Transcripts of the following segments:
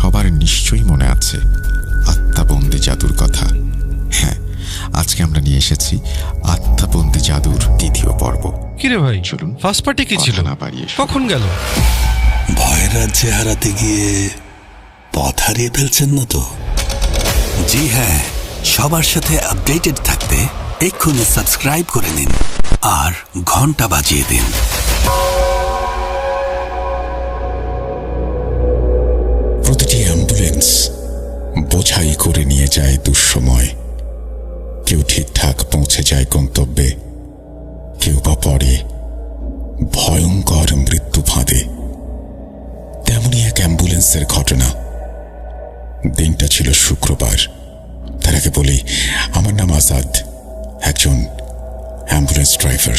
সবার নিশ্চয়ই মনে আছে আত্মাবন্দী জাদুর কথা। হ্যাঁ, আজকে আমরা নিয়ে এসেছি আত্মাবন্দী জাদুর দ্বিতীয় পর্ব। কিরে ভাই, চলুন, ফার্স্ট পার্টি কি ছিল? না বাড়িয়ে কখন গেল? ভয়ের রাজ্যে হারাতে গিয়ে পথ হারিয়ে ফেলছেন না তো? জি হ্যাঁ, সবার সাথে আপডেটেড থাকতে এক্ষুনি সাবস্ক্রাইব করে নিন আর ঘন্টা বাজিয়ে দিন। প্রতিটি অ্যাম্বুলেন্স বোঝাই করে নিয়ে যায় দুঃসময়। কেউ ঠিকঠাক পৌঁছে যায় গন্তব্যে, কেউ বা পড়ে ভয়ঙ্কর মৃত্যু ফাঁদে। তেমনই এক অ্যাম্বুলেন্সের ঘটনা। দিনটা ছিল শুক্রবার। তার আগে বলি, আমার নাম আজাদ, একজন অ্যাম্বুলেন্স ড্রাইভার।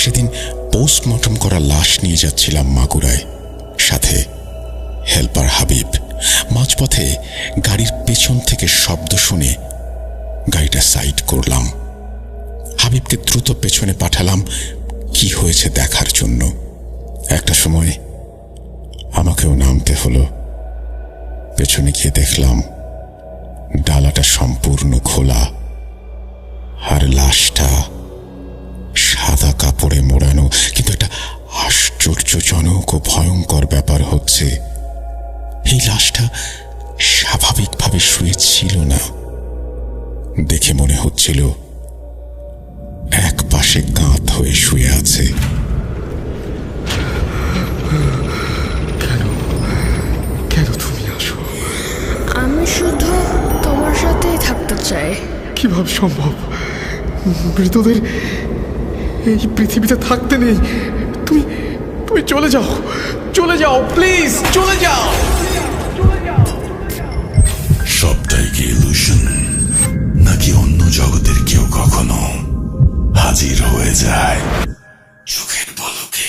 সেদিন পোস্টমর্টম করা লাশ নিয়ে যাচ্ছিলাম মাগুরায়, সাথে হেল্পার হাবিব। মাঝপথে গাড়ির পেছন থেকে শব্দ শুনে গাড়িটা সাইড করলাম। হাবিবকে দ্রুত পেছনে পাঠালাম কি হয়েছে দেখার জন্য। একটা সময় আমাকেও নামতে হলো। পেছনে গিয়ে দেখলাম ডালাটা সম্পূর্ণ খোলা, আর লাশটা সাদা কাপড়ে মোড়ানো। কিন্তু একটা আশ্চর্যজনক ও ভয়ঙ্কর ব্যাপার হচ্ছে, এই লাশটা স্বাভাবিকভাবে শুয়েছিল না। দেখে মনে হচ্ছিল এক পাশে কাঁধ হয়ে শুয়ে আছে। কেন তুমি আসো? আমি শুধু তোমার সাথেই থাকতে চাই। কিভাবে সম্ভব? মৃতদের এই পৃথিবীতে থাকতে নেই। তুমি তুমি চলে যাও, চলে যাও, প্লিজ চলে যাও। সবটাই কি ইলুশন, নাকি অন্য জগতের কেউ কখনো হাজির হয়ে যায় চোখের পলকে?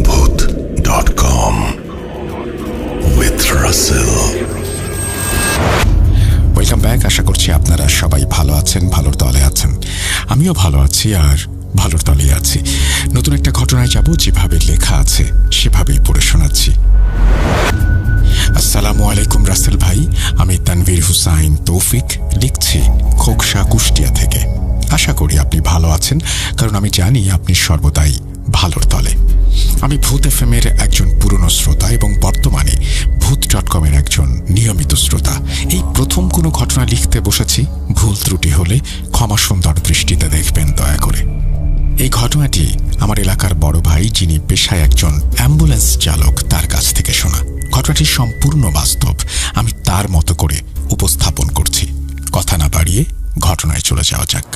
ভূত.com with Russell। Welcome back. আশা করছি আপনারা সবাই ভালো আছেন, ভালোর দলে আছেন। আমিও ভালো আছি আর ভালোর দলে আছি। নতুন একটা ঘটনায় যাব, যেভাবে লেখা আছে সেভাবেই পড়ে শোনাচ্ছি। আসসালামু আলাইকুম রাসেল ভাই, আমি তানভীর হুসাইন তৌফিক লিখছি খোকসা, কুষ্টিয়া থেকে। আশা করি আপনি ভালো আছেন, কারণ আমি জানি আপনি সর্বদাই ভালোর দলে। আমি ভূত FM এর একজন পুরনো শ্রোতা এবং বর্তমানে ভূত.com এর একজন নিয়মিত শ্রোতা। এই প্রথম কোনো ঘটনা লিখতে বসেছি, ভুল ত্রুটি হলে ক্ষমা সুন্দর দৃষ্টিতে দেখবেন দয়া করে। এই ঘটনাটি আমার এলাকার বড় ভাই, যিনি পেশায় একজন অ্যাম্বুলেন্স চালক, তার কাছ থেকে শোনা। ঘটনাটি সম্পূর্ণ বাস্তব, আমি তার মতো করে উপস্থাপন করছি। কথা না বাড়িয়ে ঘটনায় চলে যাওয়া যাক।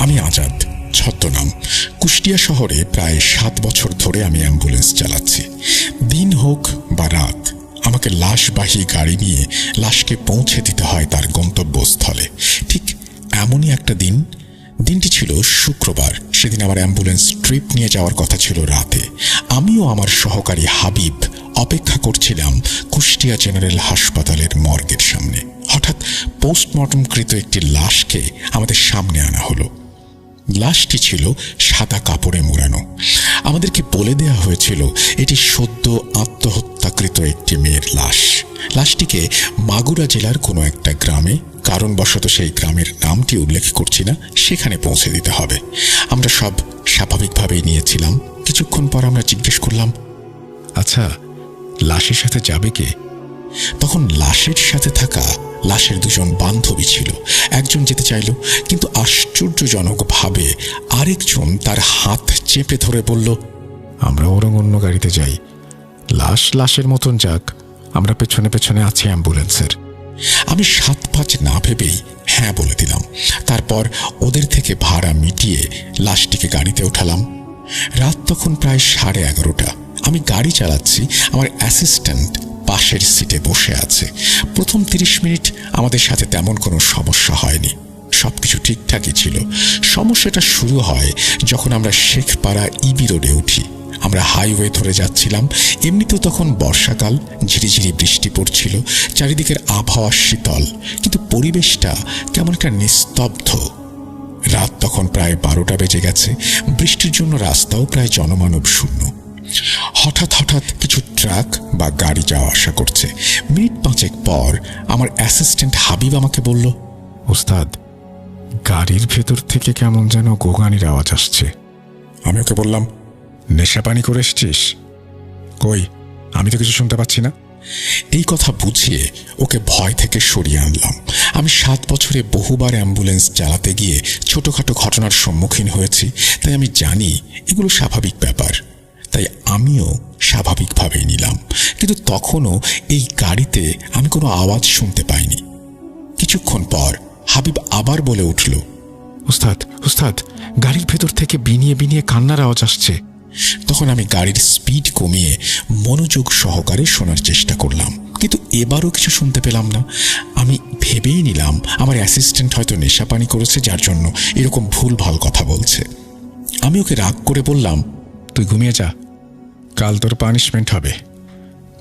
আমি আজাদ, ছদ্মনাম। কুষ্টিয়া শহরে প্রায় 7 বছর ধরে আমি অ্যাম্বুলেন্স চালাচ্ছি। দিন হোক বা রাত, আমাকে লাশবাহী গাড়ি নিয়ে লাশকে পৌঁছে দিতে হয় তার গন্তব্যস্থলে। ঠিক এমনই একটা দিন। দিনটি ছিল শুক্রবার। সেদিন আমার অ্যাম্বুলেন্স ট্রিপ নিয়ে যাওয়ার কথা ছিল রাতে। আমিও আমার সহকারী হাবিব অপেক্ষা করছিলাম কুষ্টিয়া জেনারেল হাসপাতালের মর্গের সামনে। হঠাৎ পোস্টমর্টমকৃত একটি লাশকে আমাদের সামনে আনা হলো। লাশটি ছিল সাদা কাপড়ে মোড়ানো। আমাদেরকে বলে দেওয়া হয়েছিল এটি সদ্য আত্মহত্যাকৃত একটি মেয়ের লাশ। লাশটিকে মাগুরা জেলার কোনো একটা গ্রামে, কারণবশত সেই গ্রামের নামটি উল্লেখ করছি না, সেখানে পৌঁছে দিতে হবে। আমরা সব স্বাভাবিকভাবেই নিয়েছিলাম। কিছুক্ষণ পর আমরা জিজ্ঞেস করলাম, আচ্ছা, লাশের সাথে যাবে কে? তখন লাশের সাথে থাকা লাশের 2জন বান্ধবী ছিল। একজন যেতে চাইল, কিন্তু আশ্চর্যজনকভাবে আরেকজন তার হাত চেপে ধরে বলল, আমরা ওরং অন্য গাড়িতে যাই, লাশ লাশের মতন যাক, আমরা পেছনে পেছনে আছি অ্যাম্বুলেন্সের। আমি 7-5 না ভেবেই হ্যাঁ বলে দিলাম। তারপর ওদের থেকে ভাড়া মিটিয়ে লাশটিকে গাড়িতে ওঠালাম। রাত তখন প্রায় 11:30। আমি গাড়ি চালাচ্ছি, আমার অ্যাসিস্ট্যান্ট পাশের সিটে বসে আছে। প্রথম 30 মিনিট আমাদের সাথে তেমন কোনো সমস্যা হয়নি, সবকিছু ঠিকঠাকই ছিল। সমস্যাটা শুরু হয় যখন আমরা শেখপাড়া ইবি রোডে উঠি। আমরা হাইওয়ে ধরে যাচ্ছিলাম। এমনিতেও তখন বর্ষাকাল, ঝিরিঝিরি বৃষ্টি পড়ছিল, চারিদিকের আবহাওয়া শীতল, কিন্তু পরিবেশটা কেমন একটা নিস্তব্ধ। রাত তখন প্রায় 12টা বেজে গেছে। বৃষ্টির জন্য রাস্তাও প্রায় জনমানব শূন্য। হঠাৎ হঠাৎ কিছু ট্রাক বা গাড়ি যাওয়া আসা করছে। মিনিট 5 পর আমার অ্যাসিস্ট্যান্ট হাবিব আমাকে বলল, ওস্তাদ, গাড়ির ভেতর থেকে কেমন যেন গোগানির আওয়াজ আসছে। আমি ওকে বললাম, নেশা পানি করে এসছিস? কই, আমি তো কিছু শুনতে পাচ্ছি না। এই কথা বুঝিয়ে ওকে ভয় থেকে সরিয়ে আনলাম। আমি 7 বছরে বহুবার অ্যাম্বুলেন্স চালাতে গিয়ে ছোটখাটো ঘটনার সম্মুখীন হয়েছি, তাই আমি জানি এগুলো স্বাভাবিক ব্যাপার। তাই আমিও স্বাভাবিকভাবেই নিলাম। কিন্তু তখনও এই গাড়িতে আমি কোনো আওয়াজ শুনতে পাইনি। কিছুক্ষণ পর হাবিব আবার বলে উঠল, ওস্তাদ, ওস্তাদ, গাড়ির ভেতর থেকে বিনিয়ে বিনিয়ে কান্নার আওয়াজ আসছে। তখন আমি গাড়ির স্পিড কমিয়ে মনোযোগ সহকারে শোনার চেষ্টা করলাম, কিন্তু এবারও কিছু শুনতে পেলাম না। আমি ভেবেই নিলাম আমার অ্যাসিস্ট্যান্ট হয়তো নেশা পানি করেছে, যার জন্য এরকম ভুলভাল কথা বলছে। আমি ওকে রাগ করে বললাম, তুই ঘুমিয়ে যা, কাল তোর পানিশমেন্ট হবে।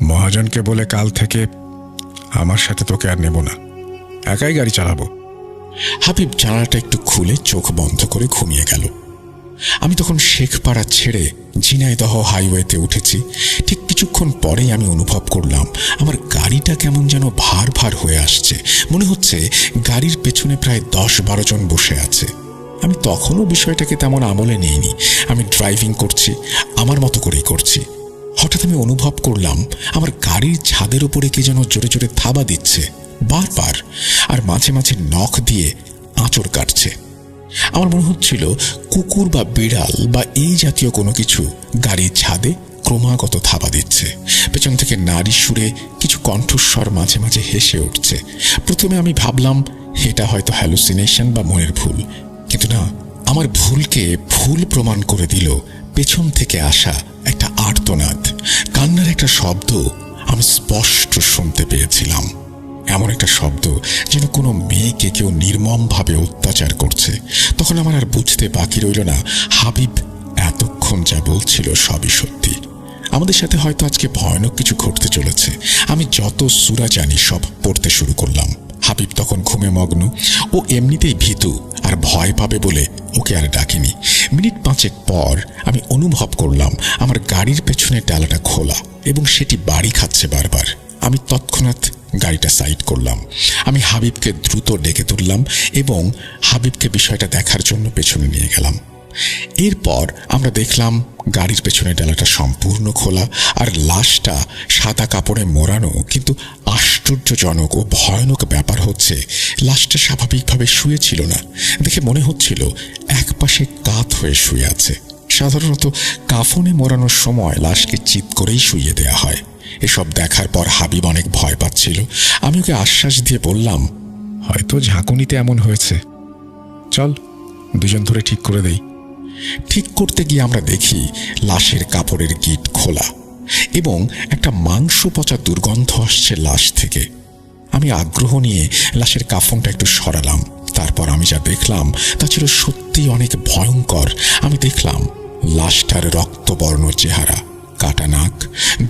মহাজনকে বলে কাল থেকে আমার সাথে তোকে আর নেব না, একাই গাড়ি চালাবো। হাবিব জানালাটা একটু খুলে চোখ বন্ধ করে ঘুমিয়ে গেল। আমি তখন শেখপাড়া ছেড়ে ঝিনাইদহ হাইওয়েতে উঠেছি। ঠিক কিছুক্ষণ পরেই আমি অনুভব করলাম আমার গাড়িটা কেমন যেন ভার ভার হয়ে আসছে। মনে হচ্ছে গাড়ির পেছনে প্রায় 10-12 জন বসে আছে। আমি তখনও বিষয়টাকে তেমন আমলে নেইনি। আমি ড্রাইভিং করছি, আমার মতো করেই করছি। হঠাৎ আমি অনুভব করলাম আমার গাড়ির ছাদের উপরে কে যেন জোরে জোরে থাবা দিচ্ছে বারবার, আর মাঝে মাঝে নখ দিয়ে আঁচড় কাটছে। আমার মনে হচ্ছিল কুকুর বা বিড়াল বা এই জাতীয় কোনো কিছু গাড়ির ছাদে ক্রমাগত থাবা দিচ্ছে। পেছন থেকে নারী সুরে কিছু কণ্ঠস্বর মাঝে মাঝে হেসে উঠছে। প্রথমে আমি ভাবলাম এটা হয়তো হ্যালুসিনেশন বা মনের ভুল, কিন্তু না, আমার ভুলকে ভুল প্রমাণ করে দিল পেছন থেকে আসা একটা আর্তনাদ, কান্নার একটা শব্দ আমি স্পষ্ট শুনতে পেয়েছিলাম। এমন একটা শব্দ যেন কোনো মেয়েকে কেউ নির্মমভাবে অত্যাচার করছে। তখন আমার আর বুঝতে বাকি রইল না হাবিব এতক্ষণ যা বলছিল সবই সত্যি। আমাদের সাথে হয়তো আজকে ভয়ানক কিছু ঘটতে চলেছে। আমি যত সূরা জানি সব পড়তে শুরু করলাম। হাবিব তখন ঘুমে মগ্ন। ও এমনিতেই ভীতু আর ভয় পাবে বলে ওকে আর ডাকিনি। মিনিট 5 পর আমি অনুভব করলাম আমার গাড়ির পেছনের ডালাটা খোলা এবং সেটি বাড়ি খাচ্ছে বারবার। আমি তৎক্ষণাৎ গাড়িটা সাইড করলাম। আমি হাবিবকে দ্রুত ডেকে তুললাম এবং হাবিবকে বিষয়টা দেখার জন্য পেছনে নিয়ে গেলাম। এরপর আমরা দেখলাম গাড়ির পেছনের ডালাটা সম্পূর্ণ খোলা আর লাশটা সাদা কাপড়ে মোড়ানো। কিন্তু আশ্চর্যজনক ও ভয়ানক ব্যাপার হচ্ছে লাশটা স্বাভাবিকভাবে শুয়েছিল না। দেখে মনে হচ্ছিল একপাশে কাত হয়ে শুয়ে আছে। সাধারণত কাফনে মোড়ানোর সময় লাশকে চিৎ করেই শুইয়ে দেয়া হয়। এসব দেখার পর হাবিব অনেক ভয় পাচ্ছিল। আমি ওকে আশ্বাস দিয়ে বললাম, হয়তো ঝাঁকুনিতে এমন হয়েছে, চল দুজন ধরে ঠিক করে দেই। ঠিক করতে গিয়ে আমরা দেখি লাশের কাপড়ের গিট খোলা এবং একটা মাংস পচা দুর্গন্ধ আসছে লাশ থেকে। আমি আগ্রহ নিয়ে লাশের কাফনটা একটু সরালাম। তারপর আমি যা দেখলাম তা ছিল সত্যি অনেক ভয়ঙ্কর। আমি দেখলাম লাশটার রক্তবর্ণ চেহারা, কাটা নাক,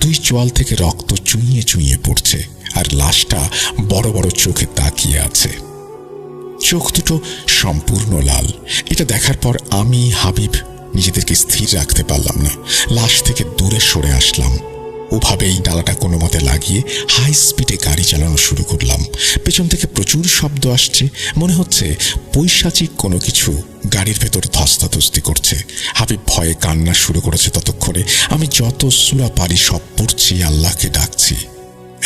2 চোয়াল থেকে রক্ত চুইয়ে চুইয়ে পড়ছে, আর লাশটা বড় বড় চোখে তাকিয়ে আছে। চোখ দুটো সম্পূর্ণ লাল। এটা দেখার পর আমি হাবিব নিজেদেরকে স্থির রাখতে পারলাম না। লাশ থেকে দূরে সরে আসলাম। ওভাবেই ডালাটা কোনো মতে লাগিয়ে হাই স্পিডে গাড়ি চালানো শুরু করলাম। পেছন থেকে প্রচুর শব্দ আসছে। মনে হচ্ছে পৈশাচিক কোনো কিছু গাড়ির ভেতর ধস্তাধস্তি করছে। হাবিব ভয়ে কান্না শুরু করেছে। ততক্ষণে আমি যত সূরা পারি সব পড়ছি, আল্লাহকে ডাকছি।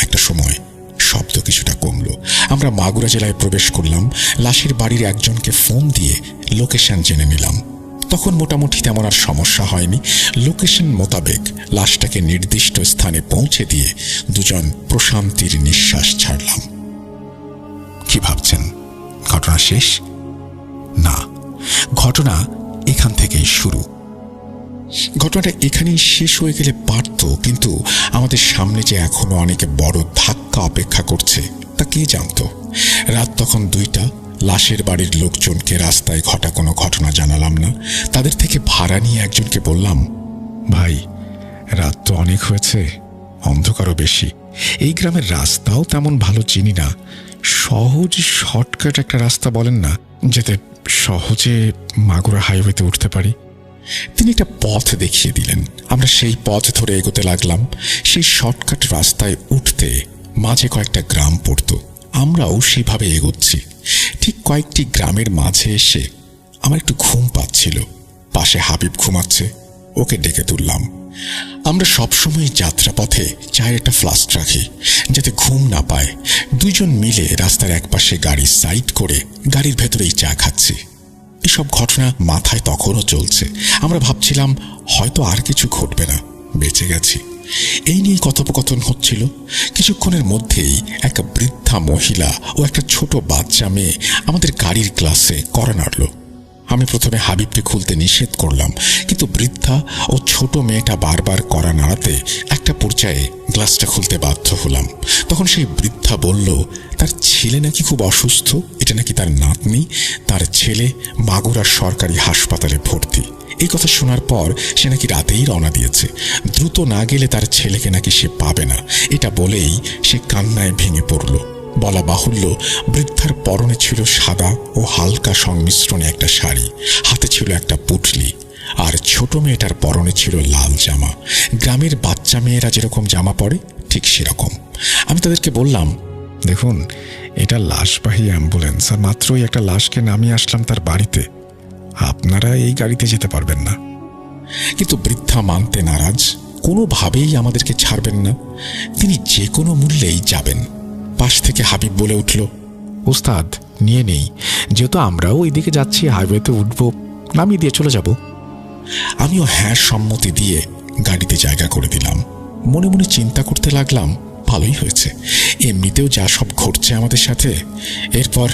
একটা সময় শব্দ কিছুটা কমলো। আমরা মাগুরা জেলায় প্রবেশ করলাম। লাশের বাড়ির একজনকে ফোন দিয়ে লোকেশন জেনে নিলাম। তখন মোটামুটি তেমন আর সমস্যা হয়নি। লোকেশন মোতাবেক লাশটাকে নির্দিষ্ট স্থানে পৌঁছে দিয়ে দুজন প্রশান্তির নিঃশ্বাস ছাড়লাম। কি ভাবছেন, ঘটনা শেষ? না, ঘটনা এখান থেকেই শুরু। ঘটনাটা এখানেই শেষ হয়ে গেলে পারত, কিন্তু আমাদের সামনে যে এখনো অনেক বড় ধাক্কা অপেক্ষা করছে তা কে জানত। রাত তখন 2টা। লাশের বাড়ির লোকজনকে রাস্তায় ঘটা কোনো ঘটনা জানালাম না। তাদের থেকে ভাড়া নিয়ে একজনকে বললাম, ভাই, রাত তো অনেক হয়েছে, অন্ধকারও বেশি, এই গ্রামের রাস্তাও তেমন ভালো চিনি না, সহজ শর্টকাট একটা রাস্তা বলেন না যাতে সহজে মাগুরা হাইওয়েতে উঠতে পারি। তিনি একটা পথ দেখিয়ে দিলেন। আমরা সেই পথ ধরে এগোতে লাগলাম। সেই শর্টকাট রাস্তায় উঠতে মাঝে কয়েকটা গ্রাম পড়ত। আমরাও সেভাবে এগোচ্ছি। ঠিক কয়েকটি গ্রামের মাঝে এসে আমার একটু ঘুম পাচ্ছিল। পাশে হাবিব ঘুমাচ্ছে, ওকে ডেকে তুললাম। আমরা সবসময় যাত্রাপথে চায়ের একটা ফ্লাস্ক রাখি যাতে ঘুম না পায়। দুইজন মিলে রাস্তার একপাশে গাড়ি সাইড করে গাড়ির ভেতরেই চা খাচ্ছি। এসব ঘটনা মাথায় তখনও চলছে। আমরা ভাবছিলাম হয়তো আর কিছু ঘটবে না, বেঁচে গেছি। এই নিয়ে কথোপকথন হচ্ছিল। কিছুক্ষণের মধ্যেই এক বৃদ্ধা মহিলা ও একটা ছোট বাচ্চা মেয়ে আমাদের গাড়ির গ্লাসে কড়া নাড়ল। আমি প্রথমে হাবিবকে খুলতে নিষেধ করলাম, কিন্তু বৃদ্ধা ও ছোট মেয়েটা বারবার কড়া নাড়াতে একটা পর্যায়ে গ্লাসটা খুলতে বাধ্য হলাম। তখন সেই বৃদ্ধা বলল তার ছেলে নাকি খুব অসুস্থ, এটা নাকি তার নাতনি, তার ছেলে মাগুরার সরকারি হাসপাতালে ভর্তি। এই কথা শোনার পর সে নাকি রাতেই রওনা দিয়েছে। দ্রুত না গেলে তার ছেলেকে নাকি সে পাবে না। এটা বলেই সে কান্নায় ভেঙে পড়ল। বলা বাহুল্য, বৃদ্ধার পরনে ছিল সাদা ও হালকা সংমিশ্রণে একটা শাড়ি, হাতে ছিল একটা পুটলি, আর ছোট মেয়েটার পরনে ছিল লাল জামা। গ্রামের বাচ্চা মেয়েরা যেরকম জামা পরে ঠিক সেরকম। আমি তাদেরকে বললাম, দেখুন, এটা লাশবাহী অ্যাম্বুলেন্স, আর মাত্রই একটা লাশকে নামিয়ে আসলাম তার বাড়িতে। আপনারা এই গাড়িতে যেতে পারবেন না। কিন্তু বৃদ্ধা মানতে নারাজ, কোনোভাবেই আমাদেরকে ছাড়বেন না। তিনি যে কোনো মূল্যেই যাবেন। পাশ থেকে হাবিব বলে উঠল, ওস্তাদ নিয়ে নেই, যেহেতু আমরাও ওইদিকে যাচ্ছি, হাইওয়েতে উঠব, নামিয়ে দিয়ে চলে যাব। আমিও হ্যাঁ সম্মতি দিয়ে গাড়িতে জায়গা করে দিলাম। মনে মনে চিন্তা করতে লাগলাম, ভালোই হয়েছে, এমনিতেও যা সব ঘটছে আমাদের সাথে, এরপর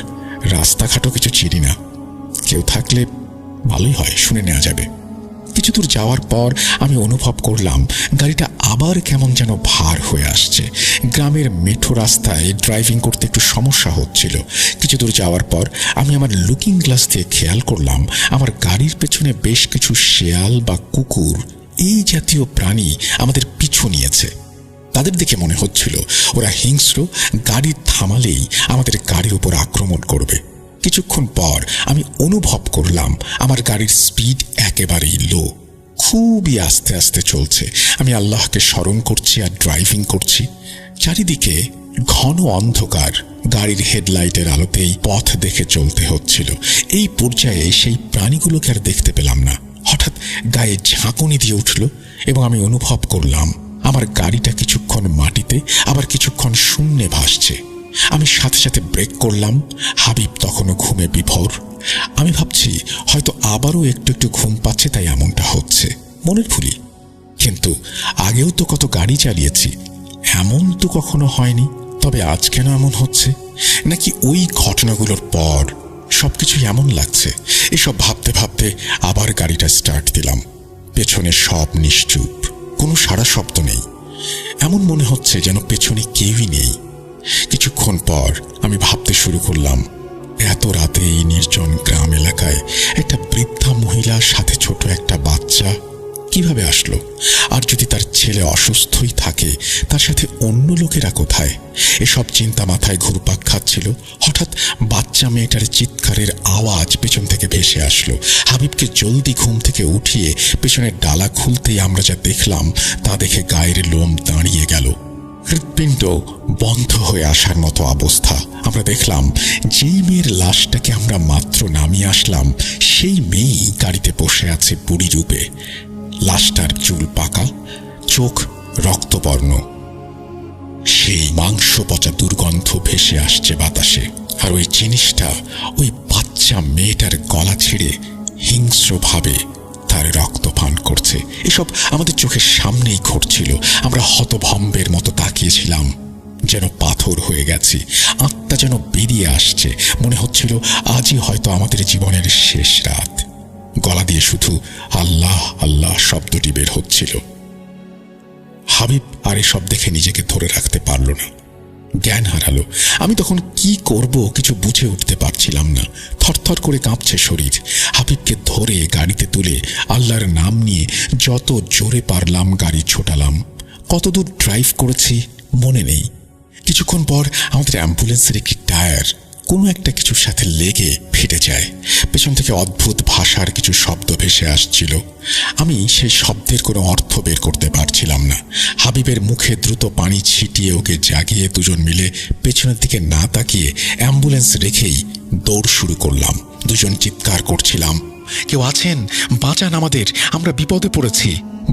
রাস্তাঘাটও কিছু চিনি না, কেউ থাকলে ভালোই হয়, শুনে নেওয়া যাবে। কিছু দূর যাওয়ার পর আমি অনুভব করলাম গাড়িটা আবার কেমন যেন ভার হয়ে আসছে। গ্রামের মেঠো রাস্তায় ড্রাইভিং করতে একটু সমস্যা হচ্ছিল। কিছু দূর যাওয়ার পর আমি আমার লুকিং গ্লাস দিয়ে খেয়াল করলাম আমার গাড়ির পেছনে বেশ কিছু শেয়াল বা কুকুর এই জাতীয় প্রাণী আমাদের পিছু নিয়েছে। তাদের দেখে মনে হচ্ছিল ওরা হিংস্র, গাড়ি থামালেই আমাদের গাড়ির উপর আক্রমণ করবে। কিছুক্ষণ পর আমি অনুভব করলাম আমার গাড়ির স্পিড একেবারেই লো, খুবই আস্তে আস্তে চলছে। আমি আল্লাহকে স্মরণ করছি আর ড্রাইভিং করছি। চারিদিকে ঘন অন্ধকার, গাড়ির হেডলাইটের আলোতেই পথ দেখে চলতে হচ্ছিল। এই পর্যায়ে সেই প্রাণীগুলোকে আর দেখতে পেলাম না। হঠাৎ গায়ে ঝাঁকুনি দিয়ে উঠল এবং আমি অনুভব করলাম আমার গাড়িটা কিছুক্ষণ মাটিতে আবার কিছুক্ষণ শূন্যে ভাসছে। আমি সাথে সাথে ব্রেক করলাম। হাবিব তখনও ঘুমে বিভোর। আমি ভাবছি হয়তো আবারও একটু একটু ঘুম পাচ্ছে, তাই এমনটা হচ্ছে, মনের ভুলি। কিন্তু আগেও তো কত গাড়ি চালিয়েছি, এমন তো কখনো হয়নি। তবে আজ কেন এমন হচ্ছে? নাকি ওই ঘটনাগুলোর পর সবকিছু এমন লাগছে? এসব ভাবতে ভাবতে আবার গাড়িটা স্টার্ট দিলাম। পেছনে সব নিশ্চুপ, কোনো সাড়া শব্দ নেই। এমন মনে হচ্ছে যেন পেছনে কেউই নেই। কিছুক্ষণ পর আমি ভাবতে শুরু করলাম, এত রাতে এই নির্জন গ্রাম এলাকায় একটা বৃদ্ধা মহিলার সাথে ছোট একটা বাচ্চা কিভাবে আসলো? আর যদি তার ছেলে অসুস্থই থাকে, তার সাথে অন্য লোকেরা কোথায়? এসব চিন্তা মাথায় ঘুরপাক খাচ্ছিল। হঠাৎ বাচ্চা মেয়েটার চিৎকারের আওয়াজ পেছন থেকে ভেসে আসলো। হাবিবকে জলদি ঘুম থেকে উঠিয়ে পেছনের ডালা খুলতেই আমরা যা দেখলাম তা দেখে গায়ের লোম দাঁড়িয়ে গেল। হৃৎপিণ্ড বন্ধ হয়ে আসার মতো অবস্থা। আমরা দেখলাম যেই মেয়ের লাশটাকে আমরা মাত্র নামিয়ে আসলাম, সেই মেয়েই গাড়িতে বসে আছে বুড়ি রূপে। লাশটার চুল পাকা, চোখ রক্তবর্ণ, সেই মাংস পচা দুর্গন্ধ ভেসে আসছে বাতাসে। আর ওই জিনিসটা ওই বাচ্চা মেয়েটার গলা ছিঁড়ে হিংস্রভাবে তার রক্ত পান করছে। এসব আমাদের চোখের সামনেই ঘটছিল। আমরা হতভম্বের মতো তাকিয়েছিলাম, যেন পাথর হয়ে গেছি। আত্মা যেন বেরিয়ে আসছে। মনে হচ্ছিল আজই হয়তো আমাদের জীবনের শেষ রাত। গলা দিয়ে শুধু আল্লাহ আল্লাহ শব্দটি বের হচ্ছিল। হাবিব আর এসব দেখে নিজেকে ধরে রাখতে পারল না, জ্ঞান হারালো। আমি তখন কি করব কিছু বুঝে উঠতে পারছিলাম না। থরথর করে কাঁপছে শরীর। হাবিবকে ধরে গাড়িতে তুলে আল্লাহর নাম নিয়ে যত জোরে পারলাম গাড়ি ছোটালাম। কতদূর ড্রাইভ করেছি মনে নেই। কিছুক্ষণ পর আমাদের অ্যাম্বুলেন্সের একটি টায়ার কোনো একটা কিছুর সাথে লেগে ফেটে যায়। পেছন থেকে অদ্ভুত ভাষার কিছু শব্দ ভেসে আসছিল। আমি সেই শব্দের কোনো অর্থ বের করতে পারছিলাম না। হাবিবের মুখে দ্রুত পানি ছিটিয়ে ওকে জাগিয়ে দুজন মিলে পেছনের দিকে না তাকিয়ে অ্যাম্বুলেন্স রেখেই দৌড় শুরু করলাম। দুজন চিৎকার করছিলাম, কেউ আছেন, বাঁচান আমাদের, আমরা বিপদে পড়েছি।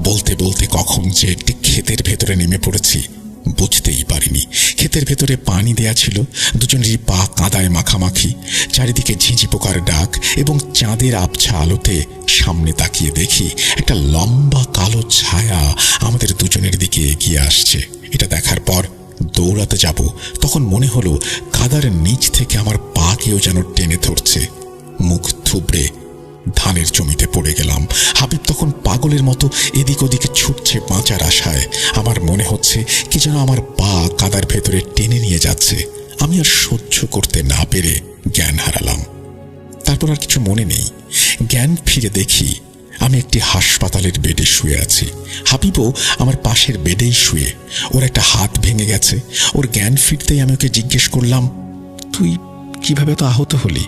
বলতে বলতে কখন যে একটি ক্ষেতের ভেতরে নেমে পড়েছি বুঝতেই পারিনি। ক্ষেতের ভেতরে পানি দেয়া ছিল, দুজনেরই পা কাদায় মাখামাখি। চারিদিকে ঝিঁঝি পোকার ডাক এবং চাঁদের আবছা আলোতে সামনে তাকিয়ে দেখি একটা লম্বা কালো ছায়া আমাদের দুজনের দিকে এগিয়ে আসছে। এটা দেখার পর দৌড়াতে যাব, তখন মনে হলো কাদার নিচ থেকে আমার পা কেউ যেন টেনে ধরছে। মুখ থুবড়ে ধানের জমিতে পড়ে গেলাম। হাবিব তখন পাগলের মতো এদিক ওদিকে ছুটছে বাঁচার আশায়। আমার মনে হচ্ছে কি যেন আমার পা কাদার ভেতরে টেনে নিয়ে যাচ্ছে। আমি আর সহ্য করতে না পেরে জ্ঞান হারালাম। তারপর আর কিছু মনে নেই। জ্ঞান ফিরে দেখি আমি একটি হাসপাতালের বেডে শুয়ে আছি। হাবিবও আমার পাশের বেডেই শুয়ে। ওর একটা হাত ভেঙে গেছে। ওর জ্ঞান ফিরতেই আমি ওকে জিজ্ঞেস করলাম, তুই কিভাবে তো আহত হলি?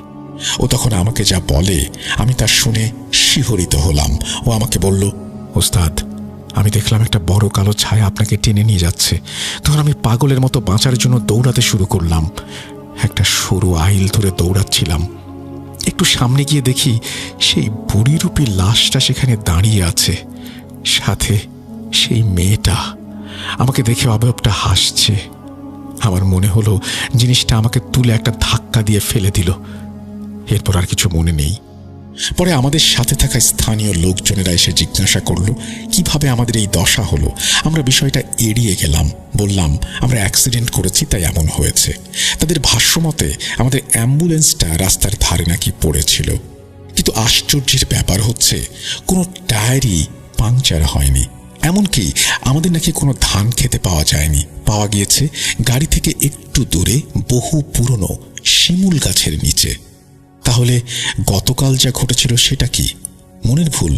ও তখন আমাকে যা বলে আমি তা শুনে শিহরিত হলাম। ও আমাকে বলল, ওস্তাদ, আমি দেখলাম একটা বড় কালো ছায়া আপনাকে টেনে নিয়ে যাচ্ছে। তখন আমি পাগলের মতো বাঁচার জন্য দৌড়াতে শুরু করলাম। একটা সরু আইল ধরে দৌড়াচ্ছিলাম। একটু সামনে গিয়ে দেখি সেই বুড়িরূপী লাশটা সেখানে দাঁড়িয়ে আছে, সাথে সেই মেয়েটা। আমাকে দেখে অবয়বটা হাসছে। আমার মনে হলো জিনিসটা আমাকে তুলে একটা ধাক্কা দিয়ে ফেলে দিল। এরপর আর কিছু মনে নেই। পরে আমাদের সাথে থাকা স্থানীয় লোকজনেরা এসে জিজ্ঞাসা করলো কিভাবে আমাদের এই দশা হলো। আমরা বিষয়টা এড়িয়ে গেলাম, বললাম আমরা অ্যাক্সিডেন্ট করেছি তাই এমন হয়েছে। তাদের ভাষ্যমতে আমাদের অ্যাম্বুলেন্সটা রাস্তার ধারে নাকি পড়েছিল। কিন্তু আশ্চর্যের ব্যাপার হচ্ছে কোনো টায়ারই পাংচার হয়নি। এমনকি আমাদের নাকি কোনো ধান খেতে পাওয়া যায়নি। পাওয়া গিয়েছে গাড়ি থেকে একটু দূরে বহু পুরনো শিমুল গাছের নিচে। তাহলে গতকাল যা ঘটেছিল সেটা কি মনের ভুল?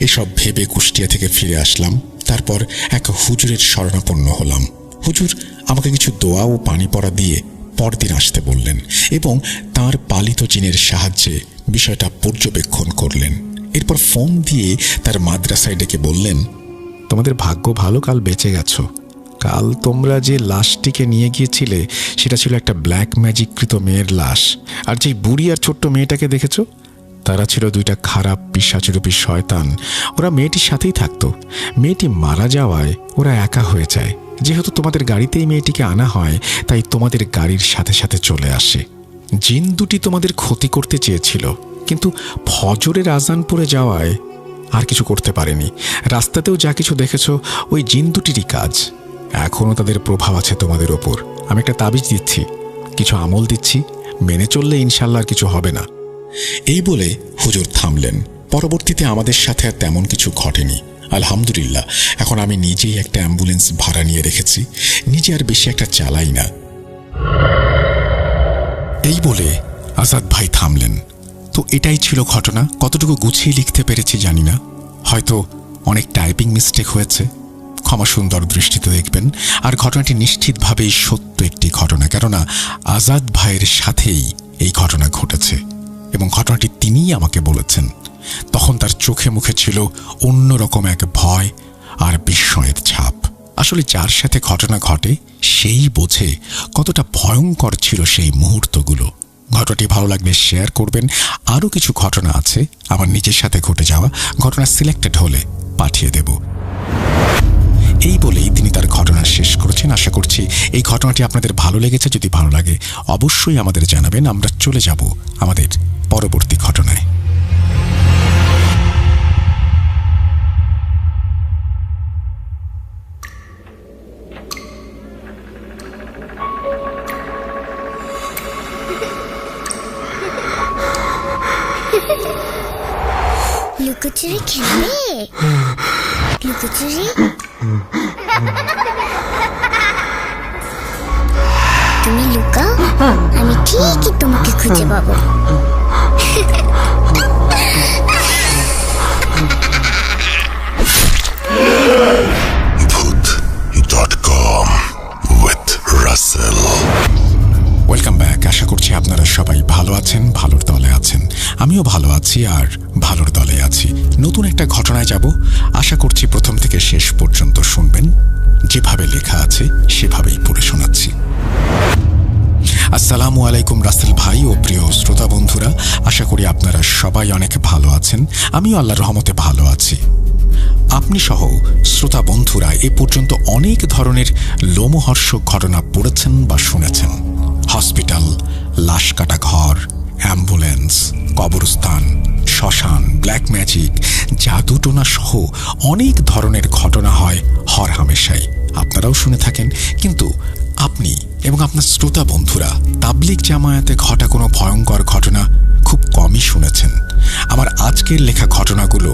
এসব ভেবে কুষ্টিয়া থেকে ফিরে আসলাম। তারপর এক হুজুরের শরণাপন্ন হলাম। হুজুর আমাকে কিছু দোয়া ও পানি পড়া দিয়ে পরদিন আসতে বললেন এবং তার পালিত জিনের সাহায্যে বিষয়টা পর্যবেক্ষণ করলেন। এরপর ফোন দিয়ে তার মাদ্রাসায় ডেকে বললেন, তোমাদের ভাগ্য ভালো, কাল বেঁচে গেছো। কাল তোমরা যে লাশটিকে নিয়ে গিয়েছিলে সেটা ছিল একটা ব্ল্যাক ম্যাজিককৃত মেয়ের লাশ। আর যে বুড়ি আর ছোট্ট মেয়েটাকে দেখেছো তারা ছিল দুইটা খারাপ পিশাচরূপী শয়তান। ওরা মেয়েটির সাথেই থাকতো। মেয়েটি মারা যাওয়ায় ওরা একা হয়ে যায়। যেহেতু তোমাদের গাড়িতেই মেয়েটিকে আনা হয় তাই তোমাদের গাড়ির সাথে সাথে চলে আসে। জিন দুটি তোমাদের ক্ষতি করতে চেয়েছিল, কিন্তু ফজরের আজান পড়ে যাওয়ায় আর কিছু করতে পারেনি। রাস্তাতেও যা কিছু দেখেছো ওই জিন দুটিরই কাজ। এখনও তাদের প্রভাব আছে তোমাদের ওপর। আমি একটা তাবিজ দিচ্ছি, কিছু আমল দিচ্ছি, মেনে চললে ইনশাল্লাহ আর কিছু হবে না। এই বলে হুজুর থামলেন। পরবর্তীতে আমাদের সাথে আর তেমন কিছু ঘটেনি, আলহামদুলিল্লাহ। এখন আমি নিজেই একটা অ্যাম্বুলেন্স ভাড়া নিয়ে রেখেছি, নিজে আর বেশি একটা চালাই না। এই বলে আজাদ ভাই থামলেন। তো এটাই ছিল ঘটনা। কতটুকু গুছিয়ে লিখতে পেরেছি জানি না, হয়তো অনেক টাইপিং মিস্টেক হয়েছে, ক্ষমা সুন্দর দৃষ্টিতে দেখবেন। আর ঘটনাটি নিশ্চিতভাবেই সত্য একটি ঘটনা, কেননা আজাদ ভাইয়ের সাথেই এই ঘটনা ঘটেছে এবং ঘটনাটি তিনিই আমাকে বলেছেন। তখন তার চোখে মুখে ছিল অন্যরকম এক ভয় আর বিস্ময়ের ছাপ। আসলে যার সাথে ঘটনা ঘটে সেই বোঝে কতটা ভয়ঙ্কর ছিল সেই মুহূর্তগুলো। ঘটনাটি ভালো লাগলে শেয়ার করবেন। আরও কিছু ঘটনা আছে আমার নিজের সাথে ঘটে যাওয়া, ঘটনা সিলেক্টেড হলে পাঠিয়ে দেব। এই বলেই তিনি তার ঘটনা শেষ করেছেন। আশা করছি এই ঘটনাটি আপনাদের ভালো লেগেছে। যদি ভালো লাগে অবশ্যই আমাদের জানাবেন। আমরা চলে যাব আমাদের পরবর্তী ঘটনায়। লুকোচুরি খেলবে? লুকোচুরি তুমি লুকাও, আমি ঠিকই তোমাকে খুঁজে পাবো। Bhoot.com with Russell. Welcome back. আশা করছি আপনারা আমিও ভালো আছি আর ভালোর দলে আছি। নতুন একটা ঘটনায় যাব, আশা করছি প্রথম থেকে শেষ পর্যন্ত শুনবেন। যেভাবে লেখা আছে সেভাবেই পড়ে শোনাচ্ছি। আসসালামু আলাইকুম রাসেল ভাই ও প্রিয় শ্রোতা বন্ধুরা, আশা করি আপনারা সবাই অনেক ভালো আছেন। আমিও আল্লাহর রহমতে ভালো আছি। আপনি সহ শ্রোতা বন্ধুরা এ পর্যন্ত অনেক ধরনের লোমহর্ষক ঘটনা পড়েছেন বা শুনেছেন। হসপিটাল, লাশ কাটা ঘর, অ্যাম্বুলেন্স, কবরস্থান, শ্মশান, ব্ল্যাক ম্যাজিক, জাদুটোনা সহ অনেক ধরনের ঘটনা হয় হরহামেশাই। আপনারাও শুনে থাকেন, কিন্তু আপনি এবং আপনার শ্রোতা বন্ধুরা তাবলিগ জামায়াতে ঘটা কোনো ভয়ঙ্কর ঘটনা খুব কমই শুনেছেন। আমার আজকের লেখা ঘটনাগুলো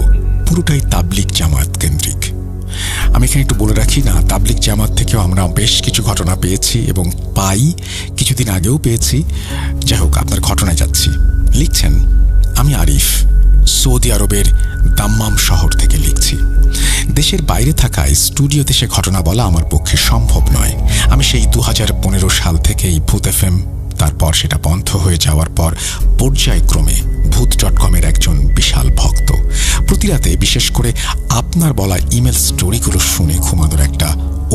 পুরোটাই তাবলিগ জামায়াত কেন্দ্রিক। আমি এখানে একটু বলে রাখি না, তাবলিগ জামাত থেকেও আমরা বেশ কিছু ঘটনা পেয়েছি এবং পাই, কিছুদিন আগেও পেয়েছি। যাই হোক, আপনার ঘটনায় যাচ্ছি। লিখছেন, আমি আরিফ, সৌদি আরবের দাম্মাম শহর থেকে লিখছি। দেশের বাইরে থাকায় স্টুডিওতে সে ঘটনা বলা আমার পক্ষে সম্ভব নয়। আমি সেই 2015 সাল থেকেই ভূত FM, তারপর সেটা বন্ধ হয়ে যাওয়ার পর পর্যায়ক্রমে ভূত.com-এর একজন বিশাল ভক্ত। প্রতি রাতে বিশেষ করে আপনার বলা ইমেল স্টোরিগুলো শুনে ঘুমানোর একটা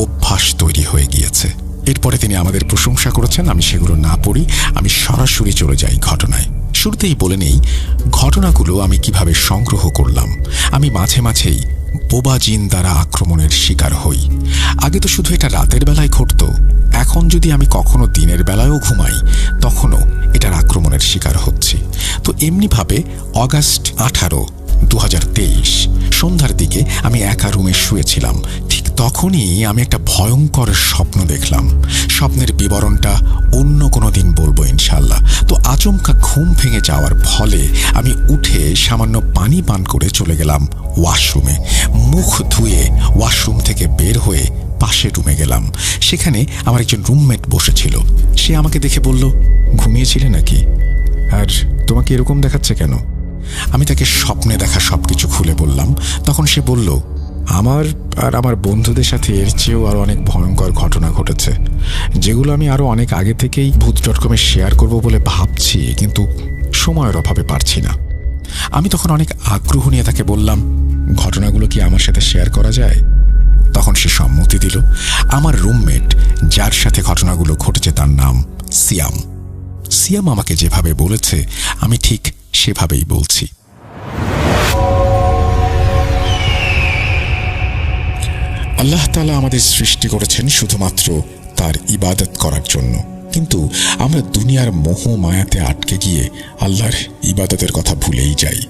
অভ্যাস তৈরি হয়ে গিয়েছে। এরপরে তিনি আমাদের প্রশংসা করেছেন, আমি সেগুলো না পড়ি, আমি সরাসরি চলে যাই ঘটনায়। শুরুতেই বলে নেই ঘটনাগুলো আমি কিভাবে সংগ্রহ করলাম। আমি মাঝে মাঝেই বোবা জিন দ্বারা আক্রমণের শিকার হই। আগে তো শুধু এটা রাতের বেলায় ঘটত, এখন যদি আমি কখনো দিনের বেলায়ও ঘুমাই তখনও এটার আক্রমণের শিকার হচ্ছি। তো এমনিভাবে অগাস্ট 18, 2023 সন্ধ্যার দিকে আমি একা রুমে শুয়েছিলাম। ঠিক তখনই আমি একটা ভয়ঙ্কর স্বপ্ন দেখলাম। স্বপ্নের বিবরণটা অন্য কোনো দিন বলবো ইনশাল্লাহ। তো আচমকা ঘুম ভেঙে যাওয়ার ফলে আমি উঠে সামান্য পানি পান করে চলে গেলাম ওয়াশরুমে। মুখ ধুয়ে ওয়াশরুম থেকে বের হয়ে পাশের রুমে গেলাম। সেখানে আমার একজন রুমমেট বসেছিল। সে আমাকে দেখে বলল, ঘুমিয়েছিলে নাকি? আর তোমাকে এরকম দেখাচ্ছে কেন? আমি তাকে স্বপ্নে দেখা সবকিছু খুলে বললাম। তখন সে বলল, আমার আর আমার বন্ধুদের সাথে এর চেয়েও আরো অনেক ভয়ঙ্কর ঘটনা ঘটেছে, যেগুলো আমি আরো অনেক আগে থেকেই ভূত.com-এ শেয়ার করব বলে ভাবছি, কিন্তু সময়ের অভাবে পারছি না। আমি তখন অনেক আগ্রহ নিয়ে তাকে বললাম, ঘটনাগুলো কি আমার সাথে শেয়ার করা যায়? তখন সে সম্মতি দিল। আমার রুমমেট যার সাথে ঘটনাগুলো ঘটেছে তার নাম সিয়াম। সিয়াম আমাকে যেভাবে বলেছে আমি ঠিক সেভাবেই বলছি। আল্লাহ তাআলা আমাদের সৃষ্টি করেছেন শুধুমাত্র তার ইবাদত করার জন্য, কিন্তু আমরা দুনিয়ার মোহ মায়াতে আটকে গিয়ে আল্লাহর ইবাদতের কথা ভুলেই যাই।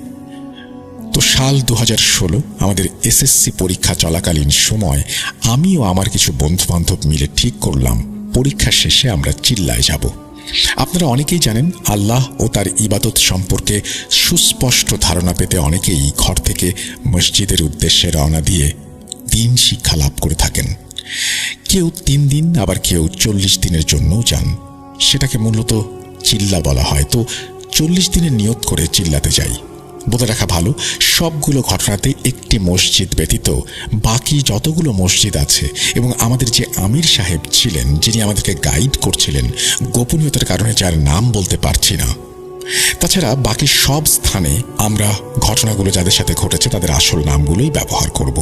তো সাল 2016 আমাদের SSC পরীক্ষা চলাকালীন সময় আমি ও আমার কিছু বন্ধু বান্ধব মিলে ঠিক করলাম পরীক্ষা শেষে আমরা চিল্লায় যাব। আপনারা অনেকেই জানেন, আল্লাহ ও তার ইবাদত সম্পর্কে সুস্পষ্ট ধারণা পেতে অনেকেই ঘর থেকে মসজিদের উদ্দেশ্যে রওনা দিয়ে দিন শিক্ষা লাভ করে থাকেন। কেউ 3 দিন, আবার কেউ 40 দিনের জন্যও যান। সেটাকে মূলত চিল্লা বলা হয়। তো 40 দিনের নিয়ত করে চিল্লাতে যাই। বলে রাখা ভালো, সবগুলো ঘটনাতে একটি মসজিদ ব্যতীত বাকি যতগুলো মসজিদ আছে এবং আমাদের যে আমির সাহেব ছিলেন, যিনি আমাদেরকে গাইড করছিলেন, গোপনীয়তার কারণে যার নাম বলতে পারছি না, তাছাড়া বাকি সব স্থানে আমরা ঘটনাগুলো যাদের সাথে ঘটেছে তাদের আসল নামগুলোই ব্যবহার করব।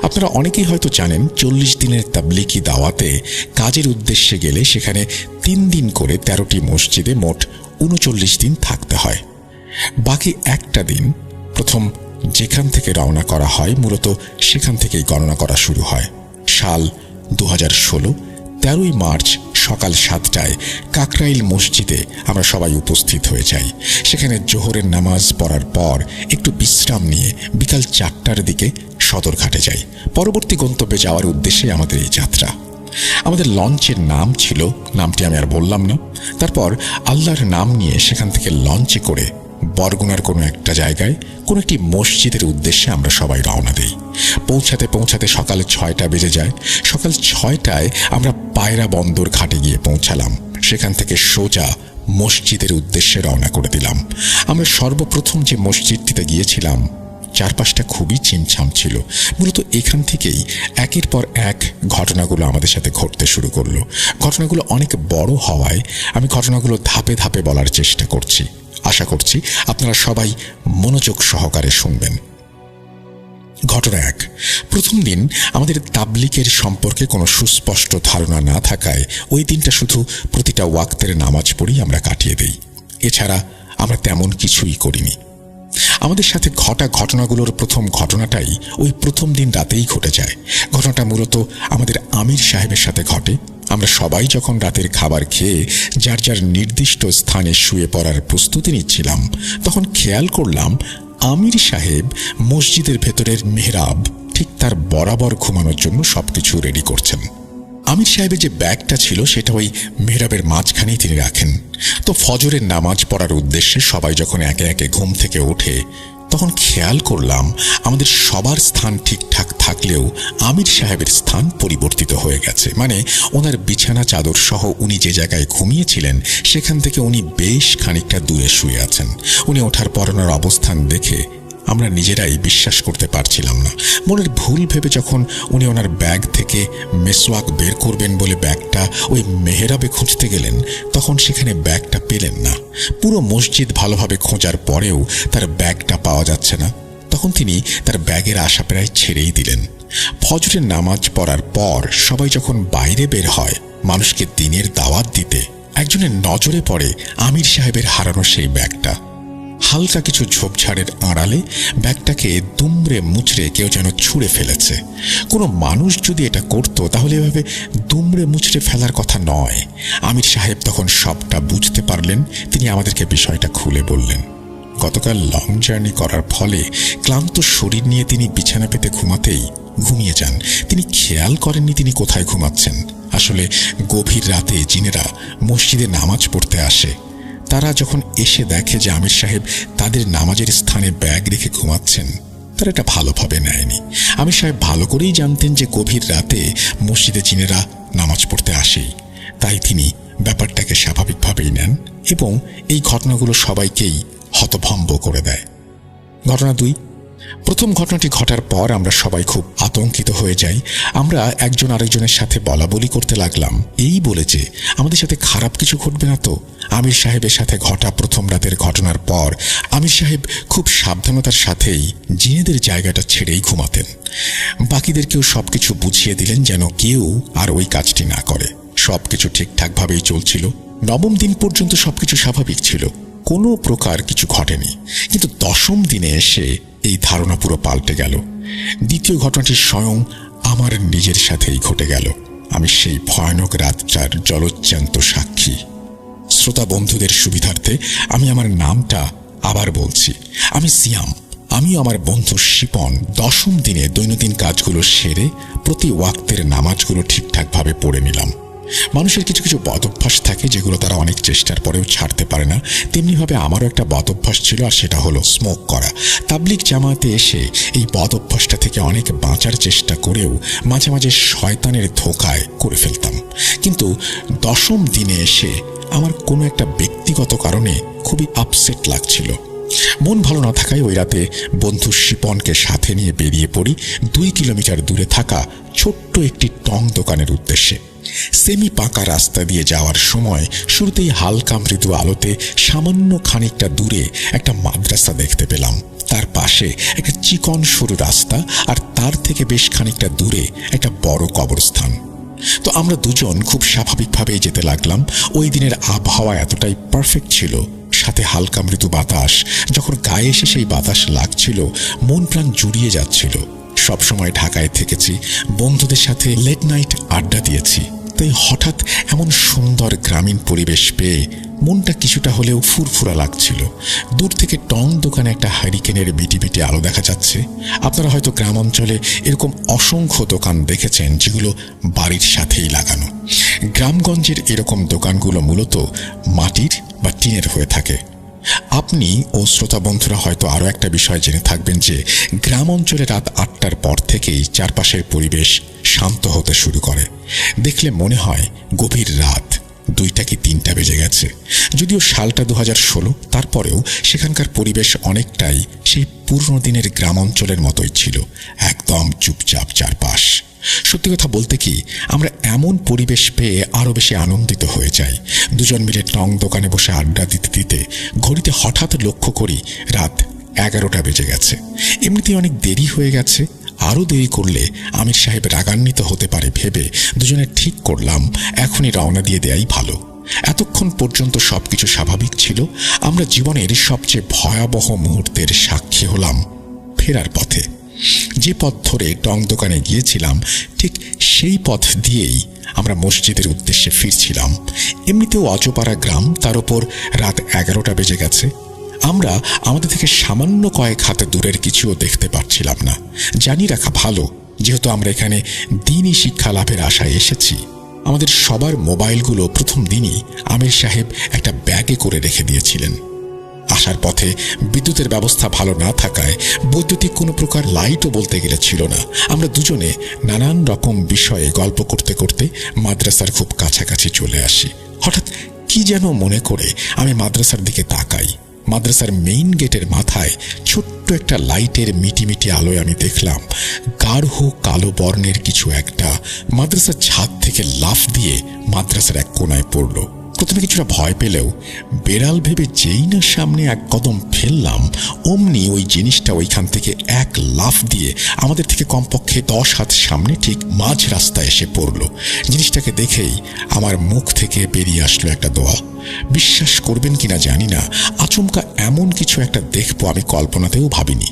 আপনারা অনেকেই হয়তো জানেন, 40 দিনের তাবলিগি দাওয়াতে কাজের উদ্দেশ্যে গেলে সেখানে 3 দিন করে 13টি মসজিদে মোট 39 দিন থাকতে হয়। বাকি একটা দিন প্রথম যেখান থেকে রওনা করা হয় মূলত সেখান থেকেই গণনা করা শুরু হয়। সাল 2016 13ই মার্চ সকাল 7টায় কাকরাইল মসজিদে আমরা সবাই উপস্থিত হয়ে যাই। সেখানে জোহরের নামাজ পড়ার পর একটু বিশ্রাম নিয়ে বিকাল 4টার দিকে সদরঘাটে যাই। পরবর্তী গন্তব্যে যাওয়ার উদ্দেশ্যে আমাদের এই যাত্রা। আমাদের লঞ্চের নাম ছিল, নামটি আমি আর বললাম না। তারপর আল্লাহর নাম নিয়ে সেখান থেকে লঞ্চে করে বরগুনার কোনো একটা জায়গায় কোনো একটি মসজিদের উদ্দেশ্যে আমরা সবাই রওনা দিই। পৌঁছাতে পৌঁছাতে সকাল 6টা বেজে যায়। সকাল 6টায় আমরা পায়রা বন্দর ঘাটে গিয়ে পৌঁছালাম। সেখান থেকে সোজা মসজিদের উদ্দেশ্যে রওনা করে দিলাম। আমরা সর্বপ্রথম যে মসজিদটিতে গিয়েছিলাম চারপাশটা খুবই ছিমছাম ছিল। মূলত এখান থেকেই একের পর এক ঘটনাগুলো আমাদের সাথে ঘটতে শুরু করলো। ঘটনাগুলো অনেক বড় হওয়ায় আমি ঘটনাগুলো ধাপে ধাপে বলার চেষ্টা করছি। আশা করছি আপনারা সবাই মনোযোগ সহকারে শুনবেন। ঘটনা 1। প্রথম দিন আমাদের তাবলিগের সম্পর্কে কোনো সুস্পষ্ট ধারণা না থাকায় ওই দিনটা শুধু প্রতিটা ওয়াক্তের নামাজ পড়েই আমরা কাটিয়ে দেই। এছাড়া আমরা তেমন কিছুই করিনি। আমাদের সাথে ঘটা ঘটনাগুলোর প্রথম ঘটনাটাই ওই প্রথম দিন রাতেই ঘটে যায়। ঘটনাটা মূলত আমাদের আমির সাহেবের সাথে ঘটে। আমরা সবাই যখন রাতের খাবার খেয়ে যার যার নির্দিষ্ট স্থানে শুয়ে পড়ার প্রস্তুতি নিচ্ছিলাম, তখন খেয়াল করলাম আমির সাহেব মসজিদের ভেতরের মেহরাব ঠিক তার বরাবর ঘুমানোর জন্য সবকিছু রেডি করছেন। আমির সাহেবের যে ব্যাগটা ছিল সেটা ওই মেহরাবের মাঝখানেই তিনি রাখেন। তো ফজরের নামাজ পড়ার উদ্দেশ্যে সবাই যখন একে একে ঘুম থেকে ওঠে, তখন খেয়াল করলাম আমাদের সবার স্থান ঠিকঠাক থাকলেও আমির সাহেবের স্থান পরিবর্তিত হয়ে গেছে। মানে ওনার বিছানা চাদর সহ উনি যে জায়গায় ঘুমিয়েছিলেন সেখান থেকে উনি বেশ খানিকটা দূরে শুয়ে আছেন। উনি ওঠার পর ওনার অবস্থান দেখে আমরা নিজেরাই বিশ্বাস করতে পারছিলাম না। মনের ভুল ভেবে যখন উনি ওনার ব্যাগ থেকে মেসওয়াক বের করবেন বলে ব্যাগটা ওই মেহরাবে খুঁজতে গেলেন, তখন সেখানে ব্যাগটা পেলেন না। পুরো মসজিদ ভালোভাবে খোঁজার পরেও তার ব্যাগটা পাওয়া যাচ্ছে না। তখন তিনি তার ব্যাগের আশা প্রায় ছেড়েই দিলেন। ফজরের নামাজ পড়ার পর সবাই যখন বাইরে বের হয় মানুষকে দিনের দাওয়াত দিতে, একজনের নজরে পড়ে আমির সাহেবের হারানো সেই ব্যাগটা। হালকা কিছু ঝোপঝাড়ের আড়ালে ব্যাগটাকে দুমড়ে মুচড়ে কেউ যেন ছুঁড়ে ফেলেছে। কোনো মানুষ যদি এটা করত তাহলে এভাবে দুমড়ে মুচড়ে ফেলার কথা নয়। আমির সাহেব তখন সবটা বুঝতে পারলেন। তিনি আমাদেরকে বিষয়টা খুলে বললেন। গতকাল লং জার্নি করার ফলে ক্লান্ত শরীর নিয়ে তিনি বিছানা পেতে ঘুমাতেই ঘুমিয়ে যান। তিনি খেয়াল করেননি তিনি কোথায় ঘুমাচ্ছেন। আসলে গভীর রাতে জিনেরা মসজিদে নামাজ পড়তে আসে। তারা যখন এসে দেখে যে আমির সাহেব তাদের নামাজের স্থানে ব্যাগ রেখে ঘুমাচ্ছেন, তারা এটা ভালোভাবে নেয়নি। আমির সাহেব ভালো করেই জানতেন যে গভীর রাতে মসজিদে জিনেরা নামাজ পড়তে আসেই, তাই তিনি ব্যাপারটাকে স্বাভাবিকভাবেই নেন এবং এই ঘটনাগুলো সবাইকেই হতভম্ব করে দেয়। ঘটনা 2। প্রথম ঘটনাটি ঘটার পর আমরা সবাই খুব আতঙ্কিত হয়ে যাই। আমরা একজন আরেকজনের সাথে বলাবলি করতে লাগলাম, এই বলে যে আমাদের সাথে খারাপ কিছু ঘটবে না তো। আমির সাহেবের সাথে ঘটা প্রথম রাতের ঘটনার পর আমির সাহেব খুব সাবধানতার সাথেই জিনেদের জায়গাটা ছেড়েই ঘুমাতেন। বাকিদেরকেও সবকিছু বুঝিয়ে দিলেন যেন কেউ আর ওই কাজটি না করে। সবকিছু ঠিকঠাকভাবেই চলছিল। নবম দিন পর্যন্ত সবকিছু স্বাভাবিক ছিল, কোনো প্রকার কিছু ঘটেনি। কিন্তু দশম দিনে এসে এই ধারণা পুরো পাল্টে গেল। দ্বিতীয় ঘটনাটি স্বয়ং আমার নিজের সাথেই ঘটে গেল। আমি সেই ভয়ানক রাতটার জলজ্জান্ত সাক্ষী। শ্রোতা বন্ধুদের সুবিধার্থে আমি আমার নামটা আবার বলছি। আমি সিয়াম। আমি আমার বন্ধু শিপন দশম দিনে দৈনন্দিন কাজগুলো সেরে প্রতি ওয়াক্তের নামাজগুলো ঠিকঠাকভাবে পড়ে নিলাম। মানুষের কিছু কিছু বদ অভ্যাস থাকে যেগুলো তারা অনেক চেষ্টার পরেও ছাড়তে পারে না। তেমনিভাবে আমারও একটা বদ অভ্যাস ছিল, আর সেটা হলো স্মোক করা। তাবলিগ জামাতে এসে এই বদ অভ্যাসটা থেকে অনেক বাঁচার চেষ্টা করেও মাঝে মাঝে শয়তানের ধোঁকায় করে ফেলতাম। কিন্তু দশম দিনে এসে আমার কোনো একটা ব্যক্তিগত কারণে খুবই আপসেট লাগছিল। মন ভালো না থাকায় ওই রাতে বন্ধু শিপনকে সাথে নিয়ে বেরিয়ে পড়ি 2 কিলোমিটার দূরে থাকা ছোট্ট একটি টং দোকানের উদ্দেশ্যে। সেমি পাকা রাস্তা দিয়ে যাওয়ার সময় শুরুতেই হালকা মৃদু আলোতে সামান্য খানিকটা দূরে একটা মাদ্রাসা দেখতে পেলাম। তার পাশে একটা চিকন সরু রাস্তা, আর তার থেকে বেশ খানিকটা দূরে একটা বড় কবরস্থান। তো আমরা দুজন খুব স্বাভাবিকভাবেই যেতে লাগলাম। ওই দিনের আবহাওয়া এতটাই পারফেক্ট ছিল, সাথে হালকা মৃদু বাতাস। যখন গায়ে এসে সেই বাতাস লাগছিল, মন প্রাণ জুড়িয়ে যাচ্ছিল। সবসময় ঢাকায় থেকেছি, বন্ধুদের সাথে লেট নাইট আড্ডা দিয়েছি, তাই হঠাৎ এমন সুন্দর গ্রামীণ পরিবেশ পেয়ে মনটা কিছুটা হলেও ফুরফুরা লাগছিল। দূর থেকে টং দোকানে একটা হারিকেনের মিটিমিটি আলো দেখা যাচ্ছে। আপনারা হয়তো গ্রাম অঞ্চলে এরকম অসংখ্য দোকান দেখেছেন যেগুলো বাড়ির সাথেই লাগানো। গ্রামগঞ্জের এরকম দোকানগুলো মূলত মাটির বা টিনের হয়ে থাকে। আপনি ও শ্রোতা বন্ধুরা হয়তো আরও একটা বিষয় জেনে থাকবেন যে গ্রাম অঞ্চলে রাত 8টার পর থেকেই চারপাশের পরিবেশ শান্ত হতে শুরু করে। দেখলে মনে হয় গভীর রাত, 2টা কি 3টা বেজে গেছে। যদিও সালটা 2016, তারপরেও সেখানকার পরিবেশ অনেকটাই সেই পুরনো দিনের গ্রাম অঞ্চলের মতোই ছিল, একদম চুপচাপ চারপাশ। সত্যি কথা বলতে কি, আমরা এমন পরিবেশ পেয়ে আরো বেশি আনন্দিত হয়ে যাই। দুজন মিলে টং দোকানে বসে আড্ডা দিতে দিতে ঘড়িতে হঠাৎ লক্ষ্য করি রাত 11টা বেজে গেছে। এমনিতেই অনেক দেরি হয়ে গেছে, আরও দেরি করলে আমির সাহেব রাগান্বিত হতে পারে ভেবে দুজনে ঠিক করলাম এখনই রওনা দিয়ে দেয়াই ভালো। এতক্ষণ পর্যন্ত সবকিছু স্বাভাবিক ছিল। আমরা জীবনের সবচেয়ে ভয়াবহ মুহূর্তের সাক্ষী হলাম ফেরার পথে। যে পথ ধরে টং দোকানে গিয়েছিলাম ঠিক সেই পথ দিয়েই আমরা মসজিদের উদ্দেশ্যে ফিরছিলাম। এমনিতেও অজপাড়া গ্রাম, তার উপর রাত 11টা বেজে গেছে। আমরা আমাদের থেকে সামান্য কয়েক হাত দূরের কিছুও দেখতে পাচ্ছিলাম না। জানি রাখা ভালো, যেহেতু আমরা এখানে দিনই শিক্ষা লাভের আশায় এসেছি। আমাদের সবার মোবাইলগুলো প্রথম দিনই আমির সাহেব একটা ব্যাগে করে রেখে দিয়েছিলেন। আসার পথে বিদ্যুতের ব্যবস্থা ভালো না থাকায় বৈদ্যুতিক কোনো প্রকার লাইটও বলতে গেলে ছিল না। আমরা দুজনে নানান রকম বিষয়ে গল্প করতে করতে মাদ্রাসার খুব কাছাকাছি চলে আসি। হঠাৎ কি যেন মনে করে আমি মাদ্রাসার দিকে তাকাই। মাদ্রাসার মেইন গেটের মাথায় ছোট্ট একটা লাইটের মিটিমিটি আলোয় আমি দেখলাম গাঢ় কালো বর্ণের কিছু একটা মাদ্রাসার ছাদ থেকে লাফ দিয়ে মাদ্রাসার এক কোনায় পড়ল। প্রথমে কিছুটা ভয় পেলেও বেড়াল ভেবে যেই না সামনে এক কদম ফেললাম, অমনি ওই জিনিসটা ওইখান থেকে এক লাফ দিয়ে আমাদের থেকে কমপক্ষে 10 হাত সামনে ঠিক মাঝ রাস্তায় এসে পড়ল। জিনিসটাকে দেখেই আমার মুখ থেকে বেরিয়ে আসলো একটা দোয়া। বিশ্বাস করবেন কিনা জানি না, আচমকা এমন কিছু একটা দেখবো আমি কল্পনাতেও ভাবিনি।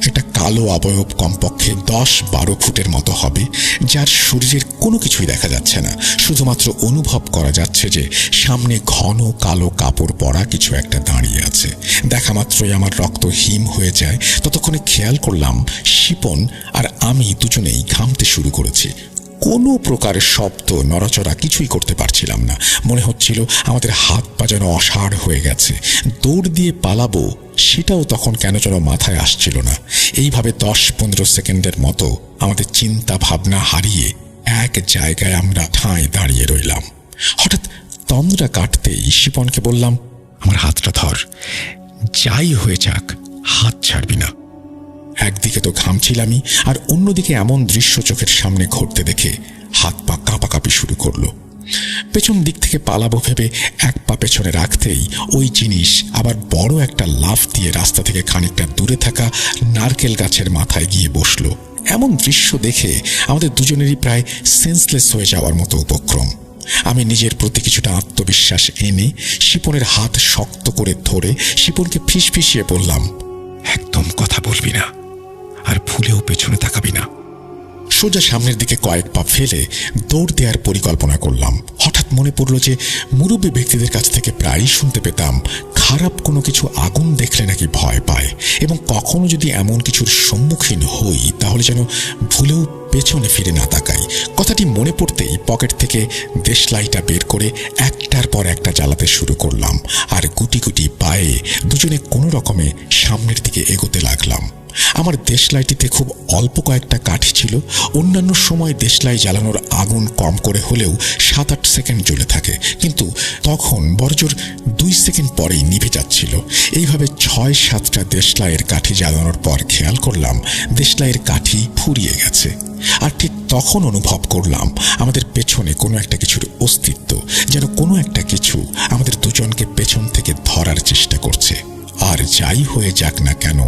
একটা কালো অবয়ব কমপক্ষে 10-12 ফুটের মতো হবে, যার শরীরের কোনো কিছুই দেখা যাচ্ছে না, শুধুমাত্র অনুভব করা যাচ্ছে যে সামনে ঘন কালো কাপড় পরা কিছু একটা দাঁড়িয়ে আছে। দেখা মাত্রই আমার রক্ত হিম হয়ে যায়। ততক্ষণে খেয়াল করলাম শিপন আর আমি দুজনেই ঘামতে শুরু করেছি। কোনো প্রকার শব্দ নড়াচড়া কিছুই করতে পারছিলাম না। মনে হচ্ছিল আমাদের হাত পা যেন অসাড় হয়ে গেছে। দৌড় দিয়ে পালাবো সেটাও তখন কেন যেন মাথায় আসছিল না। এইভাবে 10-15 সেকেন্ডের মতো আমাদের চিন্তা ভাবনা হারিয়ে এক জায়গায় আমরা ঠাঁই দাঁড়িয়ে রইলাম। হঠাৎ তন্দ্রা কাটতেই শিপনকে বললাম, আমার হাতটা ধর, যাই হয়ে যাক হাত ছাড়বি না। একদিকে তো ঘামছিলামই, আর অন্যদিকে এমন দৃশ্য চোখের সামনে ঘটতে দেখে হাত পা কাঁপাকাঁপি শুরু করলো। পেছন দিক থেকে পালাবো ভেবে এক পা পেছনে রাখতেই ওই জিনিস আবার বড় একটা লাফ দিয়ে রাস্তা থেকে খানিকটা দূরে থাকা নারকেল গাছের মাথায় গিয়ে বসলো। এমন দৃশ্য দেখে আমাদের দুজনেরই প্রায় সেন্সলেস হয়ে যাওয়ার মতো উপক্রম। আমি নিজের প্রতি কিছুটা আত্মবিশ্বাস এনে শিপনের হাত শক্ত করে ধরে শিপনকে ফিসফিসিয়ে বললাম, একদম কথা বলবি না, আর ভুলেও পেছনে তাকাবি না। সোজা সামনের দিকে কয়েক পা ফেলে দৌড় দেওয়ার পরিকল্পনা করলাম। হঠাৎ মনে পড়ল যে মুরব্বী ব্যক্তিদের কাছ থেকে প্রায়ই শুনতে পেতাম খারাপ কোনো কিছু আগুন দেখলে নাকি ভয় পায়, এবং কখনো যদি এমন কিছুর সম্মুখীন হই তাহলে যেন ভুলেও পেছনে ফিরে না তাকাই। কথাটি মনে পড়তেই পকেট থেকে দেশলাইটা বের করে একটার পর একটা জ্বালাতে শুরু করলাম, আর গুটি গুটি পায়ে দুজনে কোনো রকমে সামনের দিকে এগোতে লাগলাম। আমার দেশলাইটিতে খুব অল্প কয়েকটা কাঠি ছিল। অন্যান্য সময় দেশলাই জ্বালানোর আগুন কম করে হলেও 7-8 সেকেন্ড জ্বলে থাকে, কিন্তু তখন বড়জোর 2 সেকেন্ড পরেই নিভে যাচ্ছিল। এইভাবে 6-7টা দেশলাইয়ের কাঠি জ্বালানোর পর খেয়াল করলাম দেশলাইয়ের কাঠি ফুরিয়ে গেছে। আর ঠিক তখন অনুভব করলাম আমাদের পেছনে কোনো একটা কিছুর অস্তিত্ব, যেন কোনো একটা কিছু আমাদের দুজনকে পেছন থেকে ধরার চেষ্টা করছে। আর যাই হয়ে যাক না কেন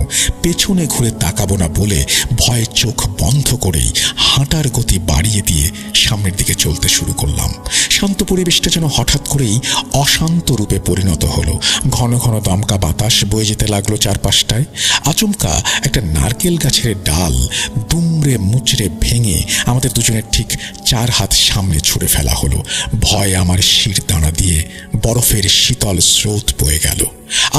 পেছনে ঘুরে তাকাবো না বলে ভয়ে চোখ বন্ধ করেই হাঁটার গতি বাড়িয়ে দিয়ে সামনের দিকে চলতে শুরু করলাম। শান্ত পরিবেশটা যেন হঠাৎ করেই অশান্ত রূপে পরিণত হলো। ঘন ঘন দমকা বাতাস বয়ে যেতে লাগলো চারপাশটায়। আচমকা একটা নারকেল গাছের ডাল দুমড়ে মুচড়ে ভেঙে আমাদের দুজনের ঠিক 4 হাত সামনে ছুঁড়ে ফেলা হলো। ভয়ে আমার শির দাঁড়া দিয়ে বরফের শীতল স্রোত বয়ে গেল।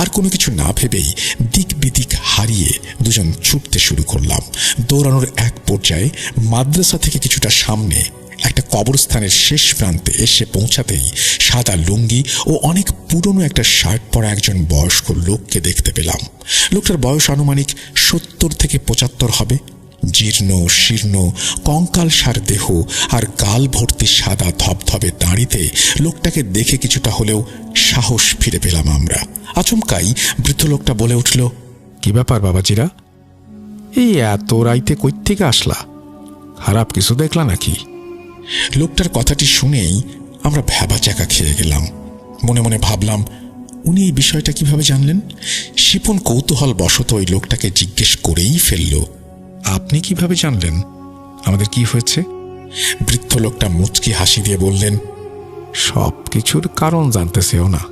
আর কোনো কিছু না ভেবেই দিক বিদিক হারিয়ে দুজন ছুটতে শুরু করলাম। দৌড়ানোর এক পর্যায়ে মাদ্রাসা থেকে কিছুটা সামনে একটা কবরস্থানের শেষ প্রান্তে এসে পৌঁছাতেই সাদা লুঙ্গি ও অনেক পুরনো একটা শার্ট পরা একজন বয়স্ক লোককে দেখতে পেলাম। লোকটার বয়স আনুমানিক 70 থেকে 75 হবে। জীর্ণ শীর্ণ কঙ্কালসার দেহ আর গাল ভর্তি সাদা ধবধবে দাঁড়িতে লোকটাকে দেখে কিছুটা হলেও সাহস ফিরে পেলাম আমরা। আচমকাই বৃদ্ধ লোকটা বলে উঠল, কি ব্যাপার বাবাজিরা, এই এত রাইতে কই থেকে আসলা? খারাপ কিছু দেখলা নাকি? লোকটার কথাটি শুনেই আমরা ভ্যাবাচ্যাকা খেয়ে গেলাম। মনে মনে ভাবলাম, উনি এই বিষয়টা কিভাবে জানলেন? শিপন কৌতূহল বশত ওই লোকটাকে জিজ্ঞেস করেই ফেলল, আপনি কিভাবে জানলেন আমাদের কি হয়েছে? বৃদ্ধ লোকটা মুচকি হাসি দিয়ে বললেন, সব কিছুর কারণ জানতেছেও না।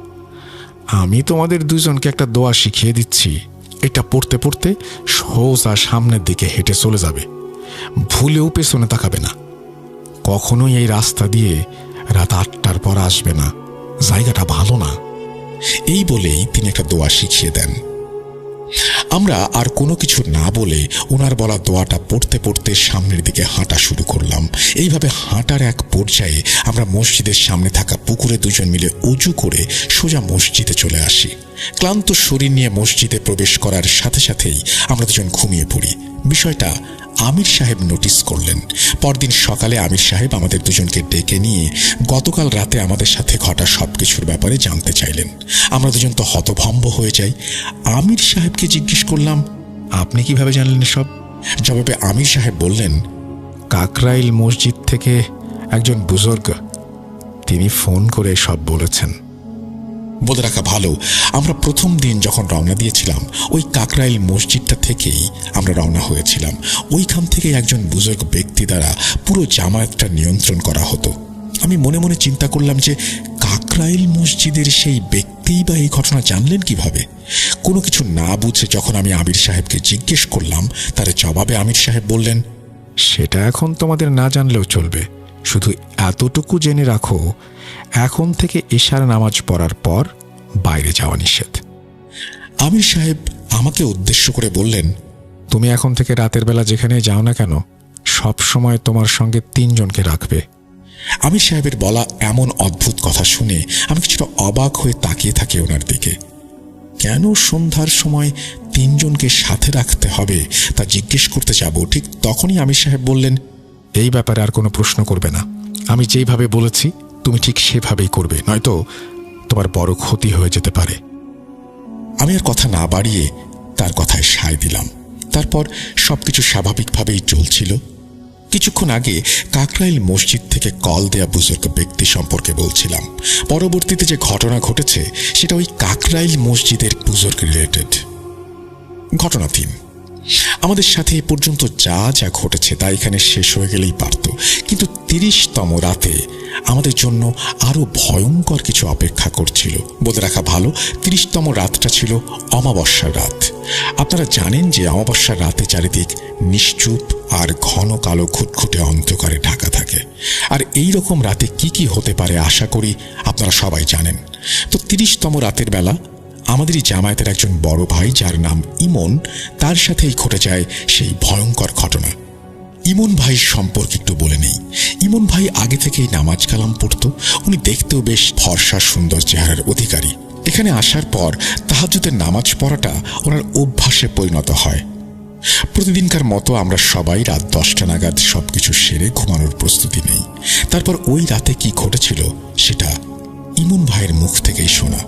আমি তোমাদের দুজনকে একটা দোয়া শিখিয়ে দিচ্ছি, এটা পড়তে পড়তে সোজা সামনের দিকে হেঁটে চলে যাবে, ভুলেও পেছনে তাকাবে না। কখনোই এই রাস্তা দিয়ে রাত 8টার পর আসবে না, জায়গাটা ভালো না। এই বলেই তিনি একটা দোয়া শিখিয়ে দেন। আমরা আর কোনো কিছু না বলে ওনার বলা দোয়াটা পড়তে পড়তে সামনের দিকে হাঁটা শুরু করলাম। এইভাবে হাঁটার এক পর্যায়ে আমরা মসজিদের সামনে থাকা পুকুরে দুজন মিলে অজু করে সোজা মসজিদে চলে আসি। ক্লান্ত শরীর নিয়ে মসজিদে প্রবেশ করার সাথে সাথেই আমরা দুজন ঘুমিয়ে পড়ি। বিষয়টা আমির সাহেব নোটিস করলেন। পরদিন সকালে আমির সাহেব আমাদের দুজনকে ডেকে নিয়ে গতকাল রাতে আমাদের সাথে ঘটা সবকিছুর ব্যাপারে জানতে চাইলেন। আমরা দুজন তো হতভম্ব হয়ে যাই। আমির সাহেবকে জিজ্ঞেস করলাম, আপনি কিভাবে জানলেন এসব? জবাবে আমির সাহেব বললেন, কাকরাইল মসজিদ থেকে একজন বুজুর্গ, তিনি ফোন করে সব বলেছেন। বলে রাখা ভালো, আমরা প্রথম দিন যখন রওনা দিয়েছিলাম ওই কাকরাইল মসজিদটা থেকেই আমরা রওনা হয়েছিলাম। ওইখান থেকে একজন বুজুর্গ ব্যক্তি দ্বারা পুরো জামায়াতটা নিয়ন্ত্রণ করা হতো। আমি মনে মনে চিন্তা করলাম যে কাকরাইল মসজিদের সেই ব্যক্তিই বা এই ঘটনা জানলেন কিভাবে। কোনো কিছু না বুঝে যখন আমি আমির সাহেবকে জিজ্ঞেস করলাম, তার জবাবে আমির সাহেব বললেন, সেটা এখন তোমাদের না জানলেও চলবে, শুধু এতটুকু জেনে রাখো, এখন থেকে এশার নামাজ পড়ার পর বাইরে যাওয়া নিষেধ। আমির সাহেব আমাকে উদ্দেশ্য করে বললেন, তুমি এখন থেকে রাতের বেলা যেখানে যাও না কেন, সব সময় তোমার সঙ্গে 3 জনকে রাখবে। আমির সাহেবের বলা এমন অদ্ভুত কথা শুনে আমি কিছুটা অবাক হয়ে তাকিয়ে থাকি ওনার দিকে। কেন সন্ধ্যার সময় 3 জনকে সাথে রাখতে হবে তা জিজ্ঞেস করতে যাব, ঠিক তখনই আমির সাহেব বললেন, এই ব্যাপারে আর কোনো প্রশ্ন করবে না। আমি যেইভাবে বলেছি তুমি ঠিক সেভাবেই করবে, নয়তো তোমার বড় ক্ষতি হয়ে যেতে পারে। আমি আর কথা না বাড়িয়ে তার কথায় সায় দিলাম। তারপর সবকিছু স্বাভাবিকভাবেই চলছিল। কিছুক্ষণ আগে কাকরাইল মসজিদ থেকে কল দেয়া বুজুর্গ ব্যক্তি সম্পর্কে বলছিলাম। পরবর্তীতে যে ঘটনা ঘটেছে সেটা ওই কাকরাইল মসজিদের বুজুর্গ রিলেটেড। ঘটনা 3, আমাদের সাথে এ পর্যন্ত যা যা ঘটেছে তা এখানে শেষ হয়ে গেলেই পারত, কিন্তু 30তম রাতে আমাদের জন্য আরো ভয়ঙ্কর কিছু অপেক্ষা করছিল। বলে রাখা ভালো, 30তম রাতটা ছিল অমাবস্যার রাত। আপনারা জানেন যে অমাবস্যার রাতে চারিদিক নিশ্চুপ আর ঘন কালো ঘুটঘুটে অন্ধকারে ঢাকা থাকে। আর এই রকম রাতে কি কি হতে পারে আশা করি আপনারা সবাই জানেন। তো 30তম রাতের বেলা আমাদেরই জামায়াতের একজন বড় ভাই, যার নাম ইমন, তার সাথেই ঘটে যায় সেই ভয়ঙ্কর ঘটনা। ইমন ভাই সম্পর্কে একটু বলে নেই। ইমন ভাই আগে থেকেই নামাজ কালাম পড়তো। উনি দেখতেও বেশ ফর্সা সুন্দর চেহারার অধিকারী। এখানে আসার পর তাহাজ্জুদের নামাজ পড়াটা ওনার অভ্যাসে পরিণত হয়। প্রতিদিনকার মতো আমরা সবাই রাত 10টা নাগাদ সবকিছু সেরে ঘুমানোর প্রস্তুতি নেই। তারপর ওই রাতে কি ঘটেছিল সেটা ইমন ভাইয়ের মুখ থেকেই শোনা।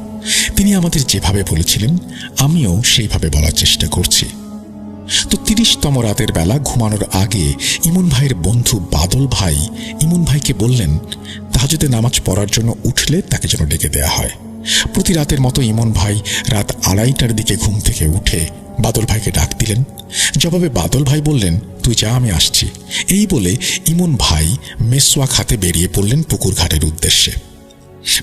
তিনি আমাদের যেভাবে বলেছিলেন আমিও সেইভাবে বলার চেষ্টা করছি। তো 30তম রাতের বেলা ঘুমানোর আগে ইমন ভাইয়ের বন্ধু বাদল ভাই ইমন ভাইকে বললেন তাহাজ্জুদের নামাজ পড়ার জন্য উঠলে তাকে যেন ডেকে দেয়া হয়। প্রতি রাতের মতো ইমন ভাই রাত 2:30টার দিকে ঘুম থেকে উঠে বাদল ভাইকে ডাক দিলেন। জবাবে বাদল ভাই বললেন, তুই যা, আমি আসছি। এই বলে ইমন ভাই মেসওয়াক হাতে বেরিয়ে পড়লেন পুকুর ঘাটের উদ্দেশ্যে।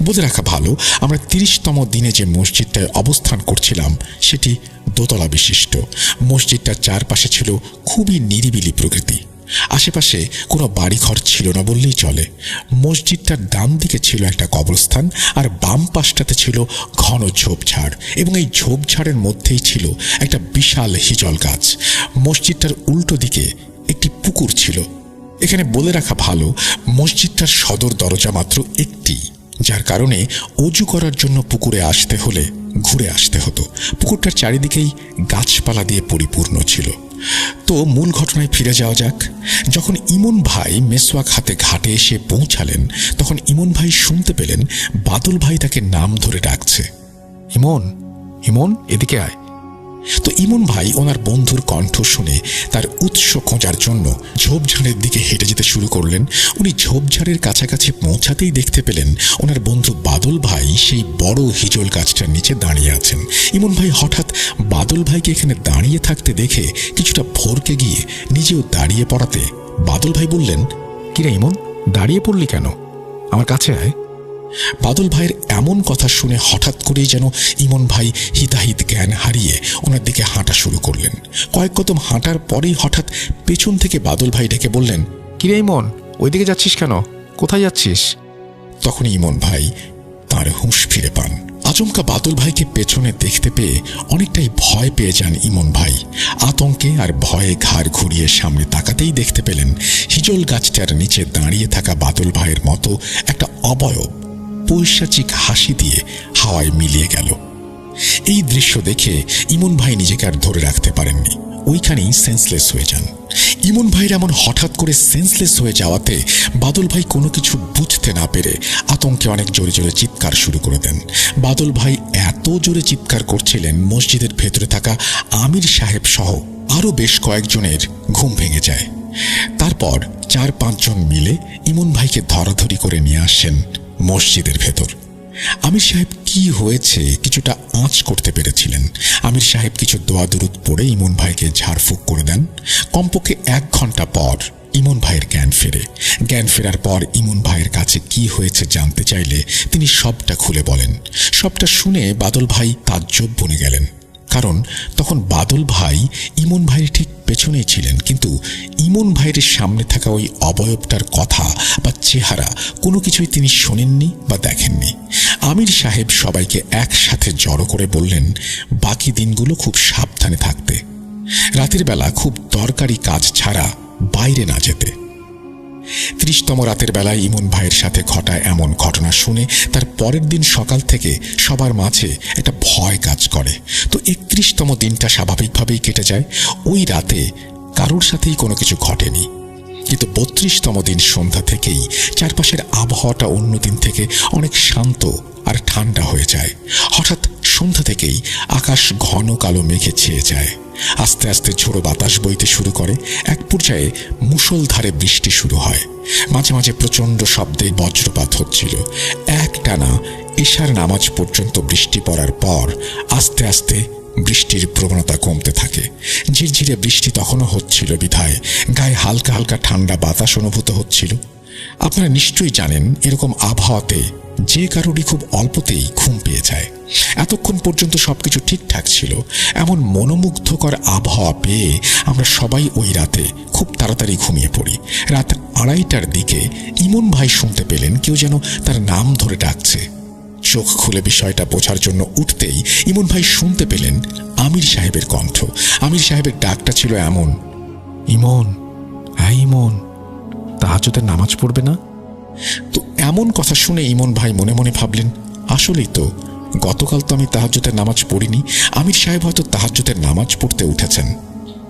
বলে রাখা ভালো, আমরা 30তম দিনে যে মসজিদটায় অবস্থান করছিলাম সেটি দোতলা বিশিষ্ট। মসজিদটার চারপাশে ছিল খুবই নিরিবিলি প্রকৃতি। আশেপাশে কোনো বাড়িঘর ছিল না বললেই চলে। মসজিদটার ডান দিকে ছিল একটা কবরস্থান, আর বাম পাশটাতে ছিল ঘন ঝোপঝাড়, এবং এই ঝোপঝাড়ের মধ্যেই ছিল একটা বিশাল হিজল গাছ। মসজিদটার উল্টো দিকে একটি পুকুর ছিল। এখানে বলে রাখা ভালো, মসজিদটার সদর দরজা মাত্র একটি, যার কারণে অজু করার জন্য পুকুরে আসতে হলে ঘুরে আসতে হতো। পুকুরটার চারিদিকেই গাছপালা দিয়ে পরিপূর্ণ ছিল। তো মূল ঘটনায় ফিরে যাওয়া যাক। যখন ইমন ভাই মেসওয়াক হাতে ঘাটে এসে পৌঁছালেন, তখন ইমন ভাই শুনতে পেলেন বাদল ভাই তাকে নাম ধরে ডাকছে। ইমন, ইমন, এদিকে আয়। তো ইমন ভাই ওনার বন্ধুর কণ্ঠ শুনে তার উৎস খোঁজার জন্য ঝোপঝাড়ের দিকে হেঁটে যেতে শুরু করলেন। উনি ঝোপঝাড়ের কাছাকাছি পৌঁছাতেই দেখতে পেলেন ওনার বন্ধু বাদল ভাই সেই বড় হিজল গাছটার নিচে দাঁড়িয়ে আছেন। ইমন ভাই হঠাৎ বাদল ভাইকে এখানে দাঁড়িয়ে থাকতে দেখে কিছুটা ভরকে গিয়ে নিজেও দাঁড়িয়ে পড়াতে বাদল ভাই বললেন, কিরে ইমন, দাঁড়িয়ে পড়লি কেন? আমার কাছে আয়। বাদল ভাইয়ের এমন কথা শুনে হঠাৎ করেই যেন ইমন ভাই হিতাহিত জ্ঞান হারিয়ে ওনার দিকে হাঁটা শুরু করলেন। কয়েক কদম হাঁটার পরেই হঠাৎ পেছন থেকে বাদল ভাই ডেকে বললেন, কিরে ইমন, ওইদিকে যাচ্ছিস কেন? কোথায় যাচ্ছিস? তখনই ইমন ভাই তার হুঁশ ফিরে পান। আচমকা বাদল ভাইকে পেছনে দেখতে পেয়ে অনেকটাই ভয় পেয়ে যান ইমন ভাই। আতঙ্কে আর ভয়ে ঘাড় ঘুরিয়ে সামনে তাকাতেই দেখতে পেলেন হিজল গাছটার নিচে দাঁড়িয়ে থাকা বাদল ভাইয়ের মতো একটা অবয়ব পৈশাচিক হাসি দিয়ে হাওয়ায় মিলিয়ে গেল। এই দৃশ্য দেখে ইমন ভাই নিজেকে আর ধরে রাখতে পারেননি, ওইখানেই সেন্সলেস হয়ে যান। ইমন ভাইয়ের এমন হঠাৎ করে সেন্সলেস হয়ে যাওয়াতে বাদল ভাই কোনো কিছু বুঝতে না পেরে আতঙ্কে অনেক জোরে জোরে চিৎকার শুরু করে দেন। বাদল ভাই এত জোরে চিৎকার করছিলেন, মসজিদের ভেতরে থাকা আমির সাহেব সহ আরও বেশ কয়েকজনের ঘুম ভেঙে যায়। তারপর 4-5 জন মিলে ইমন ভাইকে ধরাধরি করে নিয়ে আসেন মসজিদের ভেতর। আমির সাহেব কি হয়েছে কিছুটা আঁচ করতে পেরেছিলেন। আমির সাহেব কিছু দোয়া দুরুদ পড়ে ইমন ভাইকে ঝাড়ফুঁক করে দেন। কমপক্ষে 1 ঘন্টা পর ইমন ভাইয়ের জ্ঞান ফেরে। জ্ঞান ফেরার পর ইমন ভাইয়ের কাছে কি হয়েছে জানতে চাইলে তিনি সবটা খুলে বলেন। সবটা শুনে বাদল ভাই তাজ্জব বনে গেলেন, কারণ তখন বাদল ভাই ইমন ভাইয়ের ঠিক পেছনেই ছিলেন, কিন্তু ইমন ভাইয়ের সামনে থাকা ওই অবয়বটার কথা বা চেহারা কোনো কিছুই তিনি শোনেননি বা দেখেননি। আমির সাহেব সবাইকে একসাথে জড়ো করে বললেন বাকি দিনগুলো খুব সাবধানে থাকতে, রাতের বেলা খুব দরকারি কাজ ছাড়া বাইরে না যেতে। 30তম রাতের বেলায় ইমন ভাইয়ের সাথে ঘটা এমন ঘটনা শুনে তার পরের দিন সকাল থেকে সবার মাঝে একটা ভয় কাজ করে। তো 31তম দিনটা স্বাভাবিকভাবেই কেটে যায়। ওই রাতে কারোর সাথেই কোনো কিছু ঘটেনি, কিন্তু 32তম দিন সন্ধ্যা থেকেই চারপাশের আবহাওয়াটা অন্য দিন থেকে অনেক শান্ত আর ঠান্ডা হয়ে যায়। হঠাৎ সন্ধ্যা থেকেই আকাশ ঘন কালো মেঘে ছেয়ে যায়। আস্তে আস্তে ঝোড়ো বাতাস বইতে শুরু করে। এক পর্যায়ে মুষলধারে বৃষ্টি শুরু হয়। মাঝে মাঝে প্রচণ্ড শব্দে বজ্রপাত হচ্ছিল। একটানা এশার নামাজ পর্যন্ত বৃষ্টি পড়ার পর আস্তে আস্তে বৃষ্টির প্রবণতা কমতে থাকে। ঝিরঝিরে বৃষ্টি তখনও হচ্ছিল বিধায় গায়ে হালকা হালকা ঠান্ডা বাতাস অনুভূত হচ্ছিল। আপনারা নিশ্চয়ই জানেন এরকম আবহাওয়াতে যে কারোরই খুব অল্পতেই ঘুম পেয়ে যায়। এতক্ষণ পর্যন্ত সবকিছু ঠিকঠাক ছিল। এমন মনোমুগ্ধকর আবহাওয়া পেয়ে আমরা সবাই ওই রাতে খুব তাড়াতাড়ি ঘুমিয়ে পড়ি। রাত 2:30টার দিকে ইমন ভাই শুনতে পেলেন কেউ যেন তার নাম ধরে ডাকছে। চোখ খুলে বিষয়টা বোঝার জন্য উঠতেই ইমন ভাই শুনতে পেলেন আমির সাহেবের কণ্ঠ। আমির সাহেবের ডাকটা ছিল এমন, ইমন, হ্যাঁ ইমন, তাহাজ্জুদের নামাজ পড়বে না? তো এমন কথা শুনে ইমন ভাই মনে মনে ভাবলেন, আসলেই তো গতকাল তো আমি তাহাজ্জুদের নামাজ পড়িনি। আমির সাহেব হয়তো তাহাজ্জুদের নামাজ পড়তে উঠেছেন।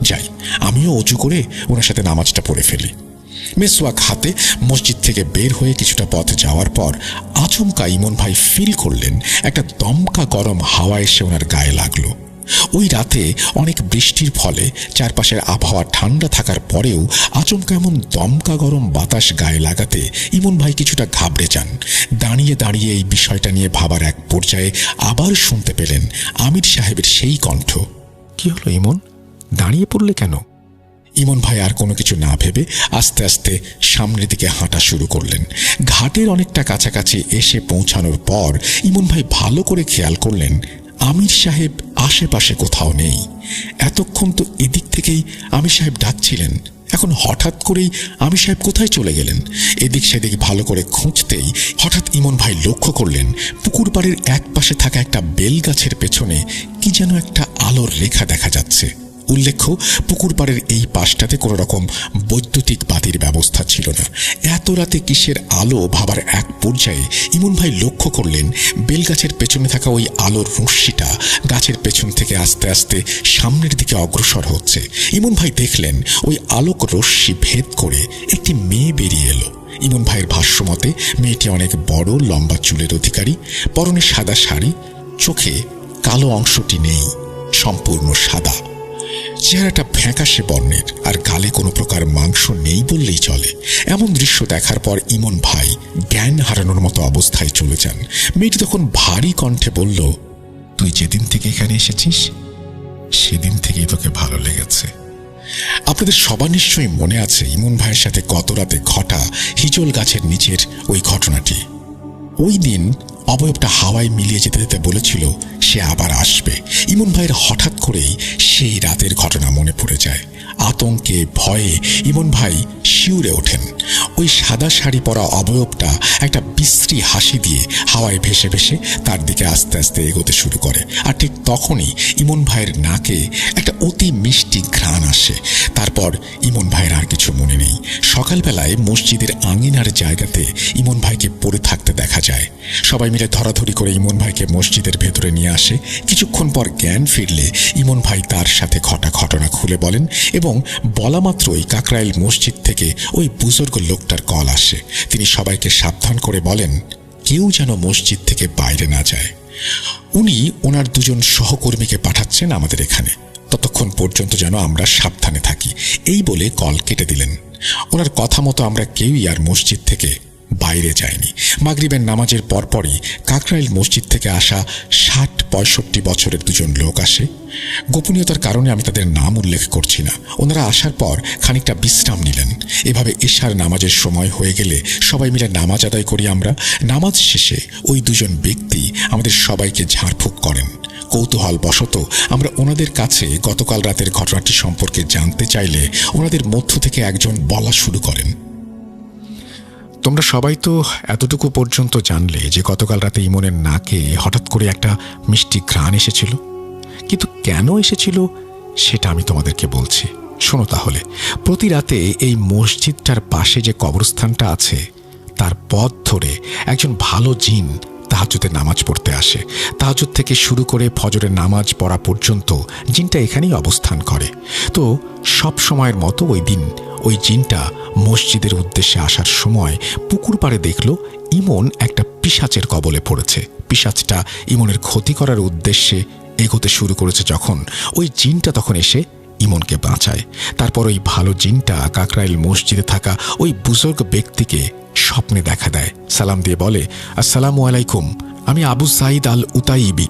যাই, আমিও অজু করে ওনার সাথে নামাজটা পড়ে ফেলি। মেসওয়াক হাতে মসজিদ থেকে বের হয়ে কিছুটা পথ যাওয়ার পর আচমকা ইমন ভাই ফিল করলেন একটা দমকা গরম হাওয়া এসে ওনার গায়ে লাগলো। ওই রাতে অনেক বৃষ্টির ফলে চারপাশের আবহাওয়া ঠান্ডা থাকার পরেও আচমকা এমন দমকা গরম বাতাস গায়ে লাগাতে ইমন ভাই কিছুটা ঘাবড়ে যান। দাঁড়িয়ে দাঁড়িয়ে এই বিষয়টা নিয়ে ভাবার এক পর্যায়ে আবার শুনতে পেলেন আমির সাহেবের সেই কণ্ঠ, কি হলো ইমন, দাঁড়িয়ে পড়লে কেন? ইমন ভাই আর কোনো কিছু না ভেবে আস্তে আস্তে সামনের দিকে হাঁটা শুরু করলেন। ঘাটের অনেকটা কাছাকাছি এসে পৌঁছানোর পর ইমন ভাই ভালো করে খেয়াল করলেন আমির সাহেব আশেপাশে কোথাও নেই। এতক্ষণ তো এদিক থেকেই আমির সাহেব ডাকছিলেন, এখন হঠাৎ করেই আমির সাহেব কোথায় চলে গেলেন? এদিক সেদিক ভালো করে খুঁজতেই হঠাৎ ইমন ভাই লক্ষ্য করলেন পুকুর পাড়ের এক পাশে থাকা একটা বেল গাছের পেছনে কি যেন একটা আলোর রেখা দেখা যাচ্ছে। উল্লেখ্য, পুকুর পাড়ের এই পাশটাতে কোনো রকম বৈদ্যুতিক বাতির ব্যবস্থা ছিল না। এত রাতে কিসের আলো ভাবার এক পর্যায়ে ইমন ভাই লক্ষ্য করলেন বেলগাছের পেছনে থাকা ওই আলোর রশ্মিটা গাছের পেছন থেকে আস্তে আস্তে সামনের দিকে অগ্রসর হচ্ছে। ইমন ভাই দেখলেন ওই আলোক রশ্মি ভেদ করে একটি মেয়ে বেরিয়ে এলো। ইমন ভাইয়ের ভাষ্যমতে মেয়েটি অনেক বড়, লম্বা চুলের অধিকারী, পরনে সাদা শাড়ি, চোখে কালো অংশটি নেই, সম্পূর্ণ সাদা। চেহারাটা ফ্যাকাশে বর্ণের, আর গালে কোনো প্রকার মাংস নেই বললেই চলে। এমন দৃশ্য দেখার পর ইমন ভাই জ্ঞান হারানোর মতো অবস্থায় চলে যান। মেয়েটি তখন ভারী কণ্ঠে বলল, তুই যেদিন থেকে এখানে এসেছিস সেদিন থেকেই তোকে ভালো লেগেছে। আপনাদের সবার নিশ্চয়ই মনে আছে ইমন ভাইয়ের সাথে গত রাতে ঘটা হিজল গাছের নিচের ওই ঘটনাটি। ওই দিন অবয়বটা হাওয়ায় মিলিয়ে যেতে যেতে বলেছিল সে আবার আসবে। ইমন ভাইয়ের হঠাৎ করেই সেই রাতের ঘটনা মনে পড়ে যায়। আতঙ্কে ভয়ে ইমন ভাই শিউরে ওঠেন। ওই সাদা শাড়ি পরা অবয়বটা একটা বিশ্রী হাসি দিয়ে হাওয়ায় ভেসে ভেসে তার দিকে আস্তে আস্তে এগোতে শুরু করে। আর ঠিক তখনই ইমন ভাইয়ের নাকে একটা অতি মিষ্টি ঘ্রাণ আসে। তারপর ইমন ভাইয়ের আর কিছু মনে নেই। সকালবেলায় মসজিদের আঙিনার জায়গাতে ইমন ভাইকে পড়ে থাকতে দেখা যায়। সবাই মিলে ধরাধরি করে ইমন ভাইকে মসজিদের ভেতরে নিয়ে আসে। কিছুক্ষণ পর জ্ঞান ফিরলে ইমন ভাই তার সাথে ঘটনা খুলে বলেন এবং বলা মাত্রই কাকরাইল মসজিদ থেকে ওই বুজুর্গ লোকটার কল আসে। তিনি সবাইকে সাবধান করে বলেন কেউ যেন মসজিদ থেকে বাইরে না যায়। উনি ওনার দুজন সহকর্মীকে পাঠাচ্ছেন আমাদের এখানে, ততক্ষণ পর্যন্ত যেন আমরা সাবধানে থাকি, এই বলে কল কেটে দিলেন। ওনার কথা মতো আমরা কেউই আর মসজিদ থেকে বাইরে যায়নি। মাগরিবের নামাজের পরপরই কাকরাইল মসজিদ থেকে আসা ৬০-৬৫ বছরের দুজন লোক আসে। গোপনীয়তার কারণে আমি তাদের নাম উল্লেখ করছি না। ওনারা আসার পর খানিকটা বিশ্রাম নিলেন। এভাবে এশার নামাজের সময় হয়ে গেলে সবাই মিলে নামাজ আদায় করি আমরা। নামাজ শেষে ওই দুজন ব্যক্তি আমাদের সবাইকে ঝাড়ফুঁক করেন। কৌতূহল বশত আমরা ওনাদের কাছে গতকাল রাতের ঘটনাটি সম্পর্কে জানতে চাইলে ওনাদের মধ্য থেকে একজন বলা শুরু করেন, তোমরা সবাই তো এতটুকু পর্যন্ত জানলে যে গতকাল রাতে ইমনের নাকে হঠাৎ করে একটা মিষ্টি ঘ্রাণ এসেছিল, কিন্তু কেন এসেছিল সেটা আমি তোমাদেরকে বলছি। শোনো তাহলে। প্রতি রাতে এই মসজিদটার পাশে যে কবরস্থানটা আছে তার পথ ধরে একজন ভালো জিন তাহাজ্জুদের নামাজ পড়তে আসে। তাহাজ্জুদ থেকে শুরু করে ফজরের নামাজ পড়া পর্যন্ত জিনটা এখানেই অবস্থান করে। তো সব সময়ের মতো ওই দিন ওই জিনটা মসজিদের উদ্দেশ্যে আসার সময় পুকুর পাড়ে দেখল ইমন একটা পিশাচের কবলে পড়েছে। পিশাচটা ইমনের ক্ষতি করার উদ্দেশ্যে এগোতে শুরু করেছে যখন ওই জিনটা তখন এসে ইমনকে বাঁচায়। তারপর ওই ভালো জিনটা কাকরাইল মসজিদে থাকা ওই বুজুর্গ ব্যক্তিকে স্বপ্নে দেখা দেয়। সালাম দিয়ে বলে, আসসালামু আলাইকুম, আমি আবু সাঈদ আল উতাইবি।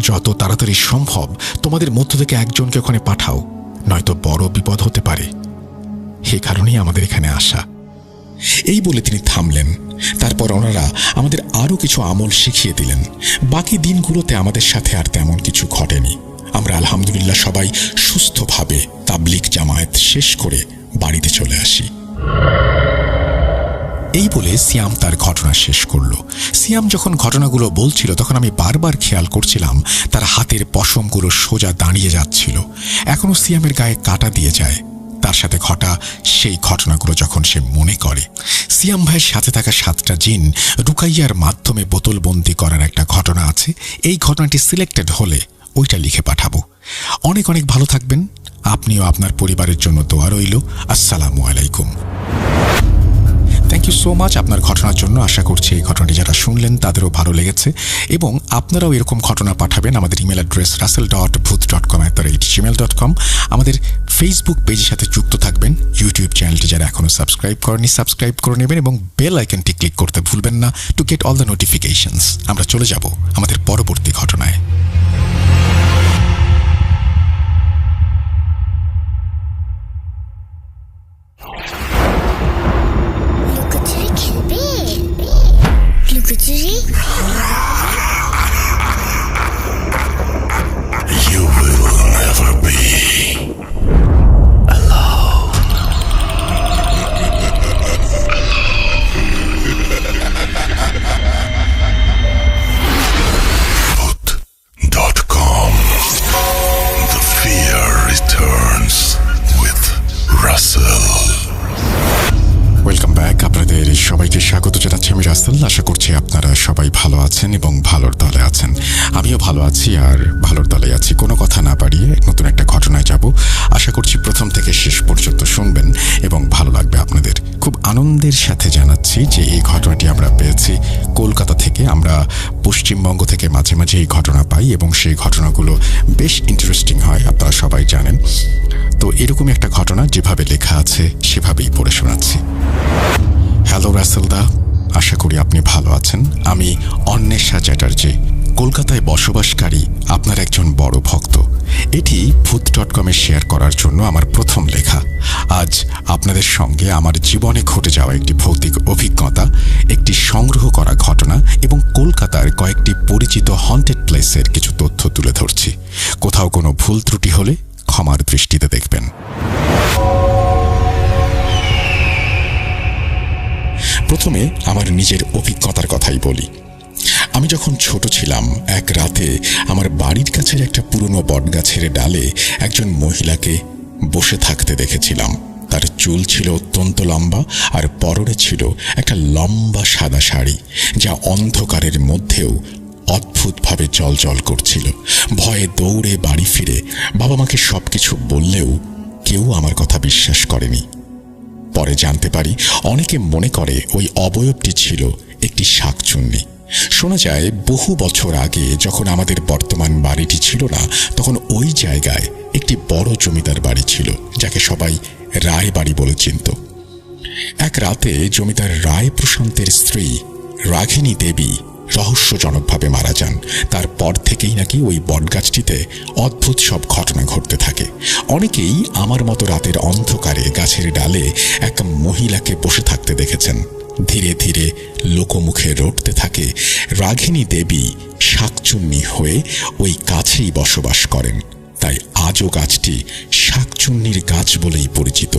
যত তাড়াতাড়ি সম্ভব তোমাদের মধ্য থেকে একজনকে ওখানে পাঠাও, নয়তো বড় বিপদ হতে পারে। সে কারণেই আমাদের এখানে আসা। এই বলে তিনি থামলেন। তারপর ওনারা আমাদের আরও কিছু আমল শিখিয়ে দিলেন। বাকি দিনগুলোতে আমাদের সাথে আর তেমন কিছু ঘটেনি। আমরা আলহামদুলিল্লাহ সবাই সুস্থভাবে তাবলিগ জামায়াত শেষ করে বাড়িতে চলে আসি। এই বলে সিয়াম তার ঘটনা শেষ করল। সিয়াম যখন ঘটনাগুলো বলছিল তখন আমি বারবার খেয়াল করছিলাম তার হাতের পশমগুলো সোজা দাঁড়িয়ে যাচ্ছিল। এখনো সিয়ামের গায়ে কাটা দিয়ে যায় তার সাথে ঘটা সেই ঘটনাগুলো যখন সে মনে করে। সিয়াম ভাইয়ের সাথে থাকা 7টা জিন রুকাইয়ার মাধ্যমে বোতলবন্দি করার একটা ঘটনা আছে। এই ঘটনাটি সিলেক্টেড হলে ওইটা লিখে পাঠাবো। অনেক অনেক ভালো থাকবেন। আপনিও আপনার পরিবারের জন্য দোয়া রইল। আসসালামু আলাইকুম। থ্যাংক ইউ সো মাচ আপনার ঘটনার জন্য। আশা করছি এই ঘটনাটি যারা শুনলেন তাদেরও ভালো লেগেছে এবং আপনারাও এরকম ঘটনা পাঠাবেন। আমাদের ইমেল অ্যাড্রেস russell.booth.com@gmail.com। আমাদের ফেসবুক পেজের সাথে যুক্ত থাকবেন। ইউটিউব চ্যানেলটি যারা এখনও সাবস্ক্রাইব করেনি সাবস্ক্রাইব করে নেবেন এবং বেল আইকনটি ক্লিক করতে ভুলবেন না to get all the notifications. আমরা চলে যাব আমাদের পরবর্তী ঘটনায়। লুকোচুরি খেলবে? লুকোচুরি? You will never be alone. Back. আপনাদের সবাইকে স্বাগত জানাচ্ছি আমি রাসেল। আশা করছি আপনারা সবাই ভালো আছেন এবং ভালোর দলে আছেন। আমিও ভালো আছি আর ভালোর দলে আছি। কোনো কথা না বাড়িয়ে নতুন একটা ঘটনায় যাব। আশা করছি প্রথম থেকে শেষ পর্যন্ত শুনবেন এবং ভালো লাগবে আপনাদের। খুব আনন্দের সাথে জানাচ্ছি যে এই ঘটনাটি আমরা পেয়েছি কলকাতা থেকে। আমরা পশ্চিমবঙ্গ থেকে মাঝে মাঝে এই ঘটনা পাই এবং সেই ঘটনাগুলো বেশ ইন্টারেস্টিং হয়, আপনারা সবাই জানেন। তো এরকমই একটা ঘটনা যেভাবে লেখা আছে সেভাবেই পড়ে শোনাচ্ছি। হ্যালো রাসেলদা, আশা করি আপনি ভালো আছেন। আমি অন্বেষা চ্যাটার্জি, কলকাতায় বসবাসকারী আপনার একজন বড় ভক্ত। এটি ভূত.com-এ শেয়ার করার জন্য আমার প্রথম লেখা। আজ আপনাদের সঙ্গে আমার জীবনে ঘটে যাওয়া একটি ভৌতিক অভিজ্ঞতা, একটি সংগ্রহ করা ঘটনা এবং কলকাতার কয়েকটি পরিচিত হন্টেড প্লেসের কিছু তথ্য তুলে ধরছি। কোথাও কোনো ভুল ত্রুটি হলে ক্ষমার দৃষ্টিতে দেখবেন। প্রথমে আমার নিজের অভিজ্ঞতার কথাই বলি। আমি যখন ছোট ছিলাম, এক রাতে আমার বাড়ির কাছের একটা পুরনো বটগাছের ডালে একজন মহিলাকে বসে থাকতে দেখেছিলাম। তার চুল ছিল অত্যন্ত লম্বা আর পরনে ছিল একটা লম্বা সাদা শাড়ি, যা অন্ধকারের মধ্যেও অদ্ভুতভাবে জলজল করছিল। ভয়ে দৌড়ে বাড়ি ফিরে বাবা মাকে সবকিছু বললেও কেউ আমার কথা বিশ্বাস করেনি। পরে জানতে পারি অনেকে মনে করে ওই অবয়বটি ছিল একটি শাকচুন্নি। শোনা যায় বহু বছর আগে যখন আমাদের বর্তমান বাড়িটি ছিল না, তখন ওই জায়গায় একটি বড় জমিদার বাড়ি ছিল, যাকে সবাই রায় বাড়ি বলে চিনত। এক রাতে জমিদার রায় প্রশান্তের স্ত্রী রাঘিনী দেবী রহস্যজনকভাবে মারা যান। তারপর থেকেই নাকি ওই বটগাছটিতে অদ্ভুত সব ঘটনা ঘটতে থাকে। অনেকেই আমার মতো রাতের অন্ধকারে গাছের ডালে এক মহিলাকে বসে থাকতে দেখেছেন। ধীরে ধীরে লোকমুখে রটতে থাকে রাঘিনী দেবী শাকচুন্নি হয়ে ওই গাছেই বসবাস করেন। তাই আজও গাছটি শাকচুন্নির গাছ বলেই পরিচিত।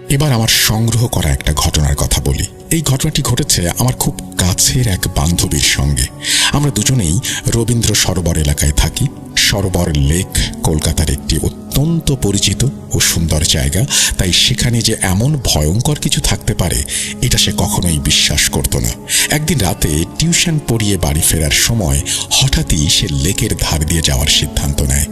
এবার আমার সংগ্রহ করা একটা ঘটনার কথা বলি। এই ঘটনাটি ঘটেছে আমার খুব কাছের এক বান্ধবীর সঙ্গে। আমরা দুজনেই রবীন্দ্র সরোবর এলাকায় থাকি। সরোবর লেক কলকাতার একটি অত্যন্ত পরিচিত ও সুন্দর জায়গা, তাই সেখানে যে এমন ভয়ঙ্কর কিছু থাকতে পারে এটা সে কখনোই বিশ্বাস করত না। একদিন রাতে টিউশন পড়িয়ে বাড়ি ফেরার সময় হঠাৎই সে লেকের ধার দিয়ে যাওয়ার সিদ্ধান্ত নেয়।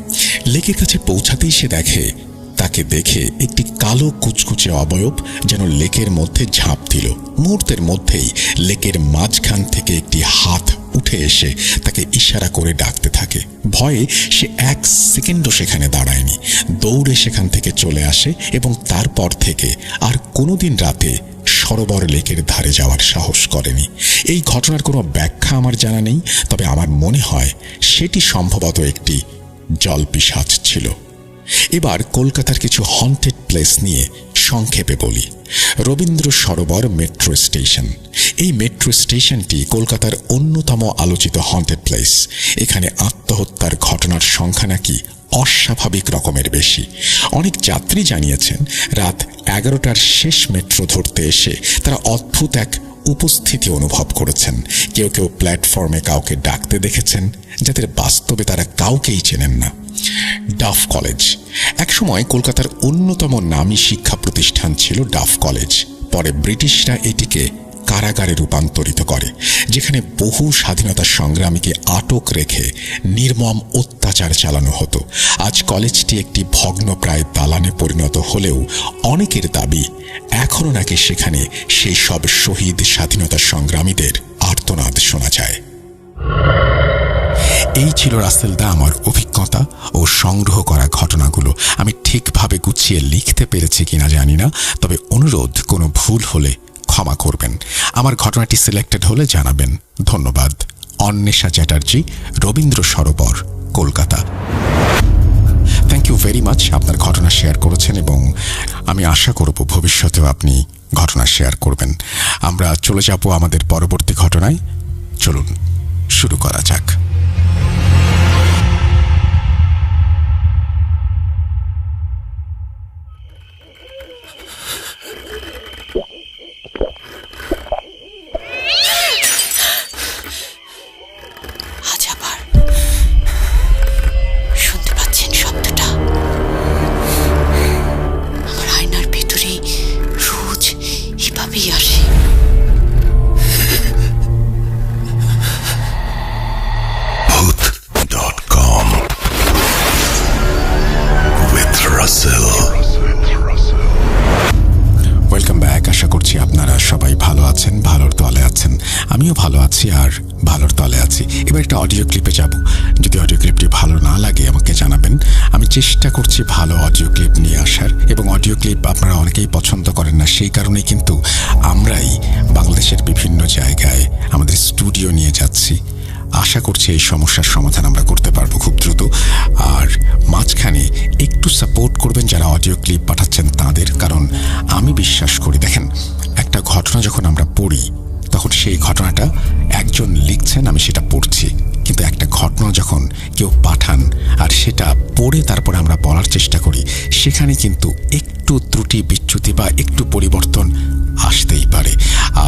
লেকের কাছে পৌঁছাতেই সে দেখে, তাকে দেখে একটি কালো কুচকুচে অবয়ব যেন লেকের মধ্যে ঝাঁপ দিল। মুহূর্তের মধ্যেই লেকের মাঝখান থেকে একটি হাত উঠে এসে তাকে ইশারা করে ডাকতে থাকে। ভয়ে সে এক সেকেন্ডও সেখানে দাঁড়ায়নি, দৌড়ে সেখান থেকে চলে আসে এবং তারপর থেকে আর কোনোদিন রাতে সরোবর লেকের ধারে যাওয়ার সাহস করেনি। এই ঘটনার কোনো ব্যাখ্যা আমার জানা নেই, তবে আমার মনে হয় সেটি সম্ভবত একটি জলপিশাচ ছিল। এবার কলকাতার কিছু হন্টেড প্লেস নিয়ে সংক্ষেপে বলি। Rabindra Sarobar metro station. এই মেট্রো স্টেশনটি কলকাতার অন্যতম আলোচিত হন্টেড প্লেস। এখানে আত্মহত্যার ঘটনার সংখ্যা নাকি অস্বাভাবিক রকমের বেশি। অনেক যাত্রী জানিয়েছেন রাত 11টার শেষ মেট্রো ধরতে এসে তারা অদ্ভুত এক উপস্থিতি অনুভব করেছেন। কেউ কেউ প্ল্যাটফর্মে কাউকে ডাকতে দেখেছেন, যাদের বাস্তবে তারা কাউকেই চেনেন না। Duff college. একসময় কলকাতার অন্যতম নামী শিক্ষা প্রতিষ্ঠান ছিল ডাফ কলেজ। পরে ব্রিটিশরা এটিকে কারাগারে রূপান্তরিত করে, যেখানে বহু স্বাধীনতা সংগ্রামীকে আটক রেখে নির্মম অত্যাচার চালানো হতো। আজ কলেজটি একটি ভগ্নপ্রায় দালানে পরিণত হলেও অনেকের দাবি এখনও নাকি সেখানে সেই সব শহীদ স্বাধীনতা সংগ্রামীদের আর্তনাদ শোনা যায়। এই ছিল রাসেলদা আমার অভিজ্ঞতা ও সংগ্রহ করা ঘটনাগুলো। আমি ঠিকভাবে গুছিয়ে লিখতে পেরেছি কিনা জানি না, তবে অনুরোধ কোনো ভুল হলে ক্ষমা করবেন। আমার ঘটনাটি সিলেক্টেড হলে জানাবেন। ধন্যবাদ। Anwesha Chatterjee, Rabindra Sarobar, Kolkata. Thank you very much. আপনার ঘটনা শেয়ার করেছেন এবং আমি আশা করব ভবিষ্যতেও আপনি ঘটনা শেয়ার করবেন। আমরা চলে যাব আমাদের পরবর্তী ঘটনায়। চলুন শুরু করা যাক। এভাবেই সবাই ভালো আছেন, ভালোর তলে আছেন। আমিও ভালো আছি আর ভালোর তলে আছি। এবার একটা অডিও ক্লিপে যাব। যদি অডিও ক্লিপটি ভালো না লাগে আমাকে জানাবেন। আমি চেষ্টা করছি ভালো অডিও ক্লিপ নিয়ে আসার, এবং অডিও ক্লিপ আপনারা অনেকেই পছন্দ করেন না, সেই কারণেই কিন্তু আমরাই বাংলাদেশের বিভিন্ন জায়গায় আমাদের স্টুডিও নিয়ে যাচ্ছি। আশা করছি এই সমস্যার সমাধান আমরা করতে পারবো খুব দ্রুত। আর মাঝখানে একটু সাপোর্ট করবেন যারা অডিও ক্লিপ পাঠাচ্ছেন তাদের, কারণ আমি বিশ্বাস করি, দেখেন, একটা ঘটনা যখন আমরা পড়ি তখন সেই ঘটনাটা একজন লিখছেন, আমি সেটা পড়ছি, কিন্তু একটা ঘটনা যখন কেউ পাঠান আর সেটা পড়ে তারপরে আমরা বলার চেষ্টা করি, সেখানে কিন্তু একটু ত্রুটি বিচ্যুতি বা একটু পরিবর্তন আসতেই পারে।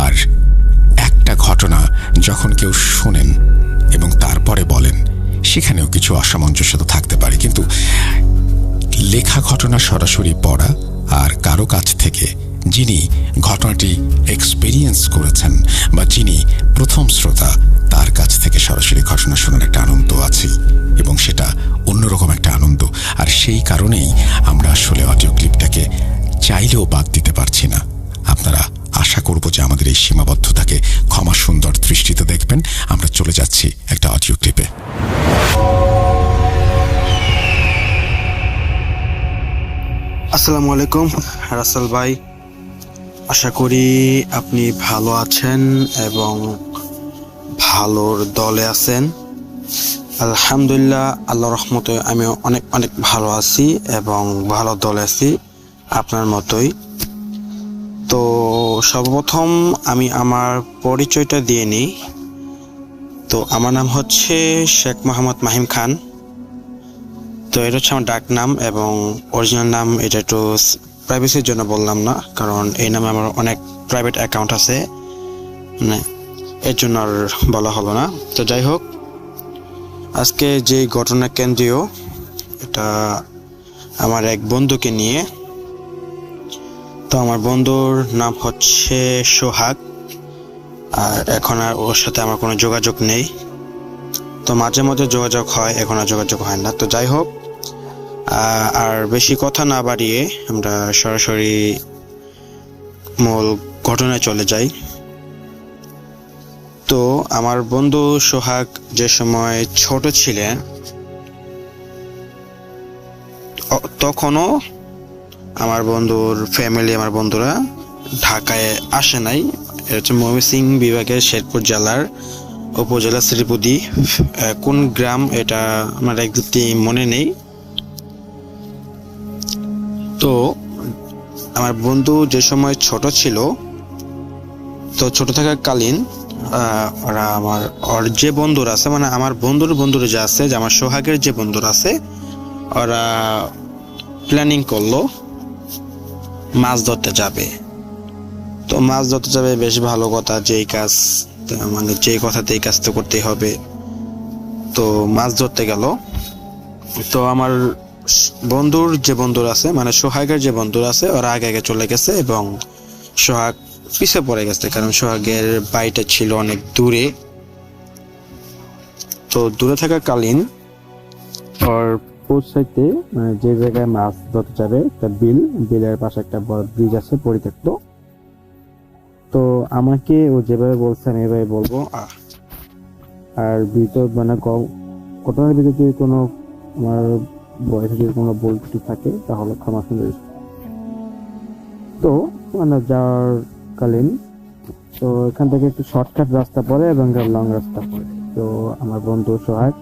আর একটা ঘটনা যখন কেউ শোনেন এবং তারপরে বলেন, সেখানেও কিছু অসামঞ্জস্যতা থাকতে পারে। কিন্তু লেখা ঘটনা সরাসরি পড়া আর কারো কাছ থেকে যিনি ঘটনাটি এক্সপেরিয়েন্স করেছেন বা যিনি প্রথম শ্রোতা, তার কাছ থেকে সরাসরি ঘটনা শোনার একটা আনন্দ আছে, এবং সেটা অন্যরকম একটা আনন্দ। আর সেই কারণেই আমরা আসলে অডিও ক্লিপটাকে চাইলেও বাদ দিতে পারছি না। আপনারা আশা করব যে আমাদের এই সীমাবদ্ধতাকে ক্ষমা সুন্দর দৃষ্টিতে দেখবেন। আমরা চলে যাচ্ছি একটা অডিও ক্লিপে। আসসালামু আলাইকুম রাসেল ভাই, আশা করি আপনি ভালো আছেন এবং ভালোর দলে আছেন। আলহামদুলিল্লাহ, আল্লাহর রহমতে আমি অনেক অনেক ভালো আছি এবং ভালো দলে আছি আপনার মতোই। তো সর্বপ্রথম আমি আমার পরিচয়টা দিয়ে নিই। তো আমার নাম হচ্ছে শেখ মোহাম্মদ মাহিম খান। তো এটা হচ্ছে আমার ডাক নাম, এবং অরিজিনাল নাম এটা একটু প্রাইভেসির জন্য বললাম না, কারণ এই নামে আমার অনেক প্রাইভেট অ্যাকাউন্ট আছে, মানে এর জন্য আর বলা হলো না। তো যাই হোক, আজকে যে ঘটনা কেন্দ্রীয়, এটা আমার এক বন্ধুকে নিয়ে। তো আমার বন্ধুর নাম হচ্ছে সোহাগ, আর এখন আর ওর সাথে আমার কোনো যোগাযোগ নেই। তো মাঝে মধ্যে যোগাযোগ হয়, এখন আর যোগাযোগ হয় না। তো যাই হোক, আর বেশি কথা না বাড়িয়ে আমরা সরাসরি মূল ঘটনায় চলে যাই। তো আমার বন্ধু সোহাগ যে সময় ছোট ছিলেন, তখনও আমার বন্ধুর ফ্যামিলি, আমার বন্ধুরা ঢাকায় আসে নাই। এটা হচ্ছে ময়মনসিংহ বিভাগের শেরপুর জেলার উপজেলা শ্রীপুদি, কোন গ্রাম এটা আমার একদমই মনে নেই। তো আমার বন্ধু যে সময় ছোট ছিল, তো ছোট থাকাকালীন ওরা ওর যে বন্ধুরা আছে, মানে আমার বন্ধুরা যে আছে, যে আমার সোহাগের যে বন্ধুরা আছে, ওরা প্ল্যানিং করলো মাছ ধরতে যাবে। তো মাছ ধরতে যাবে, বেশ ভালো কথা, যেই কাজ মানে যেই কথাতে এই কাজ তো করতেই হবে। তো মাছ ধরতে গেল। তো আমার বন্ধুর যে বন্ধুরা আছে, মানে সোহাগের যে বন্ধুরা আছে, ওরা আগে আগে চলে গেছে এবং সোহাগ পিছে পড়ে গেছে, কারণ সোহাগের বাড়িটা ছিল অনেক দূরে। তো দূরে থাকাকালীন ওর পৌঁছাইতে, মানে যে জায়গায় মাছ ধরতে যাবে, একটা বিলের পাশে একটা বড় ব্রিজ আছে পরিত্যক্ত। তো আমাকে ও যেভাবে বলছে আমি এভাবে বলবো। আর ভিতর মানে ঘটনার ভিতরে যদি কোনো আমার বয়সে যদি কোনো ভুল ত্রুটি থাকে তাহলে ক্ষমা সুন্দর। তো মানে যাওয়ার কালীন, তো এখান থেকে একটু শর্টকাট রাস্তা পড়ে এবং লং রাস্তা পড়ে। তো আমার বন্ধু সোহাগ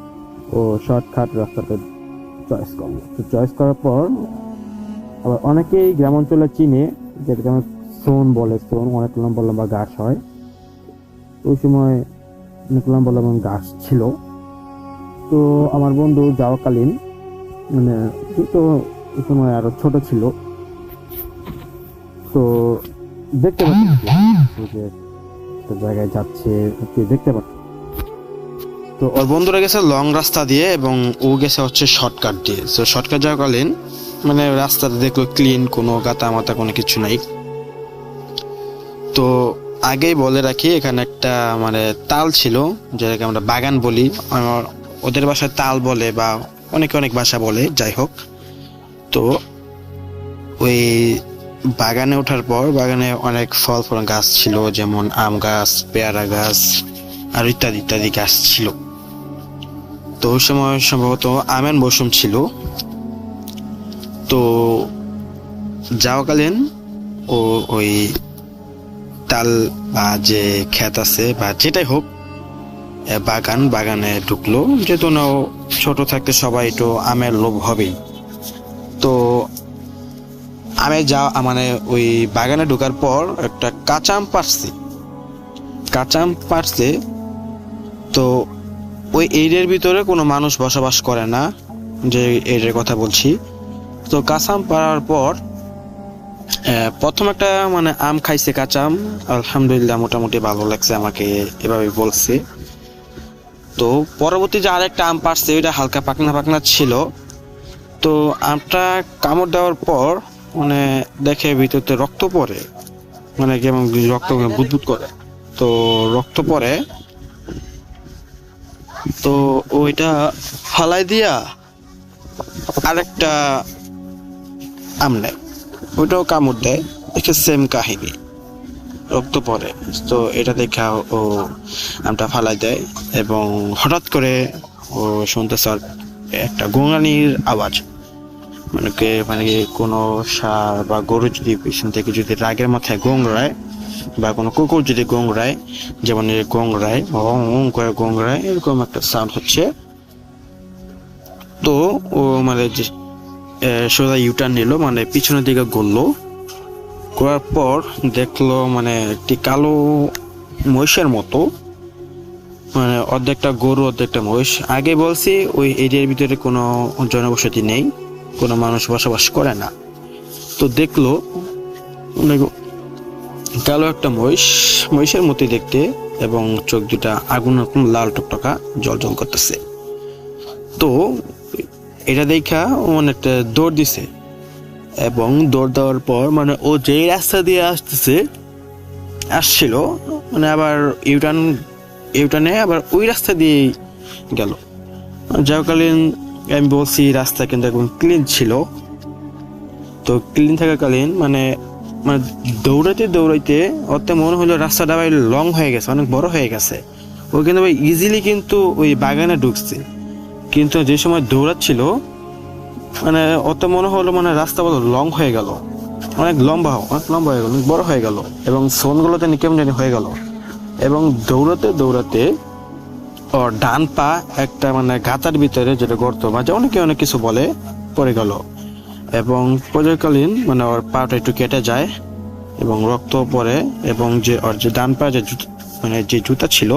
ও শর্টকাট রাস্তাটা চয়েস করলো। তো চয়েস করার পর আবার অনেকেই গ্রাম অঞ্চলে চিনে, যেটাকে আমার সোন বলে। সোন অনেক লম্বা লম্বা গাছ হয়, ওই সময় অনেক লম্বা লম্বা গাছ ছিল। তো আমার বন্ধু যাওয়াকালীন, মানে তো ওই সময় আরো ছোট ছিল, তো দেখতে পাচ্ছি যে একটা জায়গায় যাচ্ছে, দেখতে পাচ্ছি। তো ওর বন্ধুরা গেছে লং রাস্তা দিয়ে এবং ও গেছে হচ্ছে শর্টকাট দিয়ে। তো শর্টকাট যাওয়াকালীন মানে রাস্তাটা দেখলো ক্লিন, কোনো গাতা মাতা কোনো কিছু নাই। তো আগেই বলে রাখি, এখানে একটা মানে তাল ছিল, যেটাকে আমরা বাগান বলি, ওদের ভাষায় তাল বলে বা অনেক ভাষা বলে, যাই হোক। তো ওই বাগানে ওঠার পর বাগানে অনেক ফল ফল গাছ ছিল, যেমন আম গাছ, পেয়ারা গাছ আর ইত্যাদি ইত্যাদি গাছ ছিল। তো ওই সময় সম্ভবত আমের মৌসুম ছিল। তো যাওয়াকালীন ওই তাল বা যে ক্ষেত আছে বা যেটাই হোক, বাগানে ঢুকলো। যেহেতু না ছোট থাকতে সবাই তো আমের লোভ হবেই। তো আমি মানে ওই বাগানে ঢোকার পর একটা কাঁচা আম পারছে। তো ওই এরিয়ার ভিতরে কোনো মানুষ বসবাস করে না, যে এরিয়ার কথা বলছি। তো কাঁচা আম পাড়ার পর প্রথম একটা মানে আম খাইছে, কাঁচা আম। আলহামদুলিল্লাহ মোটামুটি ভালো লাগছে, আমাকে এভাবে বলছে। তো পরবর্তী যে আরেকটা আম পারছে, ওইটা হালকা পাকনা পাকনা ছিল। তো আমটা কামড় দেওয়ার পর মানে দেখে ভিতরতে রক্ত পড়ে, মানে কেমন রক্ত বুদবুদ করে। তো রক্ত পড়ে, তো ওইটা ফালাই দিয়া আরেকটা আম নেয়, ওইটাও কামড় দেয়, দেখে সেম কাহিনী, রক্ত পড়ে। তো এটা দেখা ও আমটা ফালাই দেয় এবং হঠাৎ করে ও শুনতেছে একটা গোঙানির আওয়াজ। মানে কোনো ষাঁড় বা গরু যদি পিছন থেকে যদি রাগের মাথায় গোংড়ায়, বা কোনো কুকুর যদি গোংড়ায়, যেমন গোংড়ায় করে গোংড়ায়, এরকম একটা সাউন্ড হচ্ছে। তো ও মানে সোজা ইউটার্ন নিল, মানে পিছনের দিকে ঘুরলো। করার পর দেখলো মানে একটি কালো মহিষের মতো, মানে অর্ধেকটা গরু অর্ধেকটা মহিষ। আগে বলছি ওই এরিয়ার ভিতরে কোনো জনবসতি নেই, কোনো মানুষ বসবাস করে না। তো দেখলো কালো একটা মহিষের মতো দেখতে, এবং চোখ দুটা আগুন রকম লাল টকটকা জল জল করতেছে। তো এটা দেখা মানে একটা দৌড় দিছে, এবং দৌড় দেওয়ার পর মানে ও যেই রাস্তা দিয়ে আসছিল মানে আবার ইউটার্নে আবার ওই রাস্তা দিয়ে গেল। যাওয়াকালীন আমি বলছি রাস্তা কিন্তু একদম ক্লিন ছিল। তো ক্লিন থাকাকালীন মানে দৌড়াইতে ওতে মনে হলো রাস্তাটা ভাই লং হয়ে গেছে, অনেক বড় হয়ে গেছে। ও কিন্তু ভাই ইজিলি কিন্তু ওই বাগানে ঢুকছে, কিন্তু যে সময় দৌড়াচ্ছিল মানে ওতে মনে হলো মানে রাস্তা বড় লং হয়ে গেল, অনেক লম্বা হয়ে গেল, অনেক বড় হয়ে গেল, এবং সোনগুলোতে কেমন জানি হয়ে গেল। এবং দৌড়াতে ওর ডান পা একটা মানে গাতার ভিতরে, যেটা গর্ত মাঝে অনেকে অনেক কিছু বলে, পড়ে গেল। এবং পর্যায়কালীন মানে ওর পাটা একটু কেটে যায় এবং রক্ত পড়ে, এবং ওর যে ডান পা যে জুতা ছিল,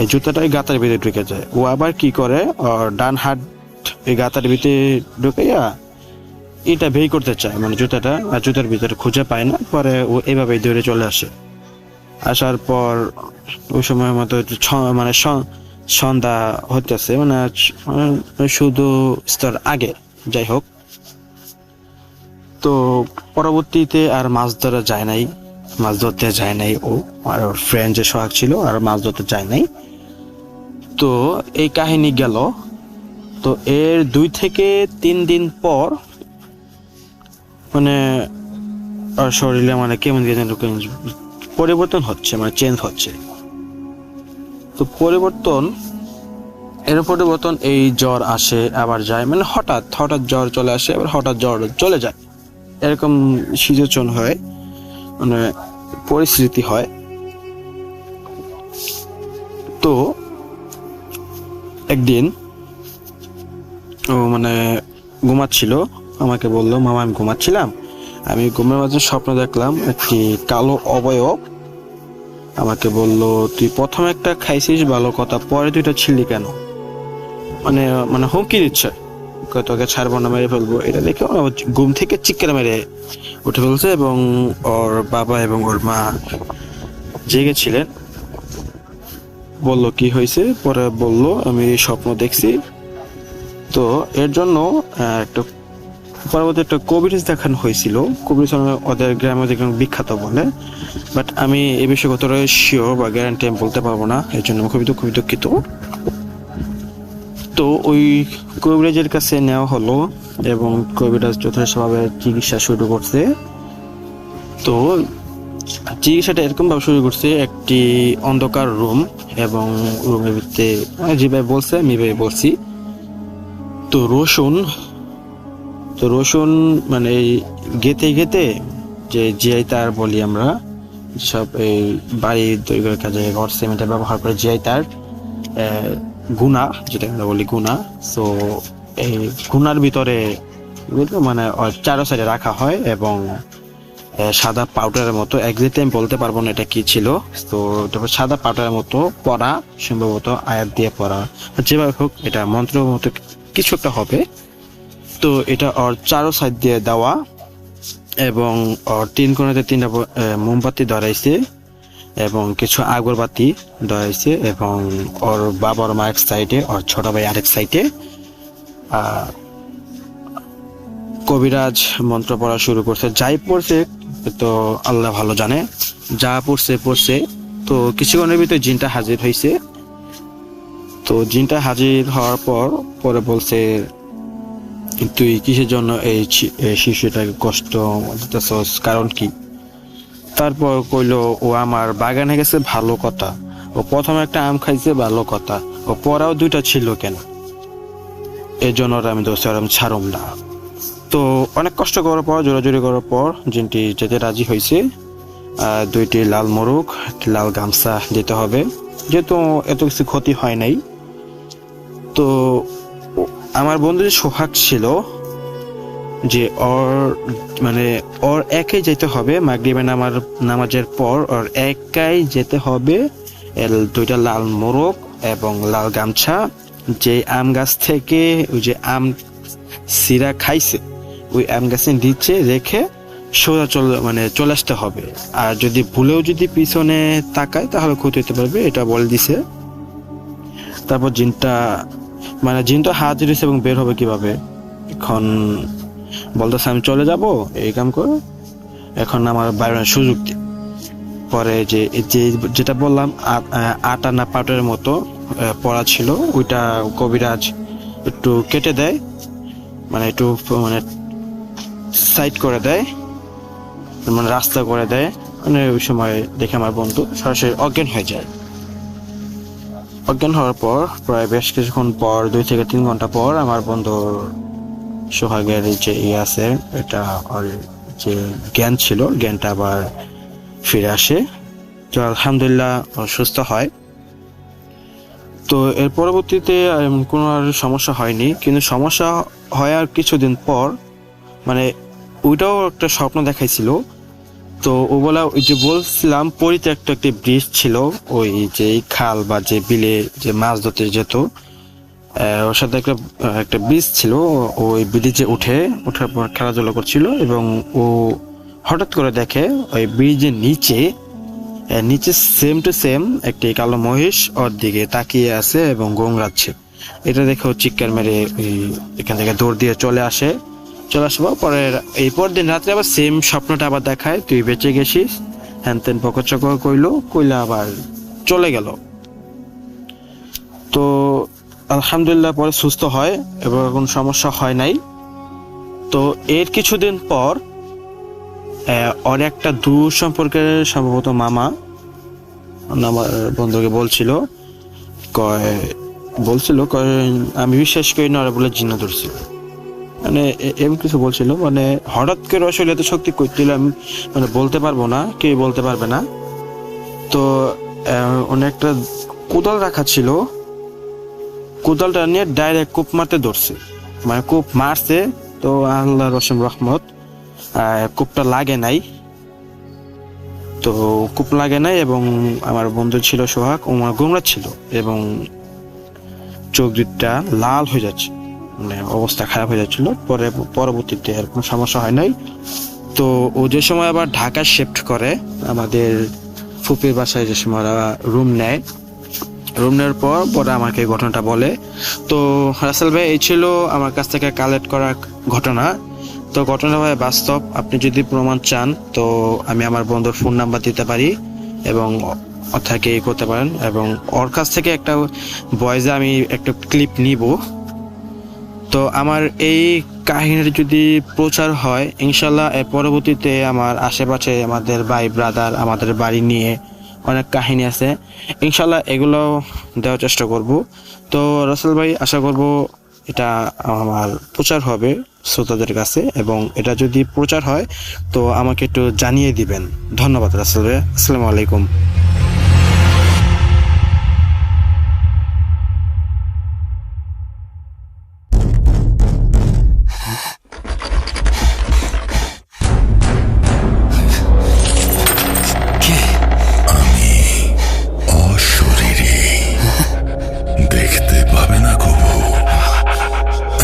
এই জুতাটাই গাতার ভিতরে ঢুকে যায়। ও আবার কি করে, ওর ডান হাত এই গাতার ভিতরে ঢুকাইয়া এটা বের করতে চায়, মানে জুতাটা, আর জুতার ভিতরে খুঁজে পায় না। পরে ও এভাবেই দৌড়ে চলে আসে। আসার পর ওই সময় মতো মানে সন্ধ্যা হতেছে, মানে শুধু স্তর আগে, যাই হোক। তো পরবর্তীতে আর মাছ ধরতে যায় নাই ও, আর ওর ফ্রেন্ড যে সোহাগ ছিল আর মাছ ধরতে যায় নাই। তো এই কাহিনী গেল। তো এর 2 থেকে 3 দিন পর মানে ওর শরীরে মানে কেমন পরিবর্তন হচ্ছে, মানে চেঞ্জ হচ্ছে। তো পরিবর্তন এই জ্বর আসে আবার যায়, মানে হঠাৎ জ্বর চলে আসে, আবার হঠাৎ জ্বর চলে যায়, এরকম সিচুয়েশন হয়, মানে পরিস্থিতি হয়। তো একদিন ও মানে ঘুমাচ্ছিল, আমাকে বললো, মামা আমি ঘুমাচ্ছিলাম, আমি ঘুমের মাঝে স্বপ্ন দেখলাম একটি কালো অবয়ব। আমাকে বললো, তুই প্রথম একটা খাইছিস ভালো কথা, পরে তুইটা ছিলি কেন? মানে হুমকি দিচ্ছে, তোকে ছাড়বো না, মেরে ফেলবো। এটা দেখে ঘুম থেকে চিৎকার মেরে উঠে ফেলছে, এবং ওর বাবা এবং ওর মা জেগেছিলেন। বললো কি হয়েছে, পরে বললো আমি স্বপ্ন দেখছি। তো এর জন্য একটা পরবর্তী একটা কবিরাজ দেখানো হয়েছিল। কবিরাজ ওদের গ্রামে দেখলাম বিখ্যাত বলে, বাট আমি এই বিষয়ে কতটা শিওর বা গ্যারান্টি আমি বলতে পারবো না, এর জন্য আমি খুবই দুঃখিত। তো ওই কবিরাজের কাছে নেওয়া হলো এবং কবিরাজ যথেষ্টভাবে চিকিৎসা শুরু করছে। তো চিকিৎসাটা এরকম ভাবে শুরু করছে, একটি অন্ধকার রুম এবং রুমের ভিতরে যেভাবে বলছে আমি এভাবে বলছি। তো রসুন মানে গেতে গেতে যে জিআই তার বলি আমরা, সব এই বাড়ি তৈরি করার কাজে ঘর সিমেন্টের ব্যবহার করে জিআই তার গুণা, যেটা আমরা বলি গুণা। তো এই গুণার ভিতরে মানে চারো সাইডে রাখা হয় এবং সাদা পাউডারের মতো, এক্সাক্টলি আমি বলতে পারবো না এটা কি ছিল। তো সাদা পাউডারের মতো পড়া, সম্ভবত আয়াত দিয়ে পড়া, যেভাবে হোক এটা মন্ত্রের মতো কিছু একটা হবে। তো এটা ওর চারো সাইড দিয়ে দেওয়া এবং ওর 3 কোণাতে 3টা মোমবাতি ধরাইছে এবং কিছু আগরবাতি ধরাইছে এবং ওর বাবার মা এক সাইডে, ওর ছোট ভাই আরেক সাইডে। কবিরাজ মন্ত্র পড়া শুরু করছে, যাই পড়ছে তো আল্লাহ ভালো জানে, যা পড়ছে। তো কিছুক্ষণের ভিতরে জিনটা হাজির হয়েছে। তো জিনটা হাজির হওয়ার পরে বলছে, তুই কিসের জন্য এই শিশুটাকে কষ্ট দিতেছস, কারণ কি? তারপর কইলো, ও আমার বাগানে গেছে ভালো কথা, ও প্রথমে একটা আম খাইছে ভালো কথা, ও পরাও 2টা ছিল কেন, এই জন্য আমি দোষে আমি ছাড়ুম না। তো অনেক কষ্ট করার পর, জোরাজোরি করার পর জিনটি যেতে রাজি হয়েছে। 2টি লাল মোরগ, 1টি লাল গামছা দিতে হবে, যেহেতু এত কিছু ক্ষতি হয় নাই। তো আমার বন্ধু যে সোহাগ ছিল, যে ওর একাই যেতে হবে মাগরিবের নামাজের পর, ওর একাই যেতে হবে 2টা লাল মোরগ এবং লাল গামছা। যে আম গাছ থেকে ওই যে আম সিরা খাইছে, ওই আম গাছের নিচে রেখে সোজা চলে আসতে হবে। আর যদি ভুলেও যদি পিছনে তাকায় তাহলে ক্ষতি হতে পারবে, এটা বলে দিছে। তারপর জিন তো হাজির হয়েছে এবং বের হবে কিভাবে, এখন বলতেছে আমি চলে যাব, এই কাম করো, এখন আমার বাইরের সুযোগ দিই। পরে যেটা বললাম আটা না পাউডারের মতো পড়া ছিল, ওইটা কবিরাজ একটু কেটে দেয়, একটু সাইড করে দেয়, রাস্তা করে দেয়। ওই সময় দেখে আমার বন্ধু সরাসরি অজ্ঞান হয়ে যায়। অজ্ঞান হওয়ার পর প্রায় বেশ কিছুক্ষণ পর, 2 থেকে 3 ঘন্টা পর, আমার বন্ধুর সোহাগের যে আছে, এটা ওর যে জ্ঞান ছিল, জ্ঞানটা আবার ফিরে আসে। তো আলহামদুলিল্লাহ সুস্থ হয়। তো এর পরবর্তীতে কোনো আর সমস্যা হয়নি, কিন্তু সমস্যা হয় আর কিছুদিন পর, ওইটাও একটা স্বপ্ন দেখাইছিল। তো ও বলা, ওই যে বলছিলাম পরিত্যক্ত একটি ব্রিজ ছিল, ওই যে খাল বা যে বিলে যে মাছ ধরতে যেত, ওর সাথে একটা ব্রিজ ছিল। ওই ব্রিজে ওঠার পর খেলাধুলা করছিল এবং ও হঠাৎ করে দেখে ওই ব্রিজের নিচে সেম টু সেম একটি কালো মহিষ ওর দিকে তাকিয়ে আছে এবং গোংরাচ্ছে। এটা দেখে ও চিৎকার মেরে এখান থেকে দৌড় দিয়ে চলে আসার পরে এই পরদিন রাত্রে আবার সেম স্বপ্নটা আবার দেখায়, তুই বেঁচে গেছিস, হ্যান তেন পকচকর কইলা আবার চলে গেল। তো আলহামদুলিল্লাহ পরে সুস্থ হয় এবং কোনো সমস্যা হয় নাই। তো এর কিছুদিন পর ওর একটা দূর সম্পর্কের সম্ভবত মামা আমার বন্ধুকে বলছিল আমি বিশ্বাস করি না, ওরা বলে জিন্ন ধরছিল, এমন কিছু বলছিল। হঠাৎ করে আসলে এত শক্তি করছিল আমি বলতে পারবো না, কেউ বলতে পারবে না। তো অনেক একটা কোদাল রাখা ছিল, কোদালটা নিয়ে ডাইরেক্ট কূপ মারতে ধরছে, কূপ মারছে। তো আল্লাহ রসম রহমত, কূপটা লাগে নাই। এবং আমার বন্ধু ছিল সোহাগ, ওমার গোমরা ছিল এবং চোখ দুটা লাল হয়ে যাচ্ছে, অবস্থা খারাপ হয়ে যাচ্ছিল। পরবর্তীতে আর কোনো সমস্যা হয় নাই। তো ও যে সময় আবার ঢাকা শিফট করে, আমাদের ফুপির বাসায় যে সময় রুম নেওয়ার পরে আমাকে ঘটনাটা বলে। তো রাসেল ভাই, এই ছিল আমার কাছ থেকে কালেক্ট করা ঘটনা। তো ঘটনা ভাই বাস্তব, আপনি যদি প্রমাণ চান তো আমি আমার বন্ধুর ফোন নাম্বার দিতে পারি এবং থেকে করতে পারেন, এবং ওর কাছ থেকে একটা ভয়েসে আমি একটা ক্লিপ নিব। তো আমার এই কাহিনীর যদি প্রচার হয়, ইনশাল্লাহ এর পরবর্তীতে আমার আশেপাশে আমাদের ভাই ব্রাদার আমাদের বাড়ি নিয়ে অনেক কাহিনী আছে, ইনশাল্লাহ এগুলো দেওয়ার চেষ্টা করব। তো রাসেল ভাই, আশা করব এটা আমার প্রচার হবে শ্রোতাদের কাছে, এবং এটা যদি প্রচার হয় তো আমাকে একটু জানিয়ে দিবেন। ধন্যবাদ রাসেল ভাই, আসসালামু আলাইকুম। অশরীরী দেখতে পাবে না কবু,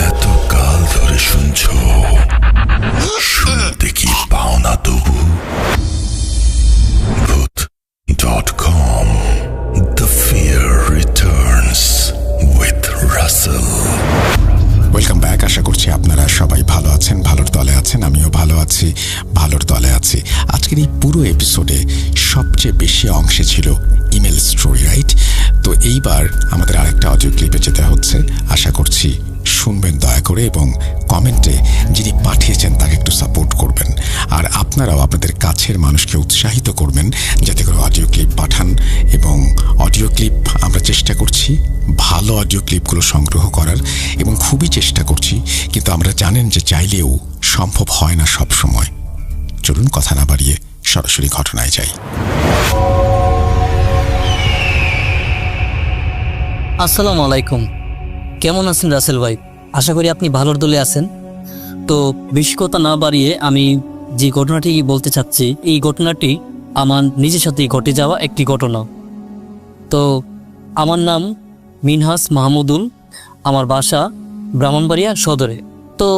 এত কাল ধরে শুনছো, শুনতে কি পাও না তবু। ভূত.com, The Fear Returns with Russell. Welcome back. আশা করছি আপনারা সবাই ভালো আছেন, ভালোর দলে আছেন, আমিও ভালো আছি, ভালোর দলে আছি। আজকের এই পুরো এপিসোডে সবচেয়ে বেশি অংশে ছিল ইমেল স্টোরি, রাইট? তো এইবার আমাদের আরেকটা অডিও ক্লিপে যেতে হচ্ছে। আশা করছি শুনবেন দয়া করে, এবং কমেন্টে যিনি পাঠিয়েছেন তাকে একটু সাপোর্ট করবেন। আর আপনারাও আপনাদের কাছের মানুষকে উৎসাহিত করবেন যাতে করে অডিও ক্লিপ পাঠান। এবং অডিও ক্লিপ আমরা চেষ্টা করছি ভালো অডিও ক্লিপগুলো সংগ্রহ করার, এবং খুবই চেষ্টা করছি, কিন্তু আমরা জানেন যে চাইলেও সম্ভব হয় না সব সময়। চলুন কথা না বাড়িয়ে সরাসরি ঘটনায় যাই। আসসালামু আলাইকুম। কেমন আছেন রাসেল ভাই? আশা করি আপনি ভালোর দলে আছেন। তো বেশি কথা না বাড়িয়ে আমি যে ঘটনাটি বলতে চাচ্ছি, এই ঘটনাটি আমার নিজের সাথেই ঘটে যাওয়া একটি ঘটনা। তো আমার নাম মিনহাস মাহমুদুল, আমার বাসা ব্রাহ্মণবাড়িয়া সদরে। তো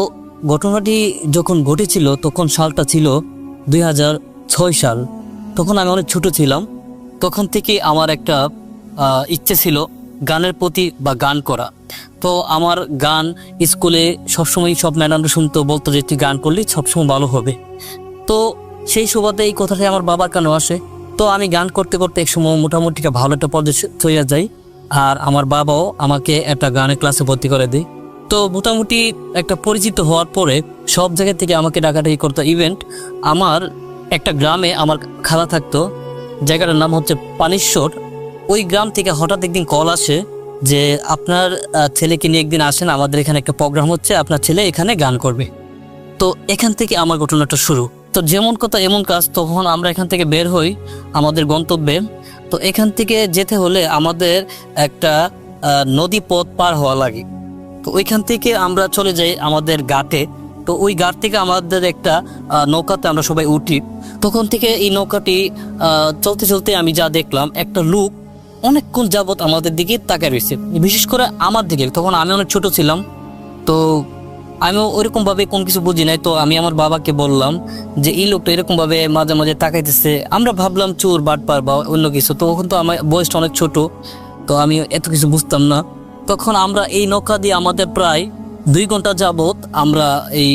ঘটনাটি যখন ঘটেছিল তখন সালটা ছিল 2006 সাল। তখন আমি অনেক ছোট ছিলাম। তখন থেকে আমার একটা ইচ্ছে ছিল গানের প্রতি বা গান করা। তো আমার গান স্কুলে সবসময় সব ম্যাডামরা শুনতো, বলতো যে তুই গান করলে সবসময় ভালো হবে। তো সেই সুবাদে এই কথাটাই আমার বাবার কানে আসে। তো আমি গান করতে করতে একসময় মোটামুটি ভালো একটা পর্যায়ে চলে যাই, আর আমার বাবাও আমাকে একটা গানের ক্লাসে ভর্তি করে দেয়। তো মোটামুটি একটা পরিচিত হওয়ার পরে সব জায়গা থেকে আমাকে ডাকাডাকি করতো। ইভেন্ট আমার একটা গ্রামে আমার খালা থাকতো, জায়গাটার নাম হচ্ছে পানিশ্বর। ওই গ্রাম থেকে হঠাৎ একদিন কল আসে যে আপনার ছেলেকে নিয়ে একদিন আসেন, আমাদের এখানে একটা প্রোগ্রাম হচ্ছে, আপনার ছেলে এখানে গান করবে। তো এখান থেকে আমার ঘটনাটা শুরু। তো যেমন কথা এমন কাজ, তখন আমরা এখান থেকে বের হই আমাদের গন্তব্যে। তো এখান থেকে যেতে হলে আমাদের একটা নদী পথ পার হওয়া লাগে। তো ওইখান থেকে আমরা চলে যাই আমাদের ঘাটে। তো ওই ঘাট থেকে আমাদের একটা নৌকাতে আমরা সবাই উঠি। তখন থেকে এই নৌকাটি চলতে চলতে আমি যা দেখলাম, একটা লোক অনেকক্ষণ যাবৎ আমাদের দিকে তাকায় রয়েছে, বিশেষ করে আমার দিকে। তখন আমি অনেক ছোট ছিলাম, তো আমিও ওইরকমভাবে কোনো কিছু বুঝি নাই। তো আমি আমার বাবাকে বললাম যে এই লোকটা এরকমভাবে মাঝে মাঝে তাকাইতেছে। আমরা ভাবলাম চোর বাটপার বা অন্য কিছু। তো তখন তো আমার বয়সটা অনেক ছোট, তো আমি এত কিছু বুঝতাম না। তখন আমরা এই নৌকা দিয়ে আমাদের প্রায় 2 ঘন্টা যাবৎ আমরা এই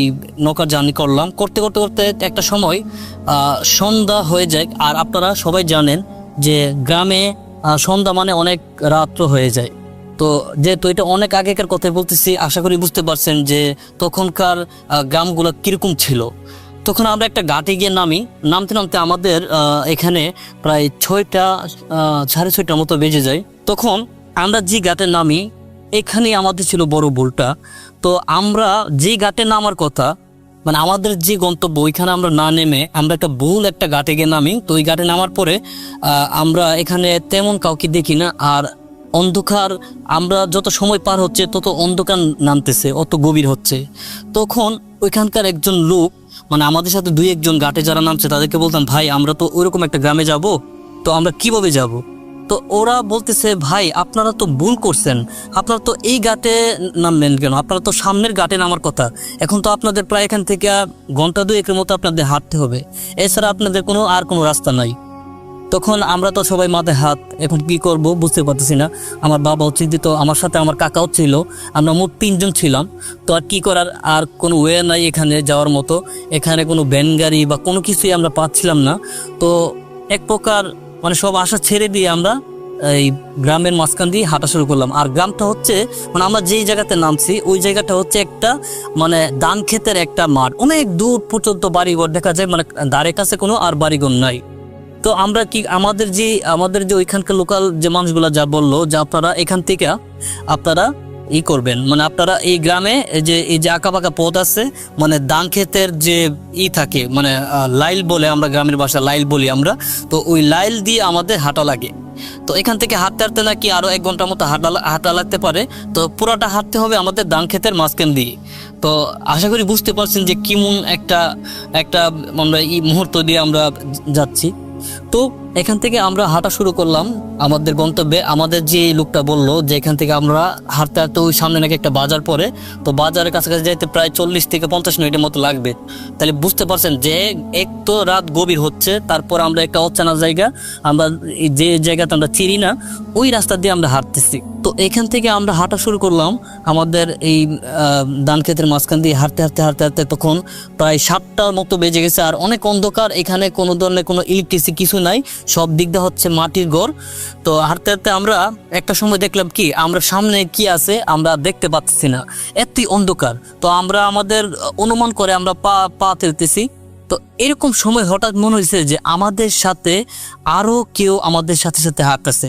নৌকার জার্নি করলাম। করতে করতে করতে একটা সময় সন্ধ্যা হয়ে যায়। আর আপনারা সবাই জানেন যে গ্রামে সন্ধ্যা মানে অনেক রাত্র হয়ে যায়। তো যেহেতু এটা অনেক আগেকার কথা বলতেছি, আশা করি বুঝতে পারছেন যে তখনকার গ্রামগুলো কীরকম ছিল। তখন আমরা একটা ঘাটে গিয়ে নামতে নামতে আমাদের এখানে প্রায় 6টা 6:30টার মতো বেজে যায়। তখন আমরা যে ঘাটে নামি, এখানে আমাদের ছিল বড় ভুলটা। তো আমরা যে ঘাটে নামার কথা, মানে আমাদের যে গন্তব্য, ওইখানে আমরা না নেমে আমরা একটা ঘাটে গিয়ে নামি। তো ওই ঘাটে নামার পরে আমরা এখানে তেমন কাউকে দেখি না। আর অন্ধকার, আমরা যত সময় পার হচ্ছে তত অন্ধকার নামতেছে, অত গভীর হচ্ছে। তখন ওইখানকার একজন লোক, মানে আমাদের সাথে 2-1 জন ঘাটে যারা নামছে তাদেরকে বলতাম, ভাই আমরা তো ওইরকম একটা গ্রামে যাব, তো আমরা কিভাবে যাব? তো ওরা বলতেছে, ভাই আপনারা তো ভুল করছেন, আপনারা তো এই ঘাটে নামবেন কেন? আপনারা তো সামনের ঘাটে নামার কথা। এখন তো আপনাদের প্রায় এখান থেকে ঘন্টা 2-1 মতো আপনাদের হাঁটতে হবে, এছাড়া আপনাদের কোনো রাস্তা নাই। তখন আমরা তো সবাই মাথায় হাত, এখন কি করব বুঝতে পারতেছি না। আমার বাবাও চিন্তিত, আমার সাথে আমার কাকাও ছিল, আমরা মোট 3 জন ছিলাম। তো আর কি করার, আর কোনো ওয়ে নাই এখানে যাওয়ার মতো। এখানে কোনো ভ্যান গাড়ি বা কোনো কিছুই আমরা পাচ্ছিলাম না। তো এক প্রকার মানে সব আশা ছেড়ে দিয়ে আমরা এই গ্রামের মাঝখান দিয়ে হাঁটা শুরু করলাম। আর গ্রামটা হচ্ছে মানে আমরা যেই জায়গাতে নামছি ওই জায়গাটা হচ্ছে একটা মানে ধান ক্ষেতের একটা মাঠ, অনেক দূর পর্যন্ত বাড়িঘর দেখা যায়, মানে ধারে কাছে কোনো আর বাড়িঘর নাই। তো আমরা কি আমাদের যে ওইখানকার লোকাল যে মানুষগুলা যা বললো যে আপনারা এখান থেকে আপনারা করবেন, মানে আপনারা এই গ্রামে এই যে আঁকা পাকা পথ আছে, মানে ধান ক্ষেতের যে থাকে মানে লাইল বলে, আমরা গ্রামের ভাষা লাইল বলি আমরা, তো ওই লাইল দিয়ে আমাদের হাঁটা লাগে। তো এখান থেকে হাঁটতে হাঁটতে নাকি আরো 1 ঘন্টার মতো হাঁটা লাগতে পারে। তো পুরাটা হাঁটতে হবে আমাদের ধান ক্ষেতের মাঝখান দিয়ে। তো আশা করি বুঝতে পারছেন যে কেমন একটা আমরা এই মুহূর্ত দিয়ে আমরা যাচ্ছি। তো এখান থেকে আমরা হাঁটা শুরু করলাম আমাদের গন্তব্যে। আমাদের যে লোকটা বললো যে এখান থেকে আমরা হাঁটতে হাঁটতে ওই সামনে নাকি একটা বাজার পড়ে, তো বাজারের কাছাকাছি যাইতে প্রায় 40 থেকে 50 মিনিটের মতো লাগবে। তাহলে বুঝতে পারছেন যে এক তো রাত গভীর হচ্ছে, তারপর আমরা একটা অচেনা জায়গা, আমরা যে জায়গাতে আমরা চিনি না ওই রাস্তা দিয়ে আমরা হাঁটতেছি। তো এখান থেকে আমরা হাঁটা শুরু করলাম আমাদের এই ধান ক্ষেতের মাঝখান দিয়ে হাঁটতে হাঁটতে হাঁটতে হাঁটতে তখন প্রায় 7টার মতো বেজে গেছে। আর অনেক অন্ধকার, এখানে কোনো ধরনের কোনো ইলেকট্রিসিটি কিছু নাই, সব দিক দিয়ে হচ্ছে মাটির ঘর। তো হাঁটতে হাঁটতে আমরা একটা সময় দেখলাম কি আমরা সামনে কি আছে আমরা দেখতে পাচ্ছি না, এতই অন্ধকার। তো আমরা আমাদের অনুমান করে আমরা পা ফেলতেছি। তো এরকম সময় হঠাৎ মনে হয়েছে যে আমাদের সাথে আরো কেউ আমাদের সাথে সাথে হাঁটতেছে।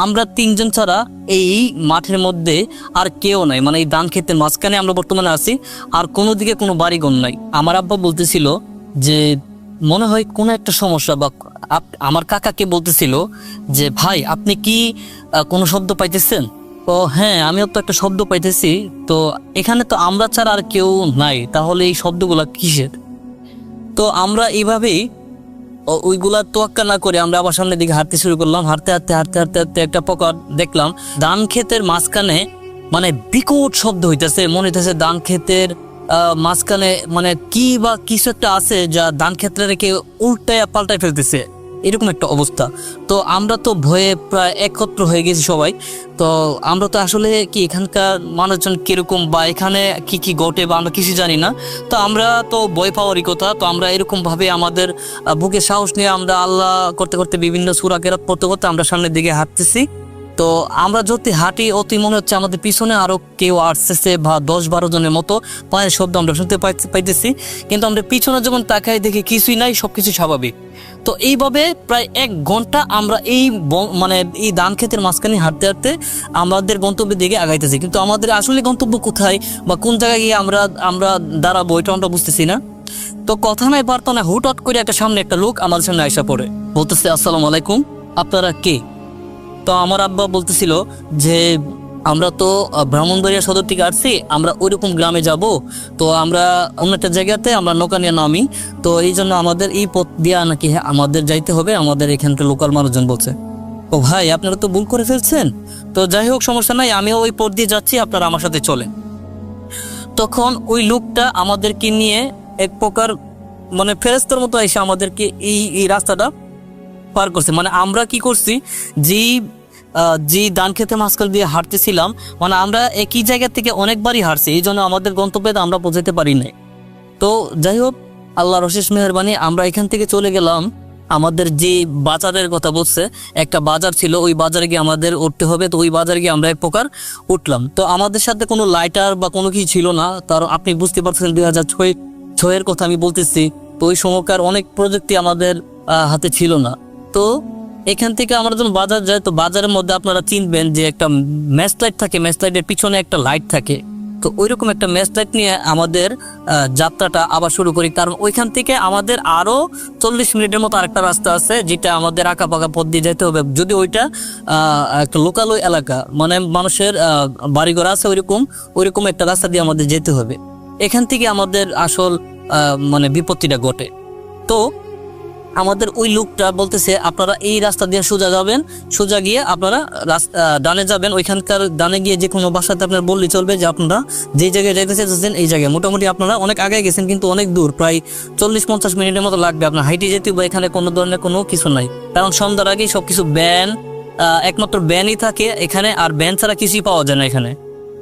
আমরা 3 জন ছাড়া এই মাঠের মধ্যে আর কেউ নাই, মানে এই ধান ক্ষেতের মাঝখানে আমরা বর্তমানে আছি, আর কোনো দিকে কোনো বাড়িঘর নাই। আমার আব্বা বলতেছিল যে মনে হয় কোনো একটা সমস্যা, বা আমার কাকাকে বলতেছিল যে ভাই আপনি কি কোনো শব্দ পাইতেছেন? ও হ্যাঁ, আমিও তো একটা শব্দ পাইতেছি, তো এখানে তো আমরা ছাড়া আর কেউ নাই, তাহলে এই শব্দগুলা কিসের? তো আমরা এইভাবেই ওইগুলা তোয়াক্কা না করে আমরা আবার সামনের দিকে হাঁটতে শুরু করলাম। হাঁটতে হাঁটতে হাঁটতে হাঁটতে হাঁটতে একটা পকার দেখলাম ধান ক্ষেতের মাঝখানে মানে বিকট শব্দ হইতেছে, মনে হইতেছে ধান ক্ষেতের মাঝখানে মানে কি বা কিছু একটা আছে যা ধান ক্ষেত্রে রেখে উল্টায় পাল্টায় ফেলতেছে, এরকম একটা অবস্থা। তো আমরা তো ভয়ে প্রায় একত্র হয়ে গেছি সবাই। তো আমরা তো আসলে কি এখানকার মানুষজন কিরকম বা এখানে কি কি ঘটে বা আমরা কিছু জানি না। তো আমরা তো ভয় পাওয়ারই কথা। তো আমরা এরকম ভাবে আমাদের বুকে সাহস নিয়ে আমরা আল্লাহ করতে করতে বিভিন্ন সূরা কেরাত পড়তে করতে আমরা সামনের দিকে হাঁটতেছি। তো আমরা যদি হাঁটি অতি মনে হচ্ছে আমাদের পিছনে আরো কেউ আসতেছে বা 10-12 জনের মতো পায়ের শব্দ আমরা শুনতে পাইতেছি, কিন্তু আমরা পিছনে যখন তাকাই দেখি কিছুই নাই, সবকিছু স্বাভাবিক। তো এইভাবে প্রায় 1 ঘন্টা আমরা মানে এই ধান ক্ষেতের মাঝখানে হাঁটতে হাঁটতে আমাদের গন্তব্যের দিকে আগাইতেছি, কিন্তু আমাদের আসলে গন্তব্য কোথায় বা কোন জায়গায় গিয়ে আমরা দাঁড়াবো এটা আমরা বুঝতেছি না। তো কথা নাই বার্তা না, হুটহাট করে সামনে একটা লোক আমাদের সামনে আইসা পড়ে, বলতেছে আসসালামু আলাইকুম, আপনারা কে? তো আমার আব্বা বলতেছিল যে আমরা তো ব্রাহ্মণবাড়িয়া সদর থেকে আসছি, আমরা ওইরকম গ্রামে যাব, তো আমরা অন্য একটা জায়গাতে আমরা নৌকা নিয়ে নামি, তো এই জন্য আমাদের এই পথ দিয়ে নাকি আমাদের যাইতে হবে, আমাদের এখানকার লোকাল মানুষজন বলছে। ও ভাই আপনারা তো ভুল করে ফেলছেন, তো যাই হোক সমস্যা নাই, আমিও ওই পথ দিয়ে যাচ্ছি, আপনারা আমার সাথে চলেন। তখন ওই লোকটা আমাদেরকে নিয়ে এক প্রকার মানে ফেরেশতার মতো এসে আমাদেরকে এই রাস্তাটা পার করছে। মানে আমরা কি করছি, যে ধান খেতে মাঝখান দিয়ে হাঁটতেছিলাম, মানে আমরা একই জায়গা থেকে অনেকবারই হাঁটছি, এই জন্য আমাদের গন্তব্যে আমরা পৌঁছাতে পারি নাই। তো যাই হোক আল্লাহর অশেষ মেহেরবানি আমরা এখান থেকে চলে গেলাম। আমাদের যে বাজারের কথা বলছে, একটা বাজার ছিল, ওই বাজারে গিয়ে আমাদের উঠতে হবে। তো ওই বাজারে গিয়ে আমরা এক প্রকার উঠলাম। তো আমাদের সাথে কোনো লাইটার বা কোনো কিছু ছিল না, তার আপনি বুঝতে পারছেন 2006-এর কথা আমি বলতেছি। তো ওই সময়কার অনেক প্রযুক্তি আমাদের হাতে ছিল না। তো এখান থেকে আমরা যখন বাজার যাই, তো বাজারের মধ্যে আপনারা চিনবেন যে একটা ম্যাচ লাইট থাকে, ম্যাচ লাইটের পিছনে একটা লাইট থাকে। তো ওইরকম একটা ম্যাচ লাইট নিয়ে আমাদের যাত্রাটা আবার শুরু করি, কারণ ওইখান থেকে আমাদের আরো 40 মিনিটের মতো আরেকটা রাস্তা আছে, যেটা আমাদের আঁকা পাকা পথ দিয়ে যেতে হবে। যদি ওইটা একটা লোকাল এলাকা, মানে মানুষের বাড়িঘর আছে, ওইরকম একটা রাস্তা দিয়ে আমাদের যেতে হবে। এখান থেকে আমাদের আসল মানে বিপত্তিটা ঘটে। তো আমাদের ওই লোকটা বলতেছে আপনারা এই রাস্তা দিয়ে সোজা যাবেন, সোজা গিয়ে আপনারা ডানে যাবেন, ওইখানকার ডানে গিয়ে যে কোনো বাসাতে আপনার বললেই চলবে যে আপনারা যে জায়গায় যাইতে চাইতেছেন এই জায়গায়। মোটামুটি আপনারা অনেক আগে গেছেন, কিন্তু অনেক দূর, প্রায় 40-50 মিনিটের মতো লাগবে আপনার হাইটে যেতে। বা এখানে কোনো ধরনের কোনো কিছু নাই, কারণ সন্ধ্যার আগেই সবকিছু ব্যান, একমাত্র ব্যানই থাকে এখানে, আর ব্যান ছাড়া কিছুই পাওয়া যায় না এখানে।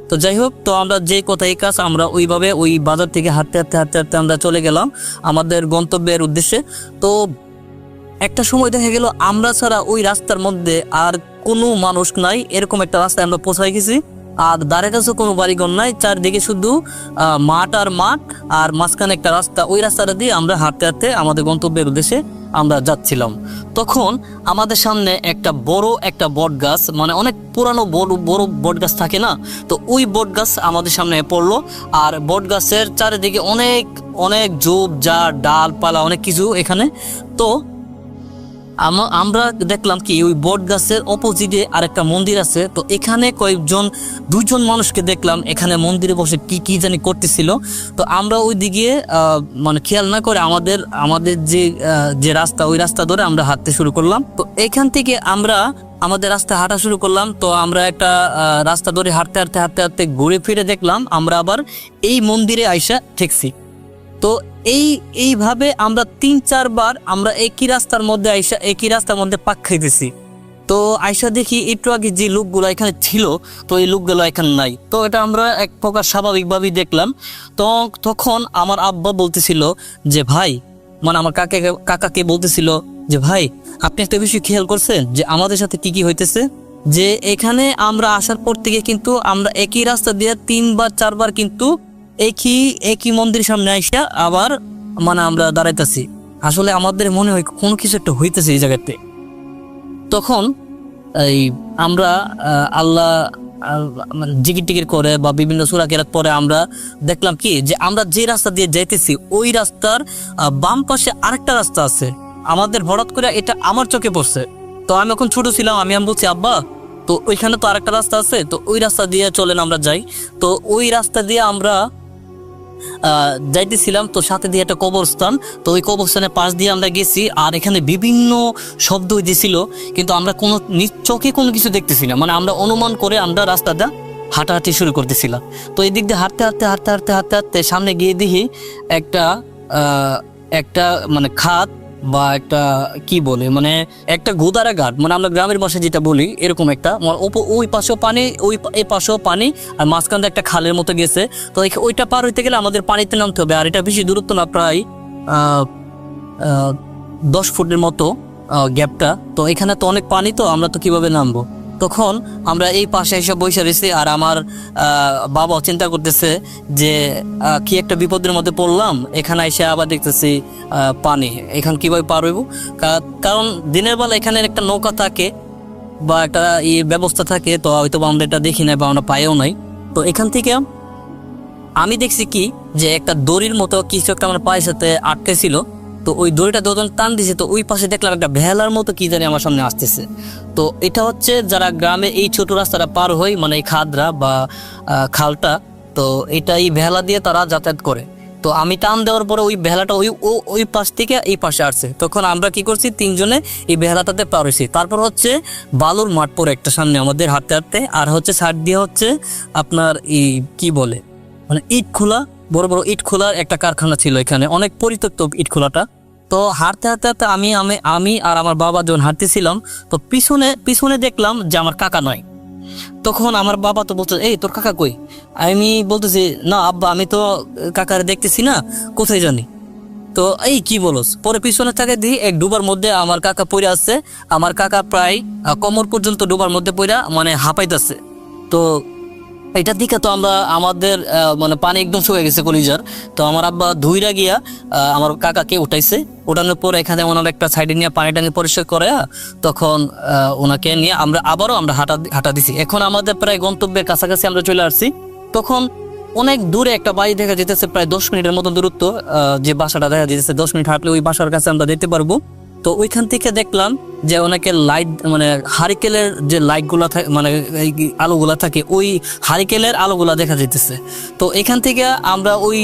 তো যাই হোক, তো আমরা যে কথাই কাজ আমরা ওইভাবে ওই বাজার থেকে হাঁটতে হাঁটতে হাঁটতে হাঁটতে আমরা চলে গেলাম আমাদের গন্তব্যের উদ্দেশ্যে। তো একটা সময় দেখা গেল আমরা ছাড়া ওই রাস্তার মধ্যে আর কোনো মানুষ নাই, এরকম একটা রাস্তায় আমরা পৌঁছাই গেছি। আর ধারে কাছে কোনো বাড়িঘর নাই, চারদিকে শুধু মাঠ আর মাঠ, আর মাঝখানে একটা রাস্তা। ওই রাস্তাটা দিয়ে আমরা হাঁটতে হাঁটতে আমাদের গন্তব্যের উদ্দেশ্যে আমরা যাচ্ছিলাম। তখন আমাদের সামনে একটা বড় একটা বট গাছ, মানে অনেক পুরানো বড় বড় বট গাছ থাকে না, তো ওই বট গাছ আমাদের সামনে পড়লো। আর বট গাছের চারিদিকে অনেক অনেক ঝোপ ঝাড় ডালপালা অনেক কিছু এখানে। তো আমরা দেখলাম কি ওই বট গাছের অপোজিটে আরেকটা মন্দির আছে। তো এখানে দুইজন মানুষকে দেখলাম এখানে মন্দিরে বসে কি জানি করতেছিল। তো আমরা ওই দিকে মানে খেয়াল না করে আমাদের যে রাস্তা, ওই রাস্তা ধরে আমরা হাঁটতে শুরু করলাম। তো এখান থেকে আমরা আমাদের রাস্তা হাঁটা শুরু করলাম। তো আমরা একটা রাস্তা ধরে হাঁটতে হাঁটতে হাঁটতে হাঁটতে ঘুরে ফিরে দেখলাম আমরা আবার এই মন্দিরে আইসা ঠেকছি। তো এইভাবে আমরা 3-4 বার আমরা একই রাস্তার মধ্যে পাক খাইতেছি। তো আইসা দেখি একটু আগে যে লোকগুলো এখানে ছিল, তো এই লোকগুলো এখানে নাই। তো এটা আমরা এক প্রকার স্বাভাবিকভাবেই দেখলাম। তো তখন আমার আব্বা বলতেছিল যে ভাই, মানে আমার কাকাকে বলতেছিল যে ভাই, আপনি একটা বিষয় খেয়াল করছেন যে আমাদের সাথে কি হইতেছে? যে এখানে আমরা আসার পর থেকে কিন্তু আমরা একই রাস্তা দিয়ে 3-4 বার কিন্তু একই মন্দিরের সামনে আইসা আবার মানে আমরা দাঁড়াইতেছি। আসলে আমাদের মনে হয় কোনো কিছু একটা হইতেছে এই জায়গাতে। তখন এই আমরা আল্লাহ জিকির টিকির করে বা বিভিন্ন সূরা কেরাত পরে আমরা দেখলাম কি যে আমরা যে রাস্তা দিয়ে যাইতেছি ওই রাস্তার বাম পাশে আরেকটা রাস্তা আছে। আমাদের হঠাৎ করে এটা আমার চোখে পড়ছে। তো আমি এখন ছোট ছিলাম, আমি বলছি আব্বা, তো ওইখানে তো আরেকটা রাস্তা আছে, তো ওই রাস্তা দিয়ে চলেন আমরা যাই। তো ওই রাস্তা দিয়ে আমরা যাইতেছিলাম। তো সাথে দিয়ে একটা কবরস্থান, তো ওই কবরস্থানের পাশ দিয়ে আমরা গেছি। আর এখানে বিভিন্ন শব্দ হইতেছিল, কিন্তু আমরা কোনো চোখে কোনো কিছু দেখতেছি না, মানে আমরা অনুমান করে আমরা রাস্তাটা হাঁটাহাঁটি শুরু করতেছিলাম। তো এই দিক দিয়ে হাঁটতে হাঁটতে হাঁটতে হাঁটতে হাঁটতে হাঁটতে সামনে গিয়ে দেখি একটা মানে খাত বা একটা কি বলে, মানে একটা গোদারা ঘাট, মানে আমরা গ্রামের ভাষায় যেটা বলি এরকম একটা। ওই পাশেও পানি, এই পাশেও পানি, আর মাঝখানে একটা খালের মতো গেছে। তো ওইটা পার হইতে গেলে আমাদের পানিতে নামতে হবে। আর এটা বেশি দূরত্ব না, প্রায় 10 ফুটের মতো গ্যাপটা। তো এখানে তো অনেক পানি, তো আমরা তো কিভাবে নামবো? তখন আমরা এই পাশে এসে বসে রয়েছি। আর আমার বাবা চিন্তা করতেছে যে কি একটা বিপদের মধ্যে পড়লাম, এখানে এসে আবার দেখতেছি পানি, এখানে কিভাবে পার হইব? কারণ দিনের বেলা এখানে একটা নৌকা থাকে বা একটা ব্যবস্থা থাকে, তো হয়তো আমরা এটা দেখি নাই বা আমরা পাইও নাই। তো এখান থেকে আমি দেখছি কি যে একটা দড়ির মতো কিছু একটা আমার পায়ের সাথে আটকে ছিল। তো ওই দড়িটা যখন টান দিছে, তো ওই পাশে দেখলাম একটা ভেলার মতো কি জানি আমার সামনে আসতেছে। তো এটা হচ্ছে যারা গ্রামে এই ছোট রাস্তাটা পার হয়, মানে এই খাদরা বা খালটা, তো এটা এই ভেলা দিয়ে তারা যাতায়াত করে। তো আমি টান দেওয়ার পরে ওই ভেলাটা ওই পাশ থেকে এই পাশে আসছে। তখন আমরা কি করছি, 3 জনে এই ভেলাটাতে পার হয়েছি। তারপর হচ্ছে বালুর মাঠ পরে একটা সামনে আমাদের হাঁটতে হাঁটতে, আর হচ্ছে সাইড দিয়ে হচ্ছে আপনার এই কি বলে, মানে ইট খোলা, বড় বড় ইট খোলার একটা কারখানা ছিল এখানে, অনেক পরিত্যক্ত ইট খোলাটা। তো হাঁটতে হাঁটতে হাঁটতে আমি আর আমার বাবা যখন হাঁটতেছিলাম, তো পিছনে দেখলাম যে আমার কাকা নয়। তখন আমার বাবা তো বলছে, এই তোর কাকা কই? আমি বলতেছি, না আব্বা, আমি তো কাকারে দেখতেছি না, কোথায় জানি। তো এই কি বলস? পরে পিছনে তাকে দিই এক ডুবার মধ্যে আমার কাকা পড়ে আসছে। আমার কাকা প্রায় কোমর পর্যন্ত ডুবার মধ্যে পড়া মানে হাঁপাইতেছে। তো এটা দিকে তো আমাদের মানে পানি একদম শুকিয়ে গেছে কলিজার। তো আমার আব্বা ধুইরা গিয়া আমার কাকাকে উঠাইছে। ওঠানোর পর এখানে ওনার একটা সাইডে নিয়ে পানি টানি পরিষ্কার করে, তখন ওনাকে নিয়ে আবারও আমরা হাঁটা দিছি। এখন আমাদের প্রায় গন্তব্যের কাছাকাছি আমরা চলে আসছি। তখন অনেক দূরে একটা বাড়ি দেখা যেতেছে, প্রায় 10 মিনিটের মতো দূরত্ব। যে বাসাটা দেখা যেতেছে 10 মিনিট হাঁটলে ওই বাসার কাছে আমরা যেতে পারবো। তো ওইখান থেকে দেখলাম যে অনেকে লাইট, মানে হারিকেলের যে লাইটগুলা থাকে, মানে আলোগুলা থাকে, ওই হারিকেলের আলোগুলা দেখা যেতেছে। তো এখান থেকে আমরা ওই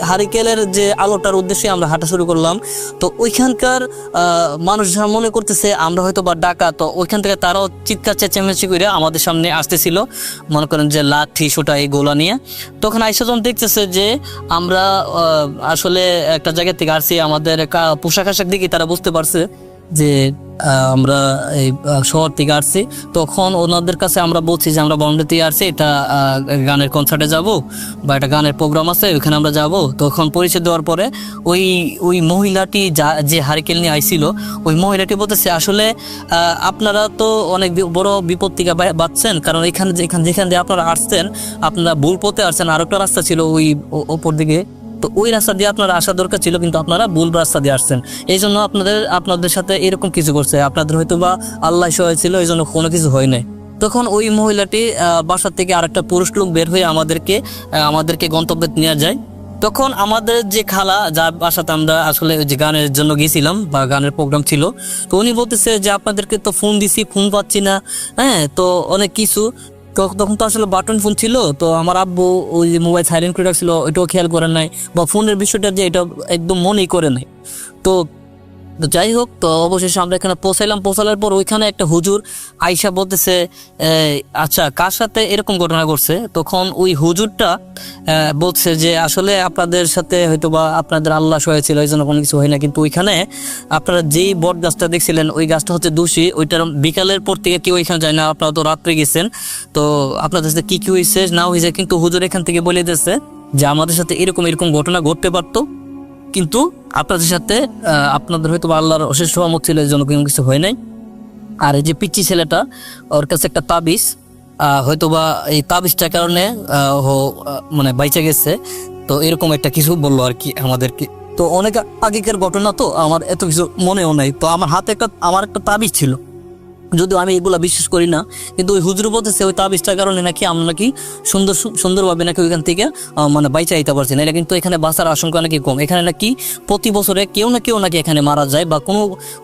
হারিকেলের যে আলোটার উদ্দেশ্যে আমরা হাঁটা শুরু করলাম। তো ওইখানকার মানুষ যারা মনে করতেছে আমরা হয়তো বা ডাকা, তো ওইখান থেকে তারাও চিৎকার চেঁচামেচি করে আমাদের সামনে আসতেছিল, মনে করেন যে লাঠি সোটা এই গোলা নিয়ে। তখন আইসাজন দেখতেছে যে আমরা আসলে একটা জায়গা থেকে আসছি, আমাদের পোশাক আশাক দেখে তারা বুঝতে পারছে যে আমরা এই শহর থেকে আসছি, তখন ওনাদের কাছে আমরা বলছি যে আমরা বম্বে থেকে আসছি, এটা গানের কনসার্টে যাব বা একটা গানের প্রোগ্রাম আছে ওইখানে আমরা যাব। তখন পরিচয় দেওয়ার পরে ওই মহিলাটি যে হারিকেন নিয়ে আইছিল, ওই মহিলাটি বলতেছে আসলে আপনারা তো অনেক বড় বিপদ থেকে বাঁচছেন, কারণ যেখান দিয়ে আপনারা আসছেন আপনারা ভুল পথে আসছেন, আর একটা রাস্তা ছিল ওই ওপর দিকে, তো ওই রাস্তা দিয়ে আপনারা আসা দরকার ছিল, কিন্তু আপনারা ভুল রাস্তা দিয়ে আসছেন, এই জন্য আপনাদের সাথে এরকম কিছু করছে, আপনাদের হয়তো বা আল্লাহ সহায় ছিল, এই জন্য কোনো কিছু হয় নাই। তখন ওই মহিলাটি বাসা থেকে আরেকটা পুরুষ লোক বের হয়ে আমাদেরকে গন্তব্যে নিয়ে যায়। তখন আমাদের যে খালা, যার বাসাতে আমরা আসলে ওই যে গানের জন্য গেছিলাম বা গানের প্রোগ্রাম ছিল, তো উনি বলতেছে যে আপনাদেরকে তো ফোন দিছি, ফোন পাচ্ছি না, হ্যাঁ, তো অনেক কিছু। তখন তো আসলে বাটন ফোন ছিল, তো আমার আব্বু ওই যে মোবাইল সাইলেন্ট করে রাখছিল, ওইটাও খেয়াল করেন নাই, বা ফোনের বিষয়টা যে এটা একদম মনেই করে নাই। তো যাই হোক, তো অবশেষে আমরা এখানে পৌঁছানোর পর ওইখানে একটা হুজুর আইসা বলতেছে আচ্ছা কার সাথে এরকম ঘটনা ঘটছে। তখন ওই হুজুরটা বলছে যে আসলে আপনাদের সাথে হয়তো বা আপনাদের আল্লাহ সহায় ছিল, এই জন্য কোনো কিছু হয় না, কিন্তু ওইখানে আপনারা যেই বট গাছটা দেখছিলেন ওই গাছটা হচ্ছে দোষী, ওইটার বিকালের পর থেকে কেউ ওইখানে যায় না, আপনারা তো রাত্রে গেছেন, তো আপনাদের সাথে কি হয়েছে না হয়েছে, কিন্তু হুজুর এখান থেকে বলে দিয়েছে যে আমাদের সাথে এরকম ঘটনা ঘটতে পারতো, কিন্তু আপনাদের সাথে আপনাদের হয়তো আল্লাহর অশেষ রহমত ছিল, এই জন্য কোনো কিছু হয় নাই। আর এই যে পিচ্চি ছেলেটা, ওর কাছে একটা তাবিজ, হয়তোবা এই তাবিজটার কারণে মানে বাইচে গেছে, তো এরকম একটা কিছু বললো আর কি আমাদেরকে। তো অনেক আগেকার ঘটনা, তো আমার এত কিছু মনেও নাই। তো আমার হাতে আমার একটা তাবিজ ছিল, যদিও আমি এগুলা বিশ্বাস করি না, কিন্তু ওই হুজুর বলতেছে ওই তাবিজটার কারণে নাকি আমরা নাকি সুন্দরভাবে নাকি ওইখান থেকে মানে বাইচা দিতে পারছি না। এটা কিন্তু এখানে বাঁচার আশঙ্কা নাকি কম, এখানে নাকি প্রতি বছরে কেউ নাকি এখানে মারা যায়, বা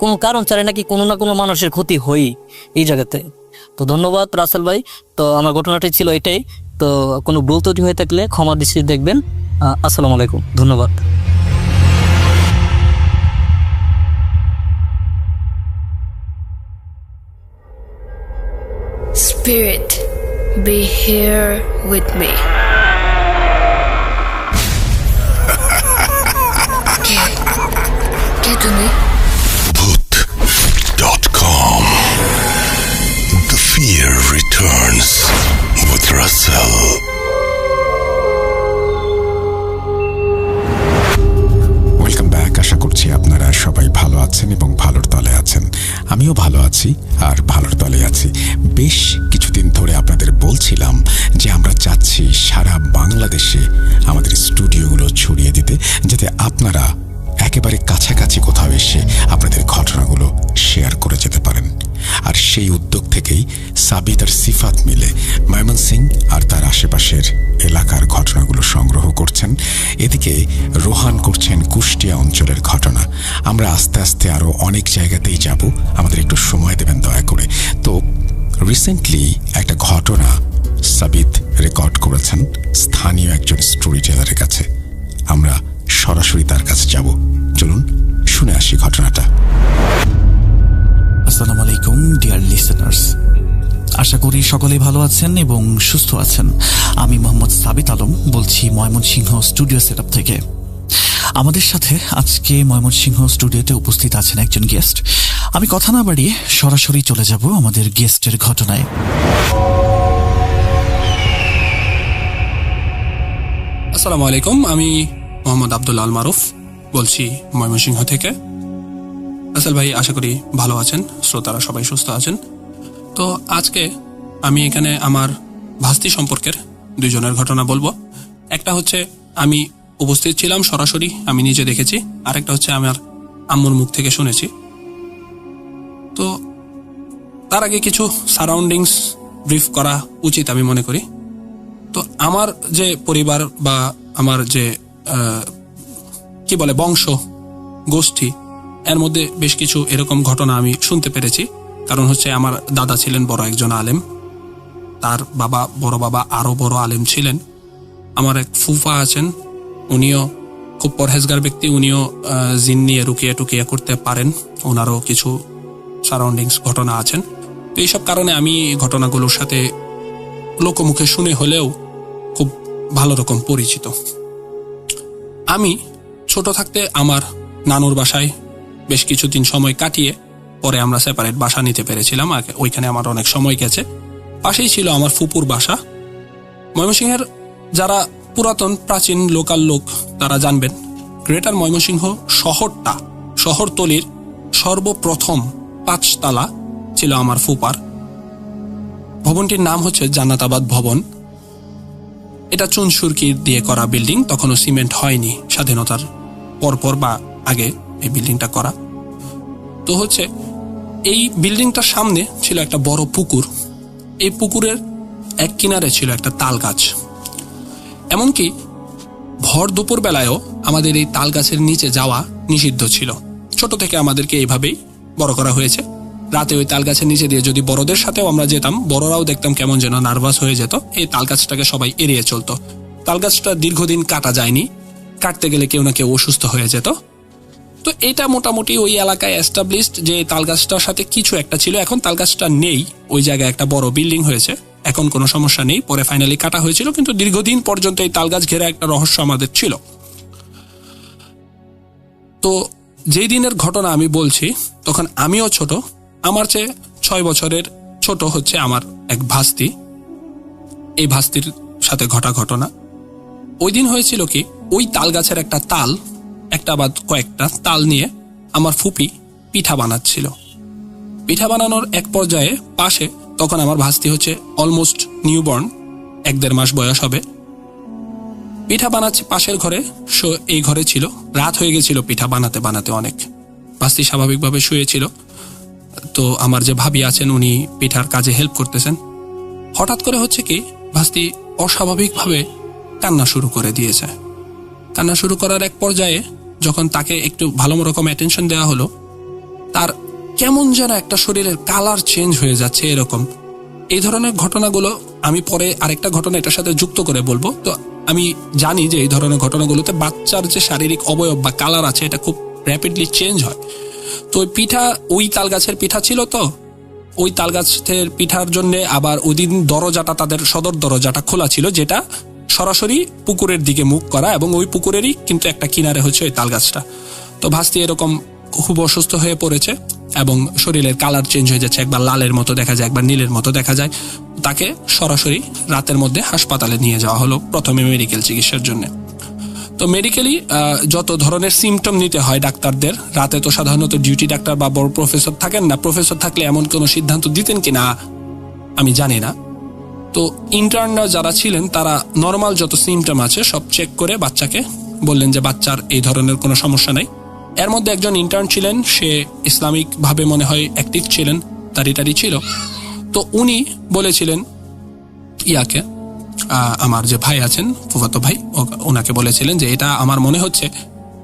কোনো কারণ ছাড়া নাকি কোনো না কোনো মানুষের ক্ষতি হয় এই জায়গাতে। তো ধন্যবাদ রাসেল ভাই, তো আমার ঘটনাটি ছিল এটাই। তো কোনো ভুল ত্রুটি হয়ে থাকলে ক্ষমা দৃষ্টিতে দেখবেন। আসসালামু আলাইকুম, ধন্যবাদ। Spirit, be here with me. কে তুমি? Bhoot.com. The fear returns with Russell. Welcome back. আশা করছি আপনারা সবাই ভালো আছেন এবং ভালোর তলে আছেন। আমিও ভালো আছি আর ভালোর তলে আছি। বেশ কিছুদিন ধরে আপনাদের বলছিলাম যে আমরা চাচ্ছি সারা বাংলাদেশে আমাদের স্টুডিওগুলো ছড়িয়ে দিতে, যাতে আপনারা একেবারে কাছাকাছি কোথাও এসে আপনাদের ঘটনাগুলো শেয়ার করে যেতে পারেন। আর সেই উদ্যোগ থেকেই সাবিত আর সিফাত মিলে ময়মনসিংহ আর তার আশেপাশের এলাকার ঘটনাগুলো সংগ্রহ করছেন। এদিকে রোহান করছেন কুষ্টিয়া অঞ্চলের ঘটনা। আমরা আস্তে আস্তে আরও অনেক জায়গাতেই যাব, আমাদের একটু সময় দেবেন দয়া করে। তো রিসেন্টলি একটা ঘটনা সাবিত রেকর্ড করেছেন স্থানীয় একজন স্টোরি টেলারের কাছে। আমরা সরাসরি তার কাছে যাব, চলুন শুনে আসি ঘটনাটা। আসসালামু আলাইকুম ডিয়ার লিসেনার্স, আশা করি সকলেই ভালো আছেন এবং সুস্থ আছেন। আমি মোহাম্মদ সাবিত আলম বলছি ময়মনসিংহ স্টুডিও সেটআপ থেকে। আমাদের সাথে আজকে ময়মনসিংহ স্টুডিওতে উপস্থিত আছেন একজন গেস্ট। আমি কথা না বাড়িয়ে সরাসরি চলে যাব আমাদের গেস্টের ঘটনায়। আসসালামু আলাইকুম, আমি মোহাম্মদ আব্দুল আল মারুফ বলছি ময়মনসিংহ থেকে। আসল ভাই, আশা করি ভালো আছেন, শ্রোতারা সবাই সুস্থ আছেন। তো আজকে আমি এখানে আমার ভাস্তি সম্পর্কের দুইজনের ঘটনা বলবো। একটা হচ্ছে আমি উপস্থিত ছিলাম সরাসরি, আমি নিজে দেখেছি, আরেকটা হচ্ছে আমার আম্মুর মুখ থেকে শুনেছি। তো তার আগে কিছু সারাউন্ডিংস ব্রিফ করা উচিত আমি মনে করি। তো আমার যে পরিবার বা আমার যে কি বলে বংশ গোষ্ঠী, এর মধ্যে বেশ কিছু এরকম ঘটনা আমি শুনতে পেরেছি। কারণ হচ্ছে আমার দাদা ছিলেন বড় একজন আলেম, তার বড় বাবা আরো বড় আলেম ছিলেন। আমার এক ফুফা আছেন, উনিও খুব পরহেজগার ব্যক্তি, উনিও জিন নিয়ে রুকিয়ে টুকিয়ে করতে পারেন, ওনারও কিছু সারাউন্ডিংস ঘটনা আছেন। তো এইসব কারণে আমি ঘটনাগুলোর সাথে লোকমুখে শুনে হলেও খুব ভালো রকম পরিচিত। আমি ছোট থাকতে আমার নানুর বাসায় বেশ কিছুদিন সময় কাটিয়ে পরে আমরা সেপারেট বাসা নিতে পেরেছিলাম। ওইখানে আমার অনেক সময় গেছে। পাশেই ছিল আমার ফুপুর বাসা। ময়মনসিংহের যারা পুরাতন প্রাচীন লোকাল লোক তারা জানবেন, গ্রেটার ময়মনসিংহ শহরতলির সর্বপ্রথম 5 তালা ছিল আমার ফুপার। ভবনটির নাম হচ্ছে জান্নাতাবাদ ভবন। এটা চুন সুরকি দিয়ে করা বিল্ডিং, তখনও সিমেন্ট হয়নি, স্বাধীনতার পরপর বা আগে এই বিল্ডিংটা করা। তো হচ্ছে এই বিল্ডিংটার সামনে ছিল একটা বড় পুকুর। এই পুকুরের এক কিনারে ছিল একটা তাল গাছ। এমনকি ভর দুপুর বেলায়ও আমাদের এই তাল গাছের নিচে যাওয়া নিষিদ্ধ ছিল। ছোট থেকে আমাদেরকে এইভাবেই বড় করা হয়েছে। রাতে ওই তাল গাছের নিচে দিয়ে যদি বড়দের সাথেও আমরা যেতাম, বড়রাও দেখতাম কেমন যেন নার্ভাস হয়ে যেত। এই তাল গাছটাকে সবাই এড়িয়ে চলতো। তাল গাছটা দীর্ঘদিন কাটা যায়নি, কাটতে গেলে কেউ না কেউ অসুস্থ হয়ে যেত। তো এটা মোটামুটি ওই এলাকায় এস্টাবলিশড যে তাল গাছটার সাথে কিছু একটা ছিল। এখন তাল গাছটা নেই, ওই জায়গায় একটা বড় বিল্ডিং হয়েছে, এখন কোনো সমস্যা নেই। পরে ফাইনালি কাটা হয়েছিল, কিন্তু দীর্ঘদিন পর্যন্ত এই তাল গাছ ঘেরা একটা রহস্য আমাদের ছিল। তো যেই দিনের ঘটনা আমি বলছি, তখন আমিও ছোট। আমার চেয়ে 6 বছরের ছোট হচ্ছে আমার এক ভাস্তি। এই ভাস্তির সাথে ঘটা ঘটনা ওই দিন হয়েছিল কি, ওই তাল গাছের একটা বা কয়েকটা তাল নিয়ে আমার ফুপি পিঠা বানাচ্ছিল। পিঠা বানানোর এক পর্যায়ে পাশে, তখন আমার ভাস্তি হচ্ছে অলমোস্ট নিউবর্ন, 1-1.5 মাস বয়স হবে। পিঠা বানাচ্ছে পাশের ঘরে, এই ঘরে ছিল। রাত হয়ে গেছিল পিঠা বানাতে বানাতে অনেক। ভাস্তি স্বাভাবিকভাবে শুয়েছিল। তো আমার যে ভাবি আছেন উনি পিঠার কাজে হেল্প করতেছেন। হঠাৎ করে হচ্ছে কি, ভাস্তি অস্বাভাবিকভাবে কান্না শুরু করে দিয়েছে। কান্না শুরু করার এক পর্যায়ে যখন তাকে একটু ভালো রকম অ্যাটেনশন দেওয়া হলো, তার কেমন যেন একটা শরীরের কালার চেঞ্জ হয়ে যাচ্ছে এরকম। এই ধরনের ঘটনাগুলো আমি পরে আরেকটা ঘটনা এটার সাথে যুক্ত করে বলবো। তো আমি জানি যে এই ধরনের ঘটনাগুলোতে বাচ্চার যে শারীরিক অবয়ব বা কালার আছে এটা খুব র্যাপিডলি চেঞ্জ হয়। তো ওই পিঠা, ওই তাল গাছের পিঠা ছিল। তো ওই তাল গাছের পিঠার জন্য আবার ওই দিন দরজাটা, তাদের সদর দরজাটা খোলা ছিল, যেটা সরাসরি পুকুরের দিকে মুখ করা, এবং ওই পুকুরেরই কিন্তু একটা কিনারে হচ্ছে ওই তাল গাছটা। তো ভাস্তি এরকম খুব অসুস্থ হয়ে পড়েছে এবং শরীরের কালার চেঞ্জ হয়ে যাচ্ছে, একবার লালের মতো দেখা যায়, একবার নীলের মতো দেখা যায়। তাকে সরাসরি রাতের মধ্যে হাসপাতালে নিয়ে যাওয়া হলো, প্রথমে মেডিকেল চিকিৎসার জন্য। তো মেডিকেলি যত ধরনের সিমটম নিতে হয় ডাক্তারদের, রাতে তো সাধারণত ডিউটি ডাক্তার বা বড় প্রফেসর থাকেন না। প্রফেসর থাকলে এমন কোনো সিদ্ধান্ত দিতেন কিনা আমি জানি না। তো ইন্টার্নরা যারা ছিলেন তারা নর্মাল যত সিমটম আছে সব চেক করে বাচ্চাকে বললেন যে বাচ্চার এই ধরনের কোনো সমস্যা নাই। এর মধ্যে একজন ইন্টার্ন ছিলেন, সে ইসলামিক ভাবে মনে হয় অ্যাক্টিভ ছিলেন, দাড়ি ছিল। তো উনি বলেছিলেন ইয়াকে, আমার যে ভাই আছেন, ফুফাতো ভাই, ওনাকে বলেছিলেন যে এটা আমার মনে হচ্ছে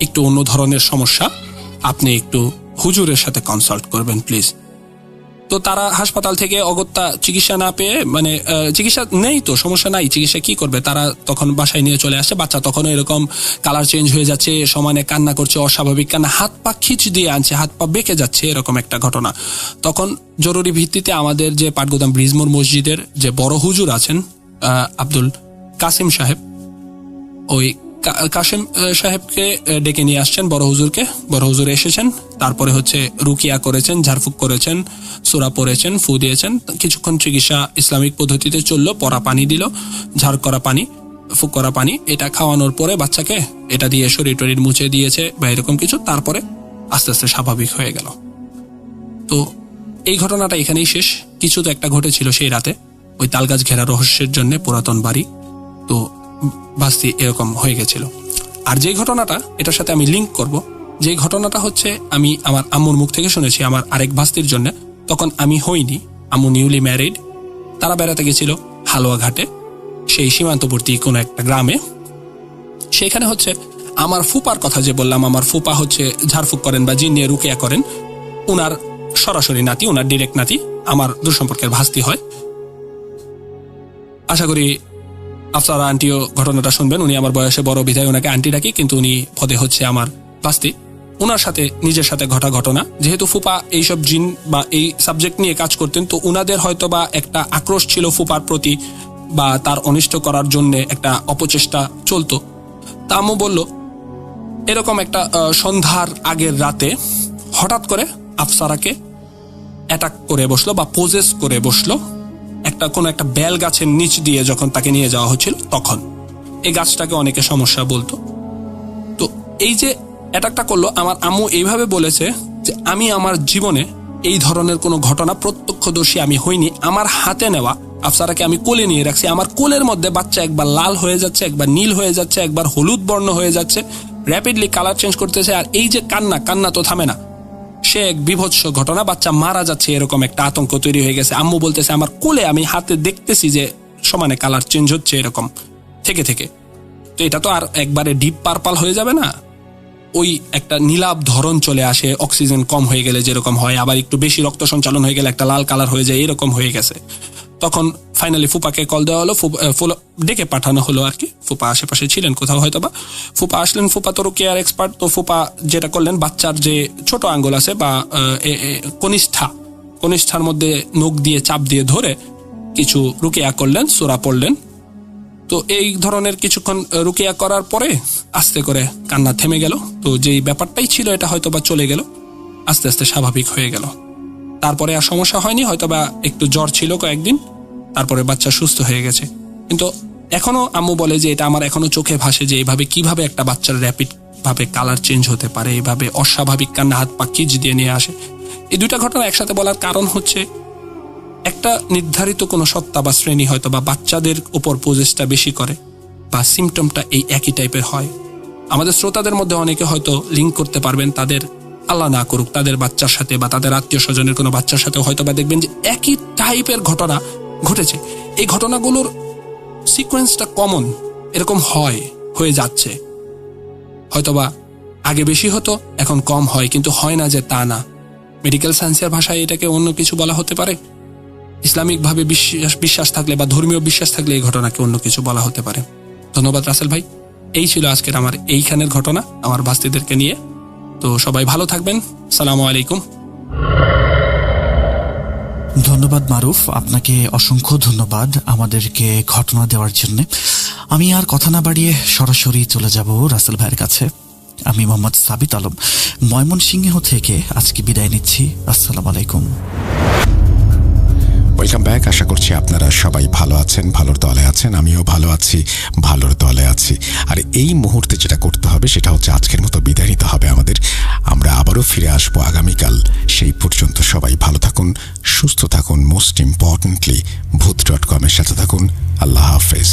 একটু অন্য ধরনের সমস্যা, আপনি একটু হুজুরের সাথে কনসাল্ট করবেন প্লিজ। তো তারা হাসপাতাল থেকে অগত্যা চিকিৎসা না পেয়ে, মানে চিকিৎসা নেই তো সমস্যা নাই, চিকিৎসা কি করবে, তারা তখন বাসায় নিয়ে চলে আসে। বাচ্চা তখনও এরকম কালার চেঞ্জ হয়ে যাচ্ছে, সমানে কান্না করছে, অস্বাভাবিক কান্না, হাত পা খিচ দিয়ে আনছে, হাত পা বেঁকে যাচ্ছে, এরকম একটা ঘটনা। তখন জরুরি ভিত্তিতে আমাদের যে পাটগুদাম ব্রিজমোর মসজিদের যে বড় হুজুর আছেন আব্দুল কাসিম সাহেব, ওই কাসিম সাহেবকে ডেকে নিয়ে আসছেন, বড় হুজুরকে। বড় হুজুর এসেছেন, তারপরে হচ্ছে রুকিয়া করেছেন, ঝাড়ফুঁক করেছেন, সূরা পড়েছেন, ফু দিয়েছেন। কিছুক্ষণ চিকিৎসা ইসলামিক পদ্ধতিতে চললো, পরা পানি দিল, ঝাড় করা পানি, ফুক করা পানি, এটা খাওয়ানোর পরে বাচ্চাকে এটা দিয়ে শরীর টরীর মুছে দিয়েছে বা এরকম কিছু। তারপরে আস্তে আস্তে স্বাভাবিক হয়ে গেল। তো এই ঘটনাটা এখানেই শেষ। কিছু তো একটা ঘটেছিল সেই রাতে, ওই তালগাছ ঘেরা রহস্যের জন্য পুরাতন বাড়ি। তো ভাস্তি এরকম হয়ে গেছিল। আর যে ঘটনাটা এটার সাথে আমি লিঙ্ক করব, যে ঘটনাটা হচ্ছে আমি আমার আম্মুর মুখ থেকে শুনেছি আমার আরেক ভাস্তির জন্য। তখন আমি হইনি, আম্মু নিউলি ম্যারিড। তারা বেড়াতে গেছিল হালুয়াঘাটে, সেই সীমান্তবর্তী কোনো একটা গ্রামে। সেখানে হচ্ছে আমার ফুপার কথা যে বললাম, আমার ফুপা হচ্ছে ঝাড়ফুঁক করেন বা জিন নিয়ে রুকিয়া করেন, উনার সরাসরি নাতি, উনার ডিরেক্ট নাতি আমার দূর সম্পর্কের ভাস্তি হয়। আশা করি আফসারা আন্টিও ঘটনাটা শুনবেন। উনি আমার বয়সে বড় বিধায় ওনাকে আন্টি ডাকি, কিন্তু উনি পদে হচ্ছে আমার ভাস্তি। ওনার সাথে নিজের সাথে ঘটা ঘটনা, যেহেতু ফুপা এইসব জিন বা এই সাবজেক্ট নিয়ে কাজ করতেন, তো উনাদের হয়তো বা একটা আক্রোশ ছিল ফুপার প্রতি, বা তার অনিষ্ট করার জন্য একটা অপচেষ্টা চলতো। তা আম্মু বলল এরকম একটা সন্ধ্যার আগের রাতে হঠাৎ করে আফসারাকে অ্যাটাক করে বসলো বা পোজেস করে বসলো কোনো একটা বেল গাছের নিচ দিয়ে যখন তাকে নিয়ে যাওয়া হচ্ছিল তখন। এই গাছটাকে অনেকে সমস্যা বলতো। তো এই যে অ্যাটাকটা করলো, আমার আম্মু এইভাবে বলেছে যে আমি আমার জীবনে এই ধরনের কোনো ঘটনা প্রত্যক্ষদর্শী আমি হইনি। আমার হাতে নেওয়া আফসারাকে আমি কোলে নিয়ে রাখছি, আমার কোলের মধ্যে বাচ্চা একবার লাল হয়ে যাচ্ছে, একবার নীল হয়ে যাচ্ছে, একবার হলুদ বর্ণ হয়ে যাচ্ছে, র্যাপিডলি কালার চেঞ্জ করতেছে, আর এই যে কান্না তো থামে না। সে এক বিভৎস ঘটনা, বাচ্চা মারা যাচ্ছে, এরকম একটা আতঙ্ক তৈরি হয়ে গেছে। আম্মু বলতেছে আমার কোলে আমি হাতে দেখতেছি যে সমানে কালার চেঞ্জ হচ্ছে এরকম থেকে থেকে। তো এটা তো আর একবারে ডিপ পার্পল হয়ে যাবে না, ওই একটা নীলাভ ধরন চলে আসে, অক্সিজেন কম হয়ে গেলে যেরকম হয়, আবার একটু বেশি রক্ত সঞ্চালন হয়ে গেলে একটা লাল কালার হয়ে যায়, এরকম হয়ে গেছে। তখন ফাইনালি ফুপাকে কল দেওয়া হলো, ডেকে পাঠানো হলো আর কি। ফুপা আশেপাশে ছিলেন কোথাও হয়তো বা, ফুপা আসলেন। ফুপা তো কেয়ার এক্সপার্ট, তো ফুপা যেটা করলেন বাচ্চার যে ছোট আঙ্গুল আছে বা কনিষ্ঠার মধ্যে নখ দিয়ে চাপ দিয়ে ধরে কিছু রুকিয়া করলেন, সূরা পড়লেন। তো এই ধরনের কিছুক্ষণ রুকিয়া করার পরে আস্তে করে কান্না থেমে গেল। তো যেই ব্যাপারটাই ছিল এটা হয়তো বা চলে গেল, আস্তে আস্তে স্বাভাবিক হয়ে গেল। তারপরে আর সমস্যা হয়নি, হয়তো বা একটু জ্বর ছিল কয়েকদিন, তারপরে বাচ্চা সুস্থ হয়ে গেছে। কিন্তু এখনো আম্মু বলে যে এটা আমার এখনো চোখে ভাসে যে এইভাবে কিভাবে একটা বাচ্চার র্যাপিড ভাবে কালার চেঞ্জ হতে পারে, এইভাবে অস্বাভাবিক কান্না, হাত পা খিচ দিয়ে নিয়ে আসে। এই দুইটা ঘটনা একসাথে বলার কারণ হচ্ছে একটা নির্ধারিত কোনো সত্তা বা শ্রেণী হয়তো বা বাচ্চাদের উপর পোজেসটা বেশি করে বা সিমটমটা এই একই টাইপের হয়। আমাদের শ্রোতাদের মধ্যে অনেকে হয়তো লিঙ্ক করতে পারবেন, তাদের আল্লাহ না করুক তাদের বাচ্চার সাথে বা তাদের আত্মীয় স্বজনের কোনো বাচ্চার সাথে হয়তো বা দেখবেন যে একই টাইপের ঘটনা ঘটেছে। এই ঘটনাগুলোর সিকোয়েন্সটা কমন, এরকম হয়ে যাচ্ছে। হয়তোবা আগে বেশি হতো, এখন কম হয়, কিন্তু হয় না যে তা না। মেডিকেল সায়েন্সের ভাষায় এটাকে অন্য কিছু বলা হতে পারে, ইসলামিকভাবে বিশ্বাস থাকলে বা ধর্মীয় বিশ্বাস থাকলে এই ঘটনাকে অন্য কিছু বলা হতে পারে। ধন্যবাদ রাসেল ভাই। এই ছিল আজকের আমার এইখানের ঘটনা আমার ভাস্তিদেরকে নিয়ে। তো সবাই ভালো থাকবেন, আসসালামু আলাইকুম। ধন্যবাদ মারুফ, আপনাকে অসংখ্য ধন্যবাদ আমাদেরকে ঘটনা দেওয়ার জন্য। আমি আর কথা না বাড়িয়ে সরাসরি চলে যাব রাসেল ভাইয়ের কাছে। আমি মোহাম্মদ সাবিত আলম ময়মনসিংহ থেকে আজকে বিদায় নিচ্ছি। আসসালামু আলাইকুম। Welcome back. আশা করছি আপনারা সবাই ভালো আছেন, ভালোর দলে আছেন। আমিও ভালো আছি, ভালোর দলে আছি। আর এই মুহূর্তে যেটা করতে হবে সেটা হচ্ছে আজকের মতো বিদায় নিতে হবে আমাদের। আমরা আবারও ফিরে আসবো আগামীকাল। সেই পর্যন্ত সবাই ভালো থাকুন, সুস্থ থাকুন, মোস্ট ইম্পর্টেন্টলি ভূত.com এর সাথে থাকুন। আল্লাহ হাফেজ।